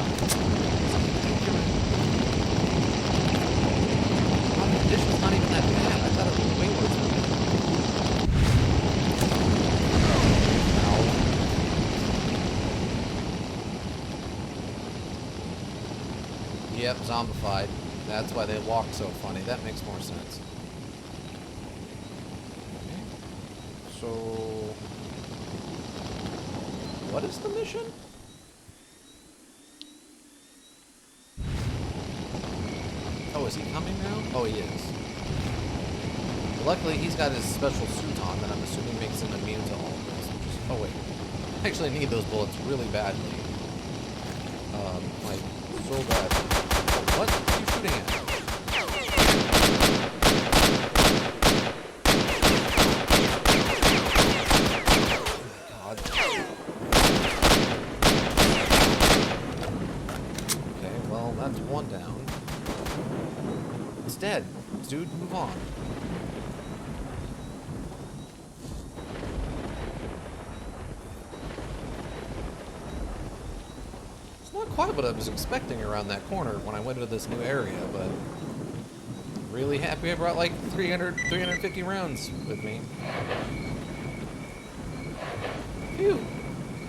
wow, the condition's not even that bad. I thought it was way worse than that. Ow. Yep, zombified. That's why they walk so funny. That makes more sense. Okay. So, what is the mission? Oh, is he coming now? Oh, he is. Luckily, he's got his special suit on that I'm assuming makes him immune to all of this. Oh, wait. I actually need those bullets really badly. Like, so bad. What are you shooting at? God. Okay, well, that's one down. It's dead. Dude, move on. Not quite what I was expecting around that corner when I went into this new area, but really happy I brought like 350 rounds with me. Phew!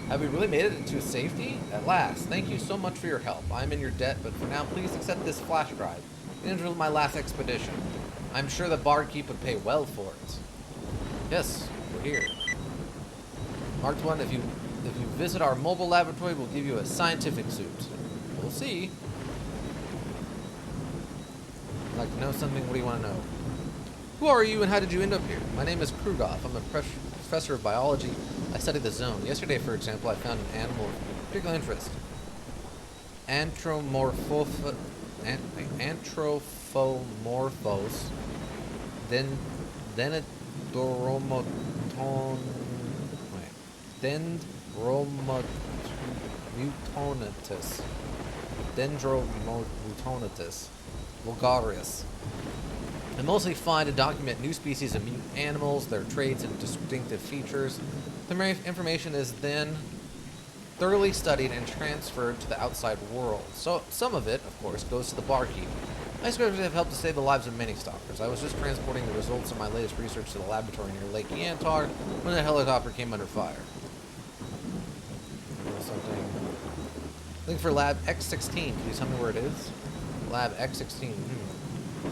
Have we really made it to safety? At last. Thank you so much for your help. I'm in your debt, but for now, please accept this flash drive. It ended my last expedition. I'm sure the barkeep would pay well for it. Yes, we're here. Marked 1, if you visit our mobile laboratory, we'll give you a scientific suit. We'll see. I'd like to know something. What do you want to know? Who are you and how did you end up here? My name is Krugoff. I'm a professor of biology. I study the zone. Yesterday, for example, I found an animal of particular interest. Anthropomorphos. Dendromaton. Wait. Dendromutonitus. Dendromutonitus. Vulgaris. I mostly find and document new species of mutant animals, their traits and distinctive features. The information is then thoroughly studied and transferred to the outside world. So some of it, of course, goes to the barkeep. My discoveries have helped to save the lives of many stalkers. I was just transporting the results of my latest research to the laboratory near Lake Yantar when the helicopter came under fire. Something. Looking for Lab X16. Can you tell me where it is? Lab X16.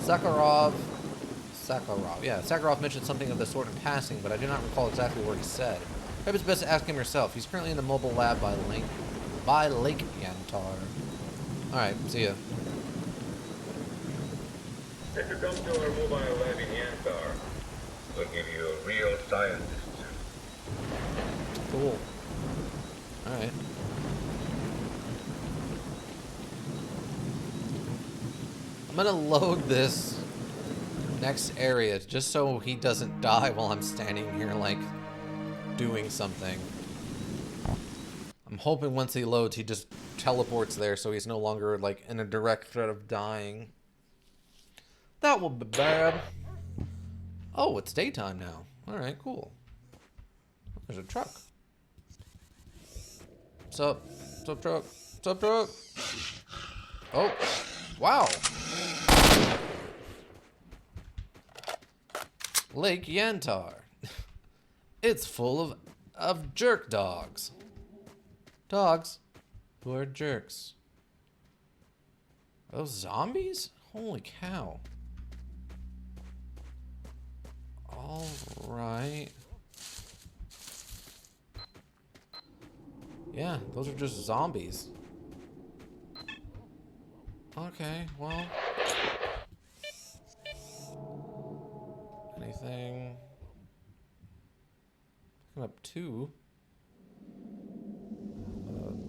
Sakharov. Yeah, Sakharov mentioned something of the sort in passing, but I do not recall exactly where he said. Maybe it's best to ask him yourself. He's currently in the mobile lab by Lake Yantar. Alright, see ya. If you come to our mobile lab in Yantar, we'll give you a real scientist. Cool. Alright. I'm gonna load this next area just so he doesn't die while I'm standing here, like, doing something. I'm hoping once he loads, he just teleports there so he's no longer, like, in a direct threat of dying. That will be bad. Oh, it's daytime now. Alright, cool. There's a truck. What's up? What's up, truck? What's up, truck? Oh, wow. Lake Yantar. It's full of jerk dogs. Dogs who are jerks. Are those zombies? Holy cow. Alright. Yeah, those are just zombies. Okay, well. Anything? Come up two.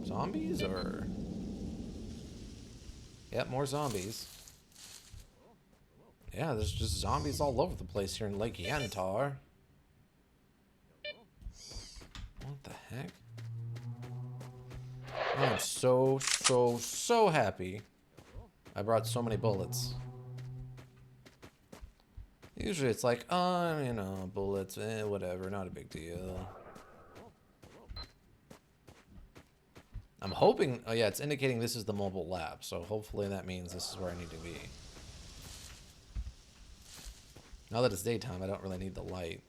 Zombies or? Yep, more zombies. Yeah, there's just zombies all over the place here in Lake Yantar. What the heck? I'm so happy I brought so many bullets. Usually it's like, oh, you know, bullets, whatever, not a big deal. I'm hoping, oh yeah, it's indicating this is the mobile lab, so hopefully that means this is where I need to be. Now that it's daytime, I don't really need the light.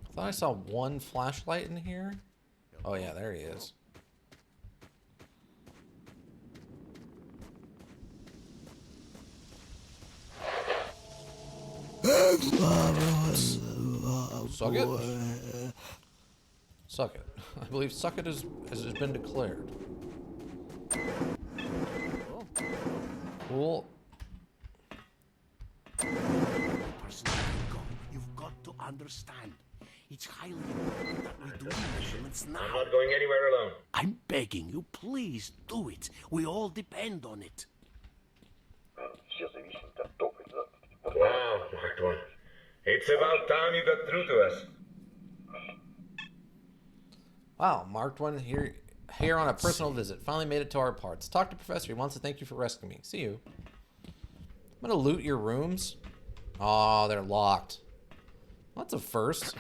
I thought I saw one flashlight in here. Oh yeah, there he is. Suck it. Suck it. I believe suck it has been declared. Cool. You've got to understand. It's highly important that we do the measurements now. I'm not going anywhere alone. I'm begging you, please do it. We all depend on it. Wow, Mark 1. It's about time you got through to us. Wow, Marked One here on a personal visit. Finally made it to our parts. Talk to Professor. He wants to thank you for rescuing me. See you. I'm gonna loot your rooms. Oh, they're locked. Well, that's a first.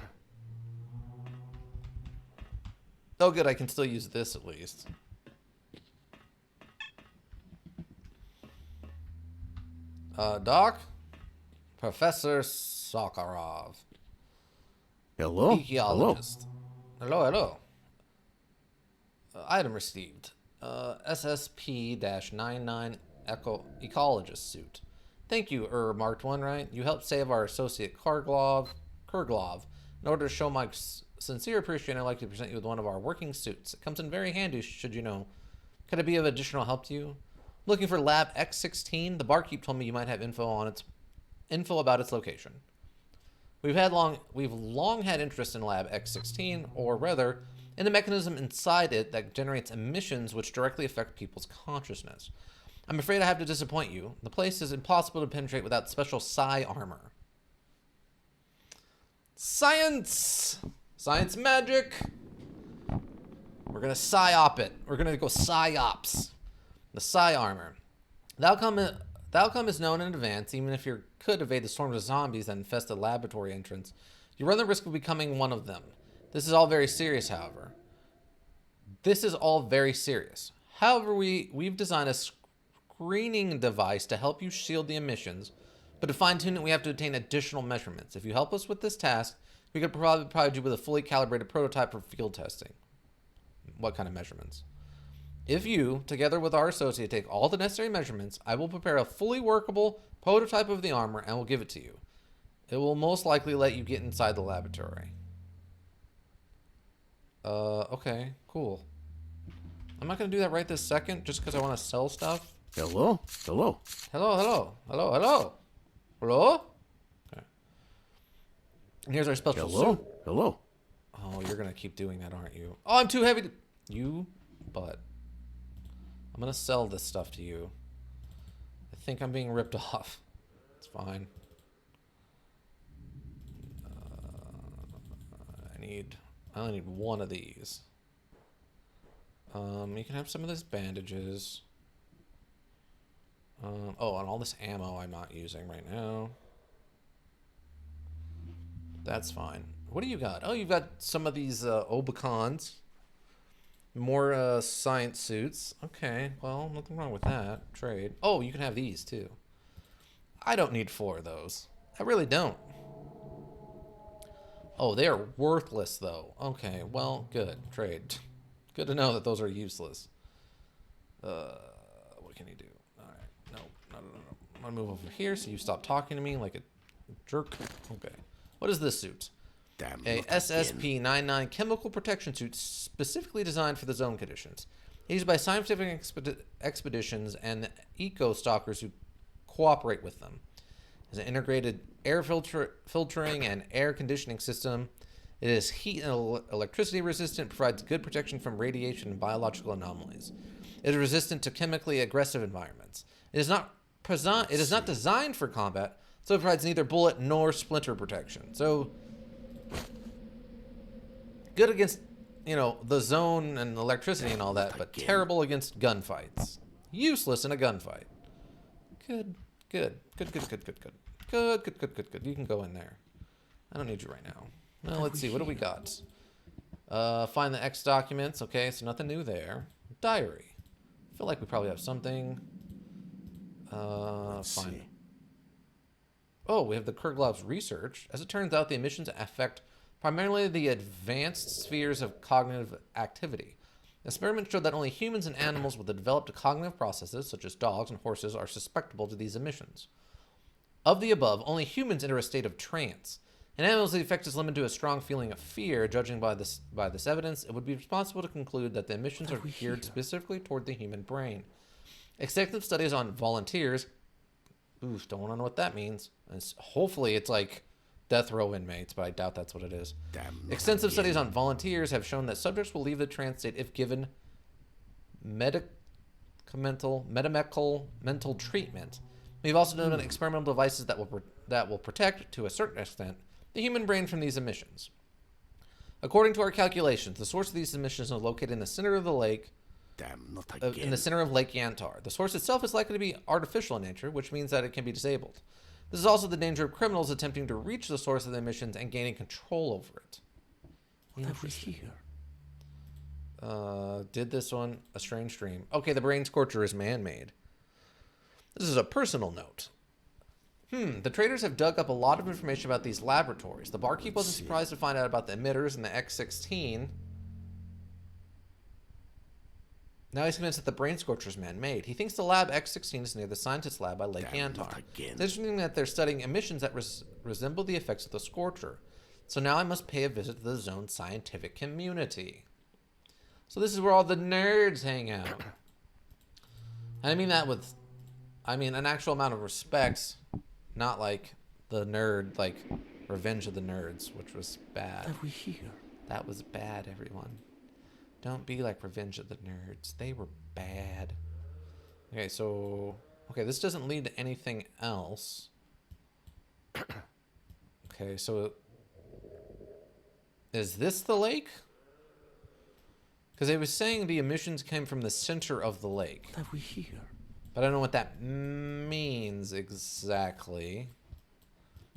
Oh, good. I can still use this at least. Doc? Professor Sakharov. Hello? Hello? Ecologist. Hello. Item received. SSP-99 Ecologist suit. Thank you, marked one, right? You helped save our associate Kurglov. In order to show my sincere appreciation, I'd like to present you with one of our working suits. It comes in very handy, should you know. Could it be of additional help to you? Looking for Lab X16? The barkeep told me you might have info about its location. We've long had interest in Lab X16, or rather, in the mechanism inside it that generates emissions which directly affect people's consciousness. I'm afraid I have to disappoint you. The place is impossible to penetrate without special psi armor. Science! Science magic! We're gonna psyop it. We're gonna go psyops. The psi armor. The outcome is known in advance. Even if you could evade the storms of zombies that infest the laboratory entrance, you run the risk of becoming one of them. This is all very serious, however. However, we've designed a screening device to help you shield the emissions, but to fine-tune it, we have to obtain additional measurements. If you help us with this task, we could probably provide you with a fully calibrated prototype for field testing. What kind of measurements? If you, together with our associate, take all the necessary measurements, I will prepare a fully workable prototype of the armor and will give it to you. It will most likely let you get inside the laboratory. Okay, cool. I'm not going to do that right this second just because I want to sell stuff. Hello? Hello? Okay. And here's our special suit. Hello? Oh, you're going to keep doing that, aren't you? Oh, I'm too heavy to... You, but... I'm going to sell this stuff to you. I think I'm being ripped off. It's fine. I only need one of these. You can have some of these bandages. Oh, and all this ammo I'm not using right now. That's fine. What do you got? Oh, you've got some of these Obicons. More science suits. Okay, well, nothing wrong with that. Trade. Oh, you can have these too. I don't need 4 of those. I really don't. Oh, they are worthless though. Okay, well, good. Trade. Good to know that those are useless. What can you do? Alright, no. I'm gonna move over here so you stop talking to me like a jerk. Okay. What is this suit? Damn. A SSP-99 chemical protection suit specifically designed for the zone conditions. Used by scientific expeditions and eco-stalkers who cooperate with them. It has an integrated air filtering and air conditioning system. It is heat and electricity resistant, provides good protection from radiation and biological anomalies. It is resistant to chemically aggressive environments. It is not designed for combat, so it provides neither bullet nor splinter protection. So good against, the zone and electricity and all that, but terrible against gunfights. Useless in a gunfight. Good. You can go in there. I don't need you right now. Well, let's see. What do we got? Find the X documents. Okay, so nothing new there. Diary. I feel like we probably have something. Fine. Oh, we have the Kurglov's research. As it turns out, the emissions affect primarily the advanced spheres of cognitive activity. Experiments showed that only humans and animals with developed cognitive processes, such as dogs and horses, are susceptible to these emissions. Of the above, only humans enter a state of trance. In animals, the effect is limited to a strong feeling of fear. Judging by this evidence, it would be responsible to conclude that the emissions are geared specifically toward the human brain. Extensive studies on volunteers, don't want to know what that means. Hopefully it's like death row inmates, but I doubt that's what it is. Extensive studies on volunteers have shown that subjects will leave the trance state if given medical mental treatment. We've also done experimental devices that will protect, to a certain extent, the human brain from these emissions. According to our calculations, the source of these emissions is located in the center of the lake. In the center of Lake Yantar. The source itself is likely to be artificial in nature, which means that it can be disabled. This is also the danger of criminals attempting to reach the source of the emissions and gaining control over it. What have we here? Did this one a strange dream? Okay, the brain scorcher is man-made. This is a personal note. The traders have dug up a lot of information about these laboratories. The barkeep wasn't surprised to find out about the emitters and the X-16. Now he's convinced that the brain scorcher is man-made. He thinks the lab X-16 is near the scientist lab by Lake Antar. It's interesting that they're studying emissions that resemble the effects of the scorcher. So now I must pay a visit to the zone's scientific community. So this is where all the nerds hang out. I mean that with, an actual amount of respect, not like the nerd, like Revenge of the Nerds, which was bad. Are we here? That was bad, everyone. Don't be like Revenge of the Nerds. They were bad. Okay, so... Okay, this doesn't lead to anything else. Okay, so... Is this the lake? Because it was saying the emissions came from the center of the lake. Are we here? But I don't know what that means exactly.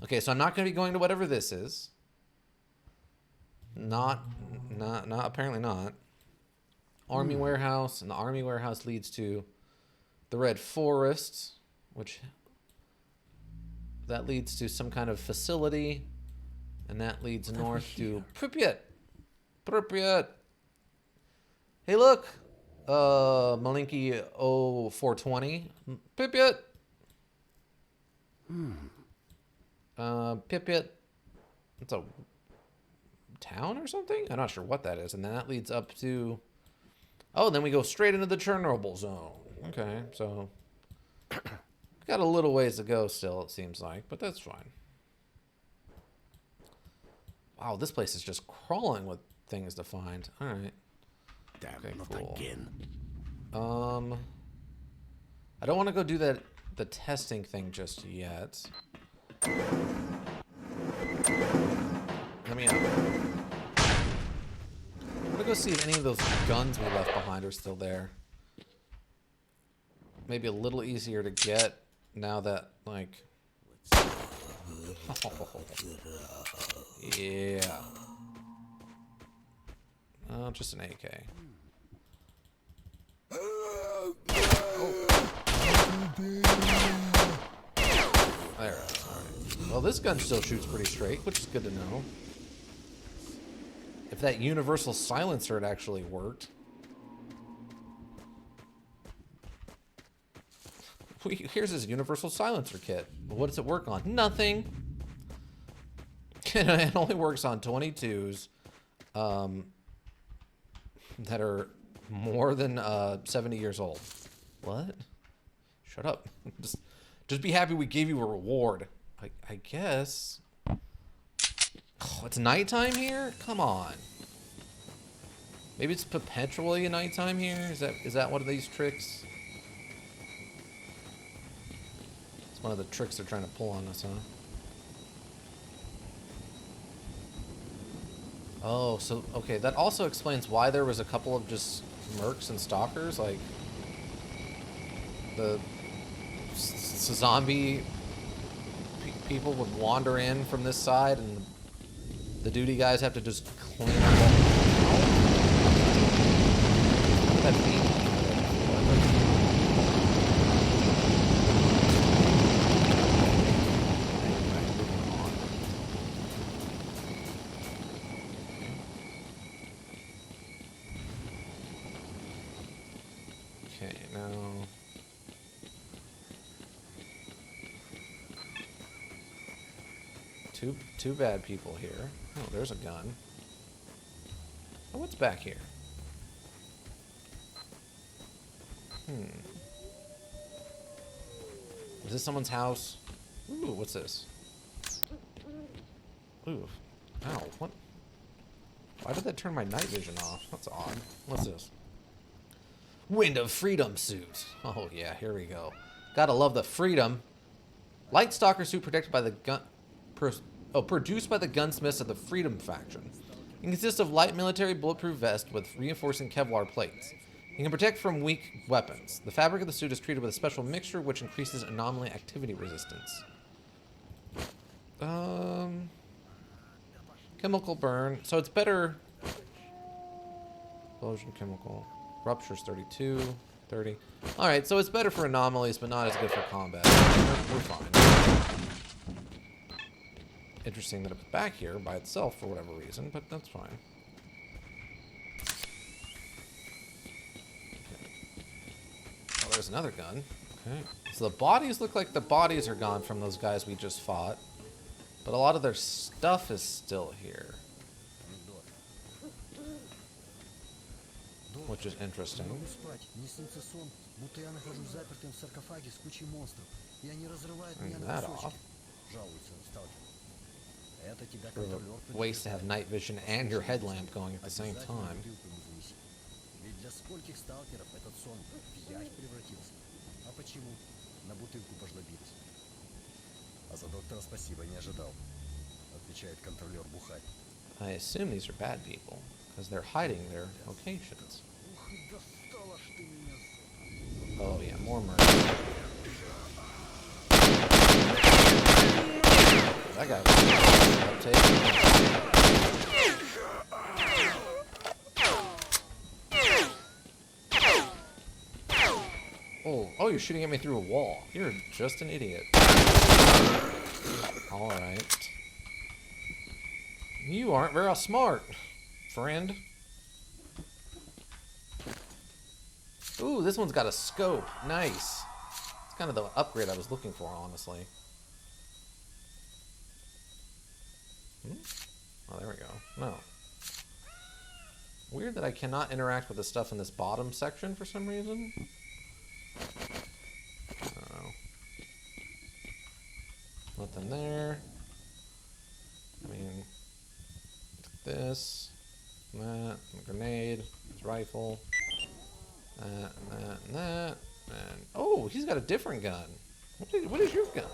Okay, so I'm not going to be going to whatever this is. Not, apparently not. Army warehouse, and the army warehouse leads to the Red Forest, which that leads to some kind of facility, and that leads north to Pripyat. Pripyat. Hey, look, Malinky 0420, Pripyat. Pripyat. It's a town or something? I'm not sure what that is, and then that leads up to. Oh, then we go straight into the Chernobyl zone. Okay, so got a little ways to go still, it seems like, but that's fine. Wow, this place is just crawling with things to find. All right. Damn, okay, not cool. again. I don't want to go do the testing thing just yet. Let me out. I'm gonna go see if any of those guns we left behind are still there. Maybe a little easier to get now that, like... Oh, yeah. Oh, just an AK. Oh. There it is. All right. Well, this gun still shoots pretty straight, which is good to know. If that universal silencer had actually worked. Here's his universal silencer kit. But what does it work on? Nothing. It only works on 22s that are more than 70 years old. What? Shut up. Just be happy we gave you a reward. I guess. Oh, it's nighttime here? Come on. Maybe it's perpetually nighttime here? Is that one of these tricks? It's one of the tricks they're trying to pull on us, huh? Oh, so, okay, that also explains why there was a couple of just mercs and stalkers, like, the zombie people would wander in from this side, and the duty guys have to just clean up all... What did that mean? Okay, now... Two bad people here. Oh, there's a gun. Oh, what's back here? Is this someone's house? Ooh, what's this? Ooh. Ow, what? Why did that turn my night vision off? That's odd. What's this? Wind of Freedom suit. Oh, yeah, here we go. Gotta love the freedom. Light Stalker suit protected by the gun... produced by the gunsmiths of the Freedom faction. It consists of light military bulletproof vest with reinforcing Kevlar plates. It can protect from weak weapons. The fabric of the suit is treated with a special mixture which increases anomaly activity resistance. Chemical burn. So it's better... Explosion chemical. Rupture's 32. 30. Alright, so it's better for anomalies, but not as good for combat. We're fine. Interesting that it's back here by itself for whatever reason, but that's fine. Oh, there's another gun. Okay. So the bodies look like the bodies are gone from those guys we just fought. But a lot of their stuff is still here. Which is interesting. Turn that off. Waste to have night vision and your headlamp going at the same time. Для скольких сталкеров этот сон в явь превратился? А почему? На бутылку пожлобились. А за доктора спасибо не ожидал. Отвечает контролер бухарь. I assume these are bad people, because they're hiding their locations. Oh yeah, more murder. That guy was uptake. Oh, you're shooting at me through a wall. You're just an idiot. Alright. You aren't very smart, friend. Ooh, this one's got a scope. Nice. It's kind of the upgrade I was looking for, honestly. Oh, there we go. No. Weird that I cannot interact with the stuff in this bottom section for some reason. I don't know. Nothing there. I mean, this, that, a grenade, his rifle, that, and that, and that, and oh, he's got a different gun. What is your gun?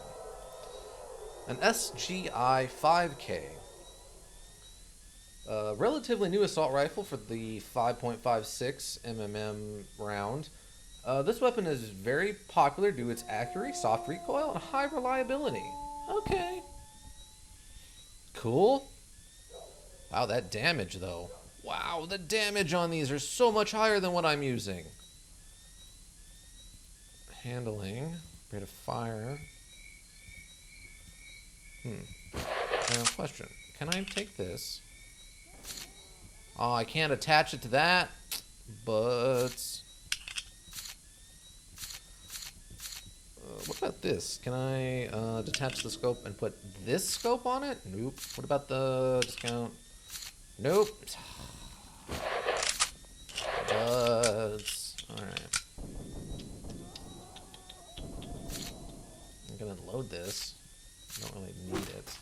An SGI 5K. Relatively new assault rifle for the 5.56 mm round. This weapon is very popular due to its accuracy, soft recoil, and high reliability. Okay. Cool. Wow, that damage, though. Wow, the damage on these are so much higher than what I'm using. Handling. Rate of fire. Now, question. Can I take this? Oh, I can't attach it to that, but... what about this? Can I detach the scope and put this scope on it? Nope. What about the discount? Nope. Alright. I'm gonna load this. I don't really need it.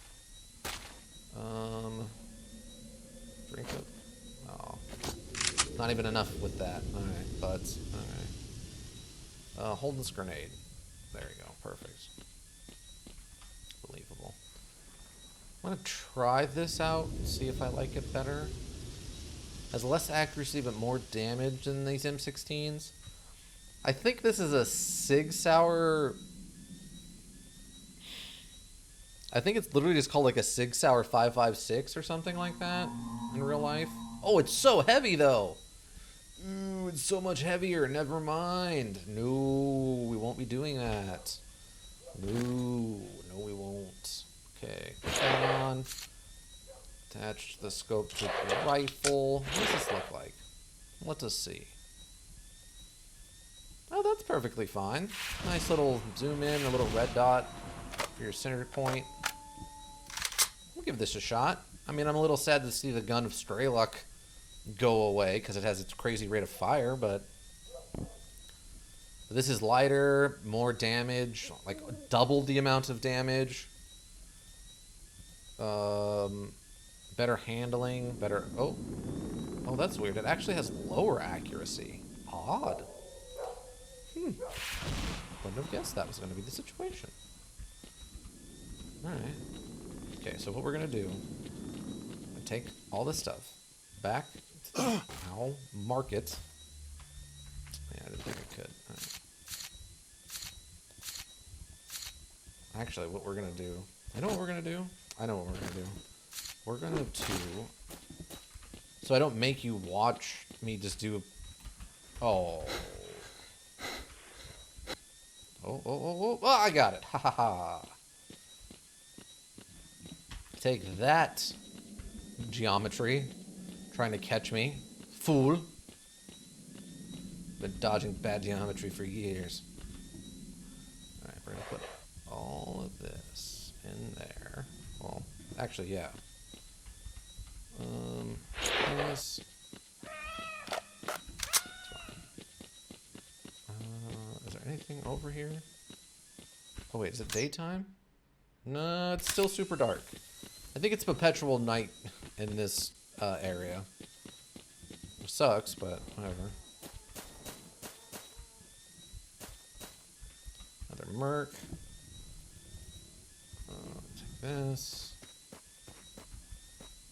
Drink it. Oh. Not even enough with that. Alright, buds. Alright. Hold this grenade. There you go. Perfect. Believable. I'm gonna try this out, see if I like it better. Has less accuracy but more damage than these M16s. I think this is a Sig Sauer. I think it's literally just called like a Sig Sauer 5.56 or something like that in real life. Oh, it's so heavy though. Ooh, it's so much heavier. Never mind. No, we won't be doing that. No, we won't. Okay, put that on. Attach the scope to the rifle. What does this look like? Let us see. Oh, that's perfectly fine. Nice little zoom in, a little red dot for your center point. We'll give this a shot. I mean, I'm a little sad to see the gun of Strelok go away because it has its crazy rate of fire, but this is lighter, more damage, like double the amount of damage. Better handling, better... Oh, that's weird. It actually has lower accuracy. Odd. Wouldn't have guessed that was going to be the situation. Alright. Okay, so what we're going to do... take all this stuff back to the... Ow. Market. Yeah, I didn't think I could. Alright. Actually, what we're going to do... I know what we're going to do. I know what we're going to do. We're going to... So I don't make you watch me just do... Oh. Oh, I got it. Ha ha ha. Take that, geometry. Trying to catch me. Fool. Been dodging bad geometry for years. Alright, we're gonna put all of this in there. Well, actually, yeah. This. Is there anything over here? Oh wait, is it daytime? No, it's still super dark. I think it's perpetual night in this area. It sucks, but whatever. Another merc. Take this.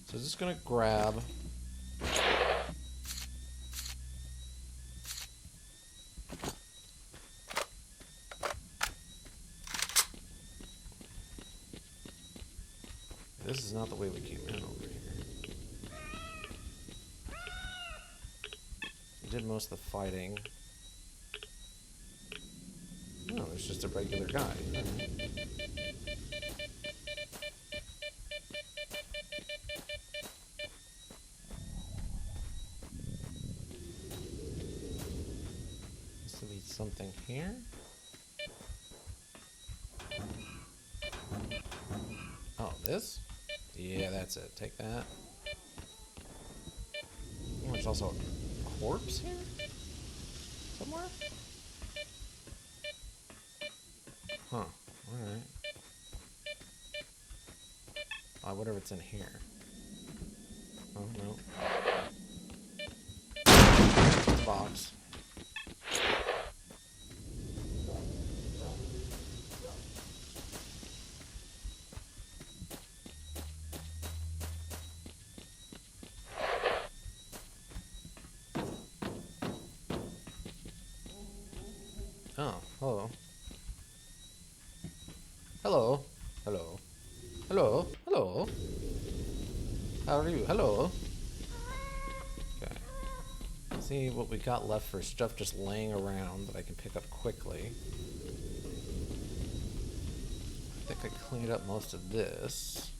So just gonna grab. This is not the way we came in over here. We did most of the fighting. No, there's just a regular guy. This will be something here. Oh, this? Yeah, that's it. Take that. Oh, there's also a corpse here? Somewhere? Huh. Alright. I wonder if it's in here. Oh, no. Box. Oh, hello. Hello. Hello. Hello. Hello. How are you? Hello. Okay. Let's see what we got left for stuff just laying around that I can pick up quickly. I think I cleaned up most of this.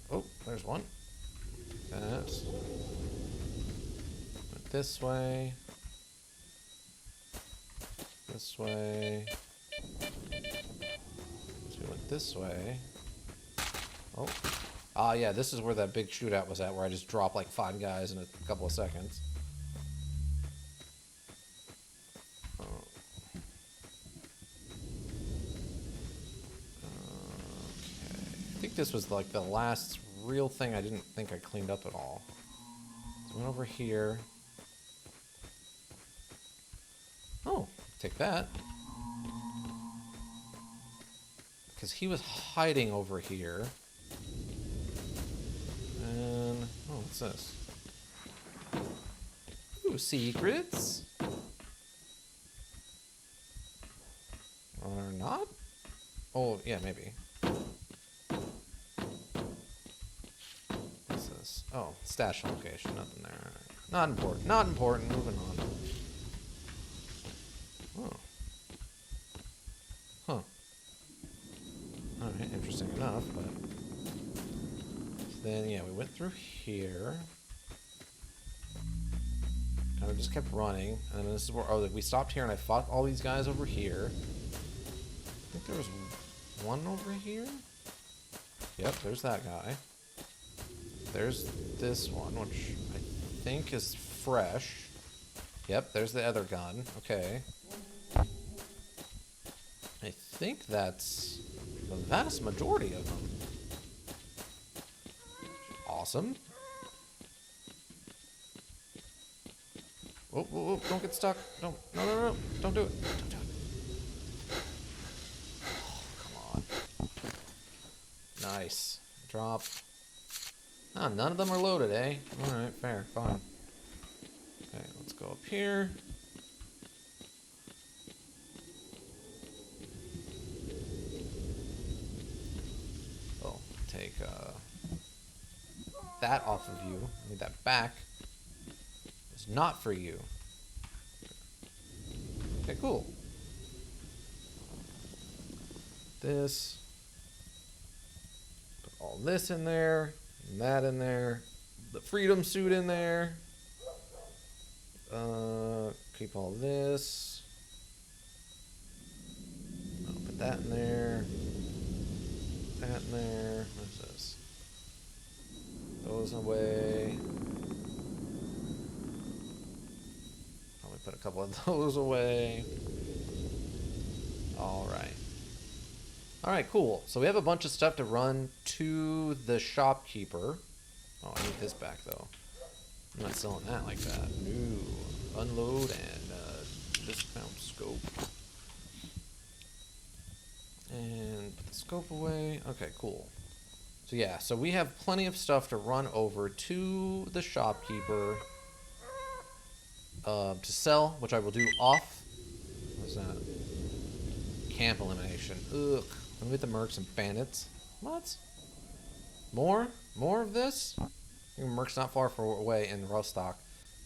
Oh, there's one. That. Went this way. This way. So we went this way. Oh. Ah, yeah, this is where that big shootout was at, where I just dropped like 5 guys in a couple of seconds. Oh. Okay. I think this was like the last real thing I didn't think I cleaned up at all. So I went over here. Oh, take that. Because he was hiding over here. And, oh, what's this? Ooh, secrets? Or not? Oh, yeah, maybe. What's this? Oh, stash location, nothing there. Not important, not important, moving on. Oh. Huh. Alright, interesting enough, but... Then, yeah, we went through here. Kind of just kept running. And then this is where... Oh, we stopped here and I fought all these guys over here. I think there was one over here? Yep, there's that guy. There's this one, which I think is fresh. Yep, there's the other gun. Okay. I think that's the vast majority of them. Awesome. Whoa, whoa, whoa, don't get stuck. No, no, no, no. Don't do it. Don't do it. Oh, come on. Nice. Drop. Ah, none of them are loaded, eh? Alright, fair, fine. Okay, let's go up here. Oh, take that off of you. I need that back. It's not for you. Okay, cool. This. Put all this in there. And that in there. The freedom suit in there. Keep all this. I'll put that in there. That in there. What's this? Those away. Probably put a couple of those away. Alright. Alright, cool. So we have a bunch of stuff to run to the shopkeeper. Oh, I need this back though. I'm not selling that like that. No. Unload and discount scope. And put the scope away. Okay, cool. So yeah, so we have plenty of stuff to run over to the shopkeeper to sell, which I will do off. What's that? Camp elimination. Ugh. Let me get the mercs and bandits. What? More? More of this? Your merc's not far away in Rostock.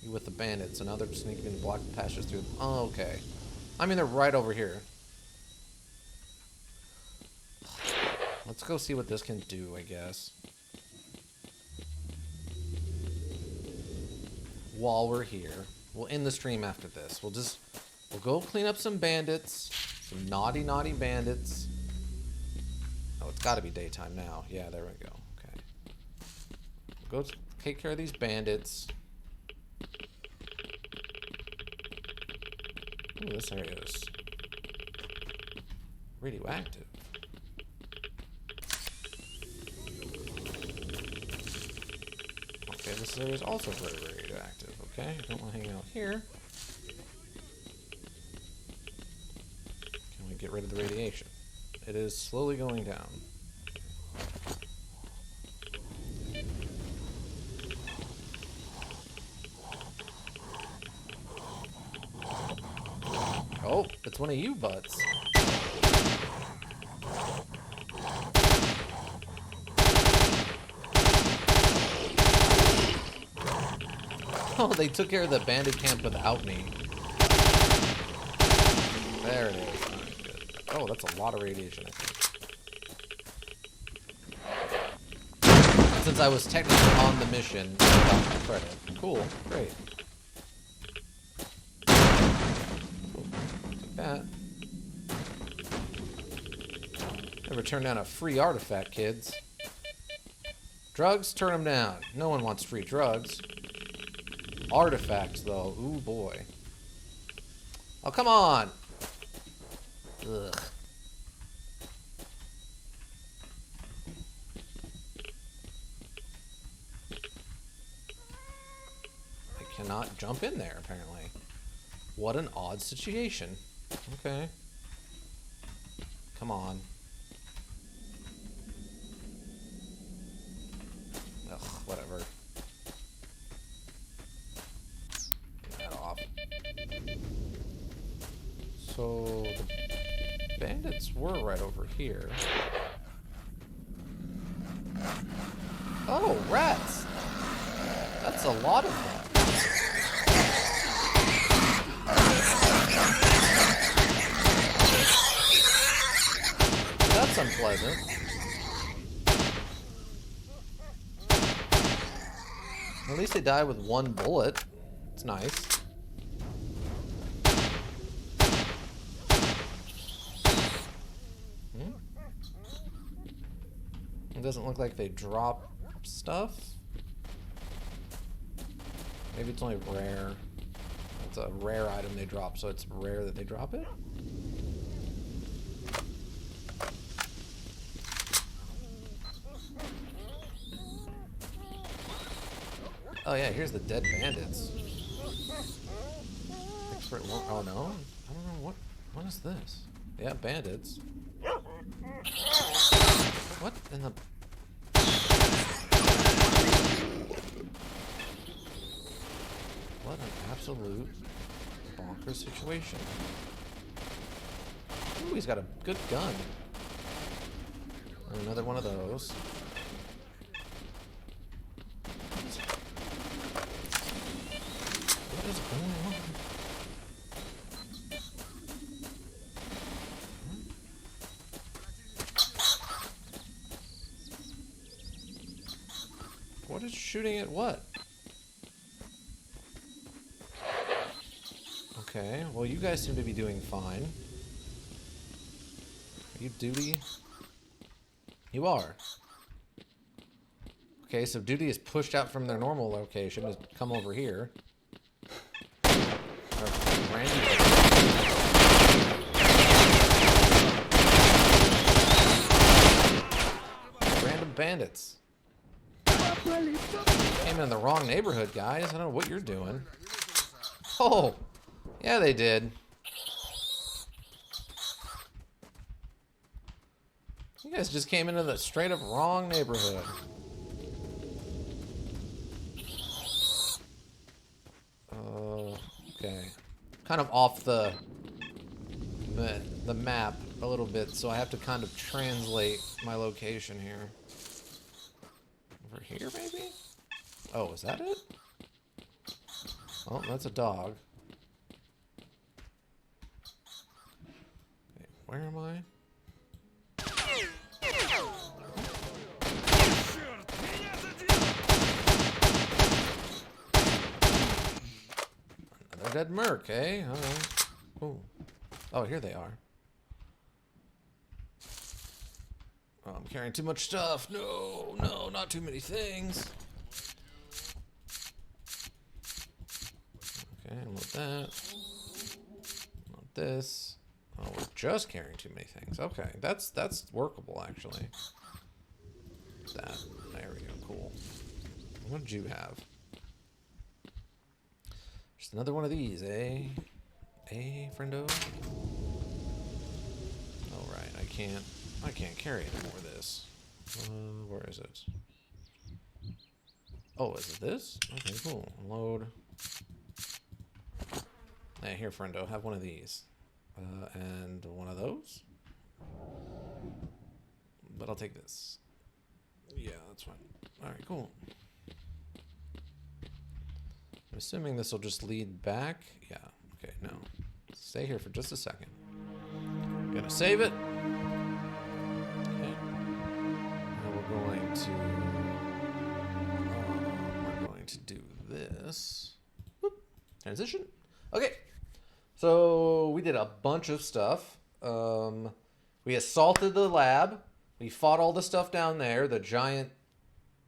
You with the bandits, so now they're sneaking into block pastures through. Oh, okay. I mean, they're right over here. Let's go see what this can do, I guess. While we're here. We'll end the stream after this. We'll go clean up some bandits. Some naughty, naughty bandits. Oh, it's gotta be daytime now. Yeah, there we go. Okay. Go take care of these bandits. Ooh, this area is radioactive. Okay, this area is also very radioactive. Okay, I don't want to hang out here. Can we get rid of the radiation? It is slowly going down. Oh, it's one of you butts. Oh, they took care of the bandit camp without me. There it is. Right, good. Oh, that's a lot of radiation, I think. Since I was technically on the mission, I got my credit. Cool, great. That. Never turn down a free artifact, kids. Drugs, turn them down. No one wants free drugs. Artifacts, though. Ooh, boy. Oh, come on! Ugh. I cannot jump in there, apparently. What an odd situation. Okay. Come on. Ugh, whatever. Get that off. So, the bandits were right over here. Oh, rats! That's a lot of them. That's unpleasant. At least they die with one bullet. It's nice. It doesn't look like they drop stuff. Maybe it's only rare. It's a rare item they drop, so it's rare that they drop it. Oh yeah, here's the dead bandits. Expert one. Oh no, I don't know what is this? Yeah, bandits. What in the? What an absolute bonkers situation. Ooh, he's got a good gun. Another one of those. What is going on? What is shooting at what? Okay, well you guys seem to be doing fine. Are you duty? You are. Okay, so duty is pushed out from their normal location to come over here. Random bandits. Came in the wrong neighborhood, guys. I don't know what you're doing. Oh, yeah, they did. You guys just came into the straight up wrong neighborhood. Okay. Kind of off the map a little bit, so I have to kind of translate my location here. Over here, maybe? Oh, is that it? Oh, that's a dog. Okay, where am I? Another dead merc, eh? Alright. Ooh. Oh, here they are. Oh, I'm carrying too much stuff. No, no, not too many things. Okay, I want that. I want this. Oh, we're just carrying too many things. Okay, that's workable actually. That. There we go. Cool. What did you have? Just another one of these, eh? Eh, friendo? All right, I can't carry any more of this. Where is it? Oh, is it this? Okay, cool. Load. Hey, here, friendo, have one of these. And one of those. But I'll take this. Yeah, that's fine. Alright, cool. I'm assuming this will just lead back. Yeah, okay, no. Stay here for just a second. Gonna save it. Okay. Now we're going to do this. Whoop. Transition. Okay. So we did a bunch of stuff. We assaulted the lab. We fought all the stuff down there. The giant,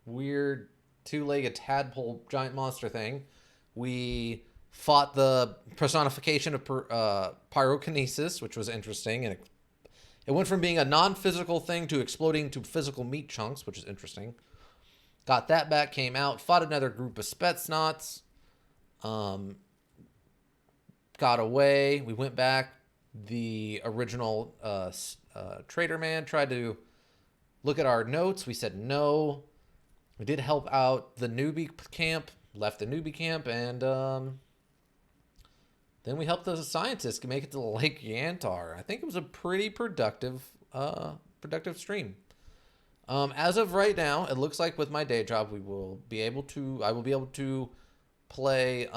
weird, two-legged tadpole giant monster thing. We fought the personification of pyrokinesis, which was interesting. And it went from being a non-physical thing to exploding to physical meat chunks, which is interesting. Got that back, came out, fought another group of Spetsnaz. Got away. We went back. The original trader man tried to look at our notes. We said no. We did help out the newbie camp. Left the newbie camp, and then we helped the scientists make it to Lake Yantar. I think it was a pretty productive stream. As of right now, it looks like with my day job, I will be able to play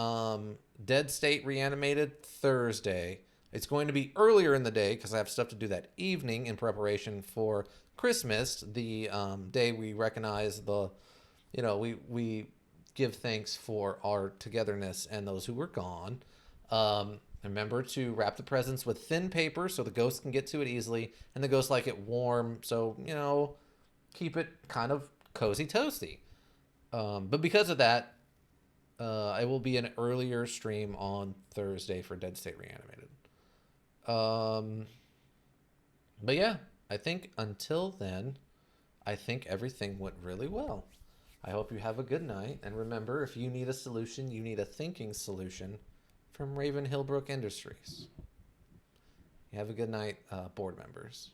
Dead State Reanimated Thursday. It's going to be earlier in the day because I have stuff to do that evening in preparation for Christmas, the day we recognize we give thanks for our togetherness and those who were gone. Remember to wrap the presents with thin paper so the ghosts can get to it easily, and the ghosts like it warm, so, keep it kind of cozy toasty. But because of that, it will be an earlier stream on Thursday for Dead State Reanimated. But yeah, I think until then, I think everything went really well. I hope you have a good night. And remember, if you need a solution, you need a thinking solution from Raven Hillbrook Industries. You have a good night, board members.